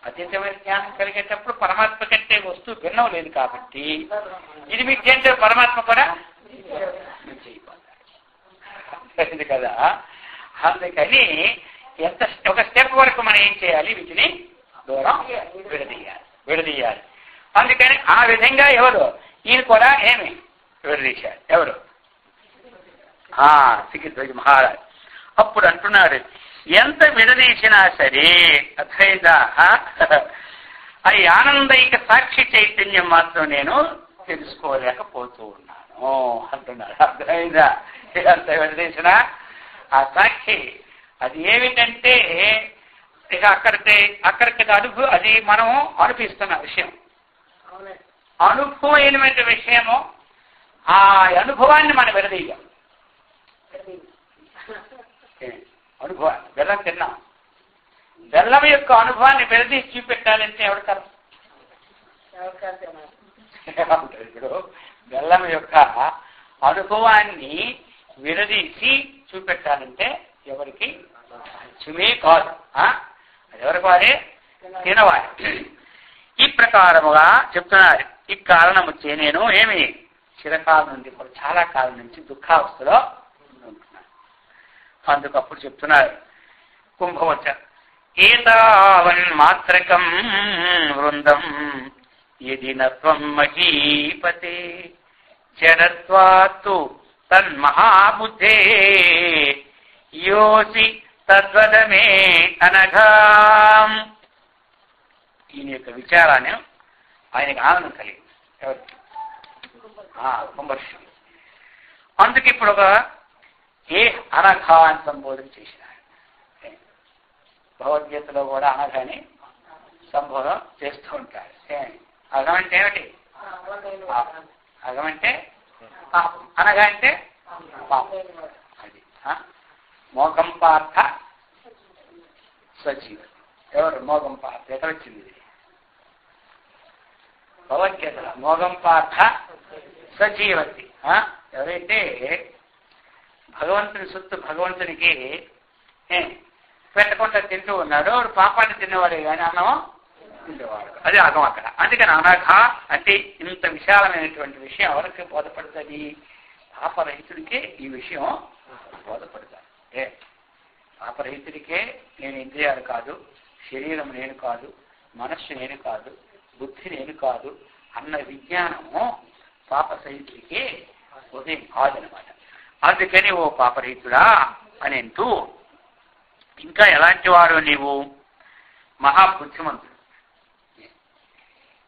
అతీతమైన జ్ఞానం కలిగేటప్పుడు పరమాత్మ కంటే వస్తువు భిన్నం లేదు కాబట్టి ఇది మిథ్య అంటే పరమాత్మ కూడా మిథ్య అయిపోతుంది కదా. అందుకని ఒక స్టెప్ వరకు మనం ఏం చేయాలి? వీటిని దూరం విడదీయాలి. అందుకని ఆ విధంగా ఎవరు ఈయన కూడా విడదీశారు. ఎవరు? సికింద్రజీ మహారాజ్. అప్పుడు అంటున్నాడు, ఎంత విడదీసినా సరే అద్వైత అది ఆనందైక సాక్షి చైతన్యం మాత్రం నేను తెలుసుకోలేకపోతూ ఉన్నాను అంటున్నాడు. అద్వైత ఎంత విడదీసినా ఆ సాక్షి అది ఏమిటంటే ఇక అక్కడికి అది మనం అనిపిస్తున్న విషయం, అనుభవమైనటువంటి విషయము. ఆ అనుభవాన్ని మనం విడదీయాలి. అనుభవాన్ని బెల్లం తిన్నాం, బెల్లం యొక్క అనుభవాన్ని విడదీసి చూపెట్టాలంటే ఎవరికారు? ఇప్పుడు బెల్లం యొక్క అనుభవాన్ని విడదీసి చూపెట్టాలంటే ఎవరికి? చుమే కాదు, అది ఎవరికి వారే? తినవారి. ఈ ప్రకారముగా చెప్తున్నారు. ఈ కారణము చే నేను చిరకాలం నుండి ఇప్పుడు చాలా కాలం నుంచి దుఃఖావస్థలో ఉంటున్నాను. అందుకప్పుడు చెప్తున్నారు కుంభవచ ఏతావన్ మాత్రకం వృందం యది నత్వం మహీపతే జడత్వాత్తు తన్మహాబుద్ధే యోసి తద్వదమే అనఘాం. ఈయన యొక్క విచారాన్ని ఆయనకు ఆనందం కలిగింది. ఎవరికి? కుంభర్షుడు. అందుకు ఇప్పుడు ఒక అనఘ అని సంబోధన చేసినారు. భగవద్గీతలో కూడా అనఘని సంబోధన చేస్తూ ఉంటారు. అఘం అంటే ఏమిటి? అఘం అంటే పాపం, అనఘ అంటే పాపం. అది మోగం పార్థ సజీవ. ఎవరు మోగం పార్థ? ఎక్కడ వచ్చింది ఇది? భగవద్గీతలో మోగం పార్థ సజీవతి. ఎవరైతే భగవంతుని సొత్తు భగవంతునికి పెట్టకుండా తింటూ ఉన్నాడో వాడు పాపాన్ని తిన్నవాడే కానీ అన్నం తినేవాడు. అది అగం అక్కడ. అందుకని అనఘ అంటే ఇంత విశాలమైనటువంటి విషయం ఎవరికి బోధపడుతుంది? పాపరహితుడికే ఈ విషయం బోధపడుతుంది. పాపరహితుడికే నేను ఇంద్రియాలు కాదు, శరీరం నేను కాదు, మనస్సు నేను కాదు, బుద్ధి నేను కాదు అన్న విజ్ఞానము పాపసహితుడికే ఉదయం కాదనమాట. అందుకని ఓ పాపరహితుడా అని అంటూ, ఇంకా ఎలాంటి వారు నీవు? మహాబుద్ధిమంతుడు.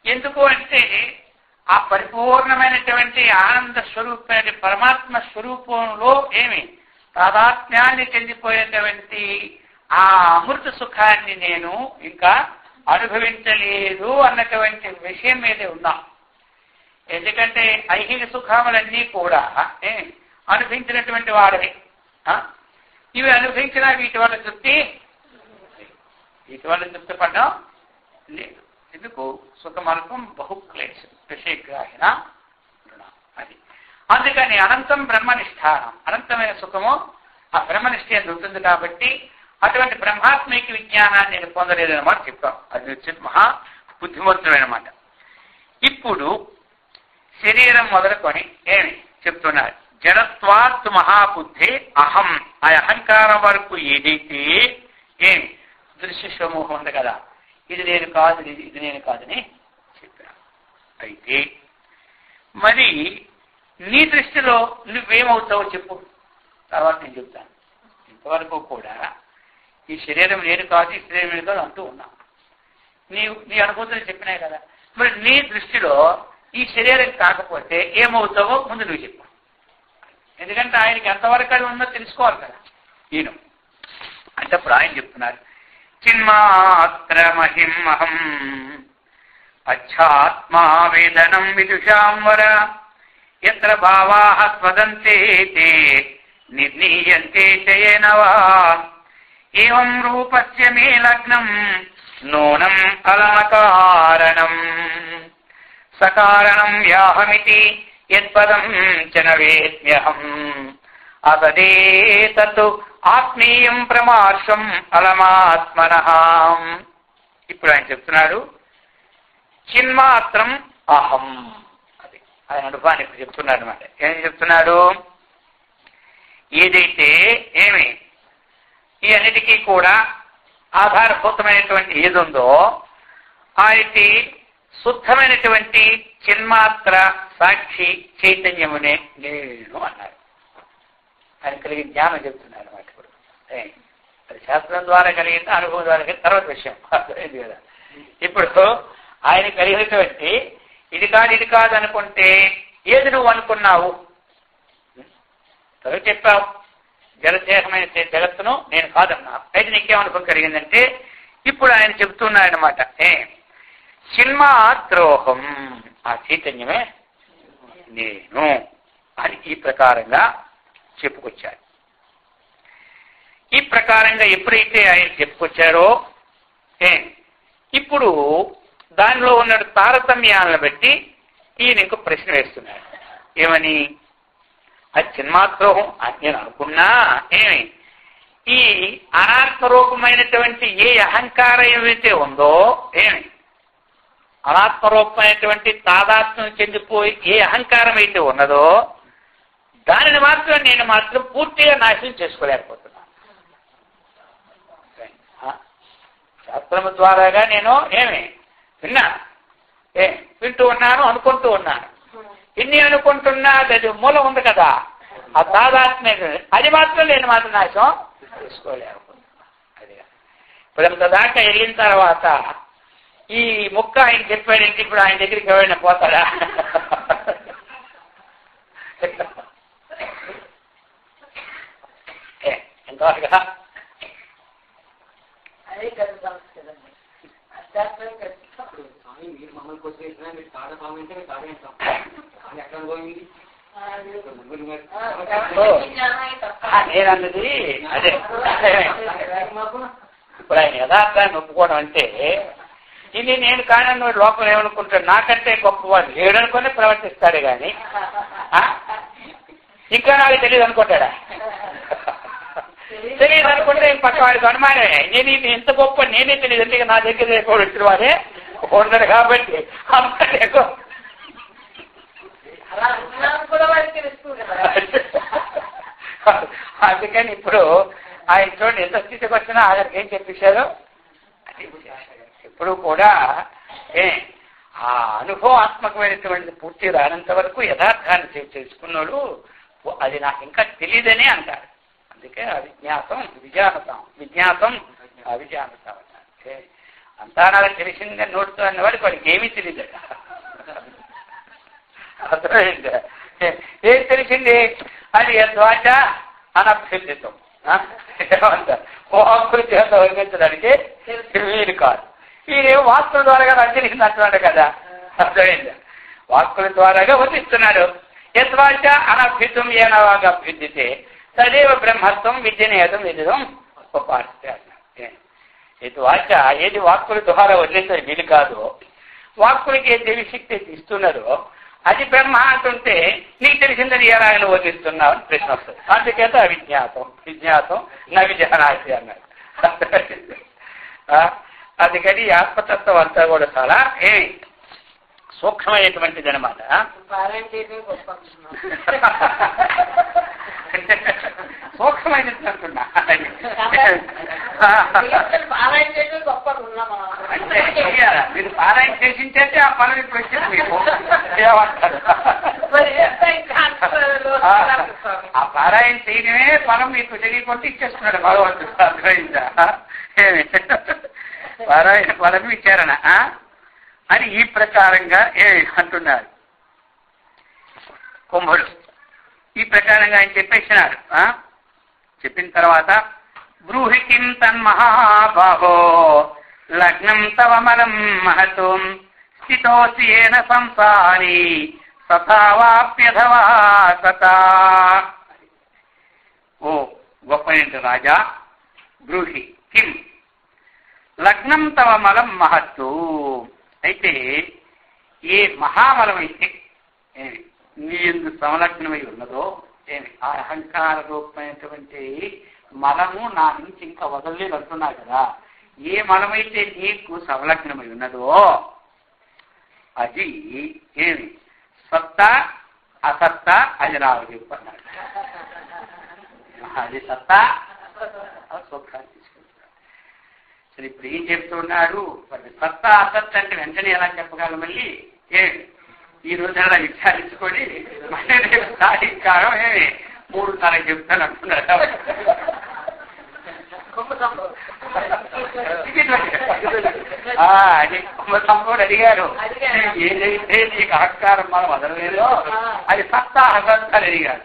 ఎందుకు అంటే ఆ పరిపూర్ణమైనటువంటి ఆనంద స్వరూపమైన పరమాత్మ స్వరూపంలో తాదాత్మ్యాన్ని చెందిపోయేటువంటి ఆ అమృత సుఖాన్ని నేను ఇంకా అనుభవించలేదు అన్నటువంటి విషయం మీదే ఉన్నా. ఎందుకంటే ఐహిక సుఖములన్నీ కూడా అనుభవించినటువంటి వాడవి. ఇవి అనుభవించిన వీటి వల్ల తృప్తి పడడం లేదు. ఎందుకు? సుఖమల్పం బహుక్లేశం విషయగ్రాహిన అది. అందుకని అనంతం బ్రహ్మనిష్టానం, అనంతమైన సుఖము ఆ బ్రహ్మనిష్ట ఎందు ఉంటుంది కాబట్టి అటువంటి బ్రహ్మాత్మిక విజ్ఞానాన్ని నేను పొందలేదన్నమాట చెప్పాం. అది వచ్చి మహా బుద్ధిమంతుడైనమాట. ఇప్పుడు శరీరం మొదలుకొని ఏమి చెప్తున్నారు? జడత్వాత్ మహాబుద్ధి అహం, ఆ అహంకారం వరకు ఏదైతే ఏమి దృశ్య సమూహం ఉంది కదా, ఇది నేను కాదు, ఇది నేను కాదని చెప్పాను. అయితే మరి నీ దృష్టిలో నువ్వేమవుతావో చెప్పు, తర్వాత నేను చెప్తాను. ఇంతవరకు కూడా ఈ శరీరం నేను కాదు, ఈ శరీరం నేను కాదు అంటూ ఉన్నావు. నీ అనుభూతులు చెప్పినాయి కదా. మరి నీ దృష్టిలో ఈ శరీరం కాకపోతే ఏమవుతావో ముందు నువ్వు చెప్పు. ఎందుకంటే ఆయనకి ఎంతవరకు అది ఉందో తెలుసుకోవాలి కదా. ఈయన అంటే ఇప్పుడు ఆయన చెప్తున్నారు, చిన్మాత్ర మహిమహం అధ్యాత్మా వేదనం విదుషాంవర యత్ర భావాః స్వదంతే తే నిర్ణీయంతే చయేనవా ఏవం రూపస్య మే లగ్నం నూనం అలమకారణం సకారణం యాహమితి యత్పదం చ న వేద్మ్యహం అతదేతత్ ఆత్మీయం ప్రమార్షం అలమాత్మనః. ఇప్పుడు ఆయన చెప్తున్నాడు చిన్మాత్రం అహం, అది ఆయన అనుభవాన్ని ఇప్పుడు చెప్తున్నాడు అనమాట. ఏం చెప్తున్నాడు? ఏదైతే ఏమి ఈ అన్నిటికీ కూడా ఆధారభూతమైనటువంటి ఏదుందో ఆయనకి శుద్ధమైనటువంటి చిన్మాత్ర సాక్షి చైతన్యమునే నేను అన్నారు. ఆయన కలిగిన జ్ఞానం చెప్తున్నారు అన్నమాట. ఇప్పుడు అది శాస్త్రం ద్వారా కలిగింది, అనుభవం ద్వారా కలిగిన తర్వాత విషయం అర్థమైంది కదా. ఇప్పుడు ఆయన కలిగినటువంటి ఇది కాదు అనుకుంటే ఏది నువ్వు అనుకున్నావు? తర్వాత చెప్పావు జలదేహమైన జగత్తును నేను కాదన్నా. అయితే నీకేమనుభవం కలిగిందంటే ఇప్పుడు ఆయన చెప్తున్నాయన్నమాట, చిన్మాత్రోహం, ఆ చైతన్యమే నేను అని ఈ ప్రకారంగా చెప్పుకొచ్చారు. ఈ ప్రకారంగా ఎప్పుడైతే ఆయన చెప్పుకొచ్చారో ఇప్పుడు దానిలో ఉన్న తారతమ్యాలను బట్టి ఈయన ఇంకో ప్రశ్న వేస్తున్నాడు. ఏమని? అది చిన్మాత్రోహం అని నేను అనుకున్నా ఈ అనాత్మరూపమైనటువంటి ఏ అహంకారం ఏమైతే ఉందో అనాత్మరూపమైనటువంటి తాదాత్మ్యం చెందిపోయి ఏ అహంకారం అయితే ఉన్నదో దానిని మాత్రం నేను మాత్రం పూర్తిగా నాశనం చేసుకోలేకపోతున్నాను. శాస్త్రము ద్వారాగా నేను విన్నా, వింటూ ఉన్నాను, అనుకుంటూ ఉన్నాను. ఇన్ని అనుకుంటున్నా అది మూలం ఉంది కదా, ఆ తాదాత్మ్యం అది మాత్రం నేను మాత్రం నాశనం చేసుకోలేకపోతున్నా. అది ఇప్పుడంత దాకా వెళ్ళిన తర్వాత ఈ ముక్క ఆయన చెప్పాడంటే ఇప్పుడు ఆయన దగ్గరికి ఎవరైనా పోతాడా? ఎంతవరగా మమ్మల్ని కొట్టేసినా మీరు తాడ పామంటే మీరు తాడే అంటాం. కానీ ఎక్కడ పోయింది నేనన్నది అదే. ఇప్పుడు ఆయన యథార్థాన్ని ఒప్పుకోవడం అంటే ఇది నేను కానన్న లోపల ఏమనుకుంటాడు, నాకంటే గొప్పవాడు లేడనుకుని ప్రవర్తిస్తాడే కానీ ఇంకా నాకు తెలియదు అనుకుంటాడా? తెలియదు అనుకుంటే పక్క వాడికి అనుమానమే. నేను ఇది ఎంత గొప్ప నేనే తెలియదు అంటే నా దగ్గర ఎక్కువ వచ్చిన వాడే ఉండదు కాబట్టి అందుకని ఇప్పుడు ఆయన చూడండి ఎంత స్థితికి వచ్చినా ఆయనకి ఏం చెప్పేశారు. ఇప్పుడు కూడా ఆ అనుభవాత్మకమైనటువంటి పూర్తి రానంత వరకు యథార్థాన్ని తెలుసుకున్నాడు. అది నాకు ఇంకా తెలియదని అంటారు. అందుకే అవిజ్ఞాతం విజానతం, విజ్ఞాతం అవిజానతం అన్నారు. అంతా నాకు తెలిసిందని నోడుతూ అన్నవాడికి వాడికి ఏమీ తెలియదు. అర్థమైంది? ఏం తెలిసింది? అది యద్వాచ అనభ్యుద్ధితం. ఏమంటారు? వాక్కుల చేత వర్ణించడానికి వీలు కాదు. ఈయనేమో వాక్కుల ద్వారాగా వర్ణించింది అంటున్నాడు కదా. అర్థమైంది? వాక్కుల ద్వారాగా వర్ణిస్తున్నాడు. యద్వాచ అనభ్యుతం ఏనవాగా అభ్యుద్ధితే తదేవ బ్రహ్మత్వం విద్యనేతం విదిదం ఉపాస్తే అన్నారు. యద్వాచ ఏది వాక్కుల ద్వారా వర్ణించడం వీలు కాదో, వాక్కులకి ఏ దేవిశక్తి ఇస్తున్నారో అది బ్రహ్మ అంటుంటే నీకు తెలిసిందని ఎలా నువ్వు వదిలిస్తున్నావు అని ప్రశ్న వస్తుంది. అందుచేత అవిజ్ఞాతం విజ్ఞాతం నా విజానాసి అన్నాడు. అందుకని ఆత్మతత్వం అంతా కూడా చాలా సూక్ష్మమైనటువంటిది అనమాట. సూక్ష్మమైనది అంటున్నా. అంటే మీరు పారాయణ చేసింటే ఆ పనులు ఇప్పుడు వచ్చింది మీకు ఏమంటారు? ఆ పారాయణ చేయడమే పనం మీకు తెలియకుండా ఇచ్చేస్తున్నాడు భగవంతుడు. అర్థమైందా? ఏమి పారాయణ పలం ఇచ్చారన అని ఈ ప్రకారంగా అంటున్నారు కుంభుడు. ఈ ప్రకారంగా ఆయన చెప్పేసినారు. చెప్పిన తర్వాత బ్రూహి కిం తన్మహాబాహో లగ్నం తవమలం మహతుం స్థితోసి ఏన సంసారి సతావాప్యధవా సతా. ఓ గొప్ప రాజా, బ్రూహి కిం లగ్నం తవ మలం మహత్తు. అయితే ఏ మహామలమైతే నీ ఎందు సంలగ్నమై ఉన్నదో ఆ అహంకార రూపమైనటువంటి మలము నా నుంచి ఇంకా వదలలేదు అంటున్నా కదా, ఏ మలమైతే నీకు సంలగ్నమై ఉన్నదో అది సత్తా అసత్తా అది రావు చెప్పన్నాడు. అది సత్తా స్వప్నాన్ని తీసుకుంటున్నాడు. సరే ఇప్పుడు ఏం చెప్తున్నాడు? సత్తా అసత్ అంటే వెంటనే ఎలా చెప్పగలం? మళ్ళీ ఈ రోజు అలా విచారించుకొని మళ్ళీ రేపు సాయంకాలం 3:30 చెప్తాను అంటున్నాడు. అది కుంభసంభుడు అడిగారు, ఏదైతే నీకు అహంకారం మనం వదలలేదో అది సత్తా అసత్తా అని అడిగారు.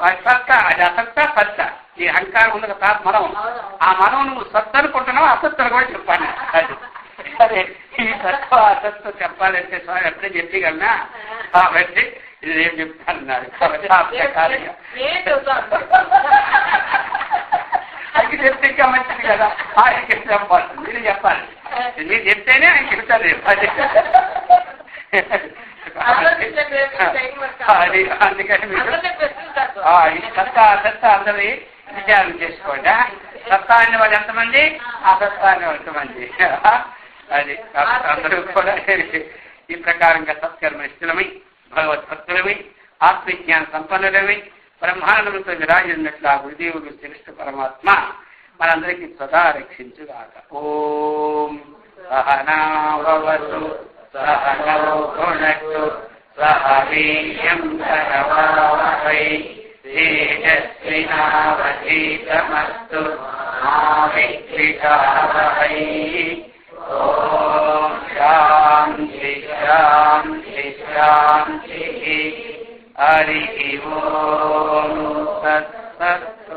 అది సత్తా, అది అసత్తా సత్తా. ఈ అహంకారం ఉంది కదా మనం, ఆ మనం నువ్వు సత్తు అనుకుంటున్నావు, అసత్తు కూడా చెప్పాను. అది సరే, ఈ సత్వ అసత్తు చెప్పాలంటే స్వామి ఎప్పుడే చెప్పగలనా? కాబట్టి ఇది ఏం చెప్తానన్నారు. కాబట్టి ఆ ప్రకారంగా అది చెప్తే ఇంకా మంచిది కదా. ఆయనకి చెప్పాలి, మీరు చెప్పాలి. మీరు చెప్తేనే ఆయన చెప్తారు. అది అందుకని మీరు ఈ సత్తా అసత్తా అందరి విచారణ చేసుకోండి. సత్తా అనే వాళ్ళు ఎంతమంది, అసత్తా అనే వాళ్ళు ఎంతమంది. అది అందరూ కూడా ఈ ప్రకారంగా సత్కర్మనిష్ఠులమై భగవద్భక్తులమై ఆత్మజ్ఞాన సంపన్నులమై బ్రహ్మాండంతో విరాజిన్నట్లు ఆ గురుదేవుడు శ్రేష్ఠ పరమాత్మ మనందరికీ సదా రక్షించుగాక. ఓం సహనా భవతు సహనౌ భునక్తు సహ వీర్యం కరవావహై తేజస్వినావధీతమస్తు మా విద్విషావహై. ఓం శాంతి శాంతి శాంతి. హరి ఓం తత్సత్.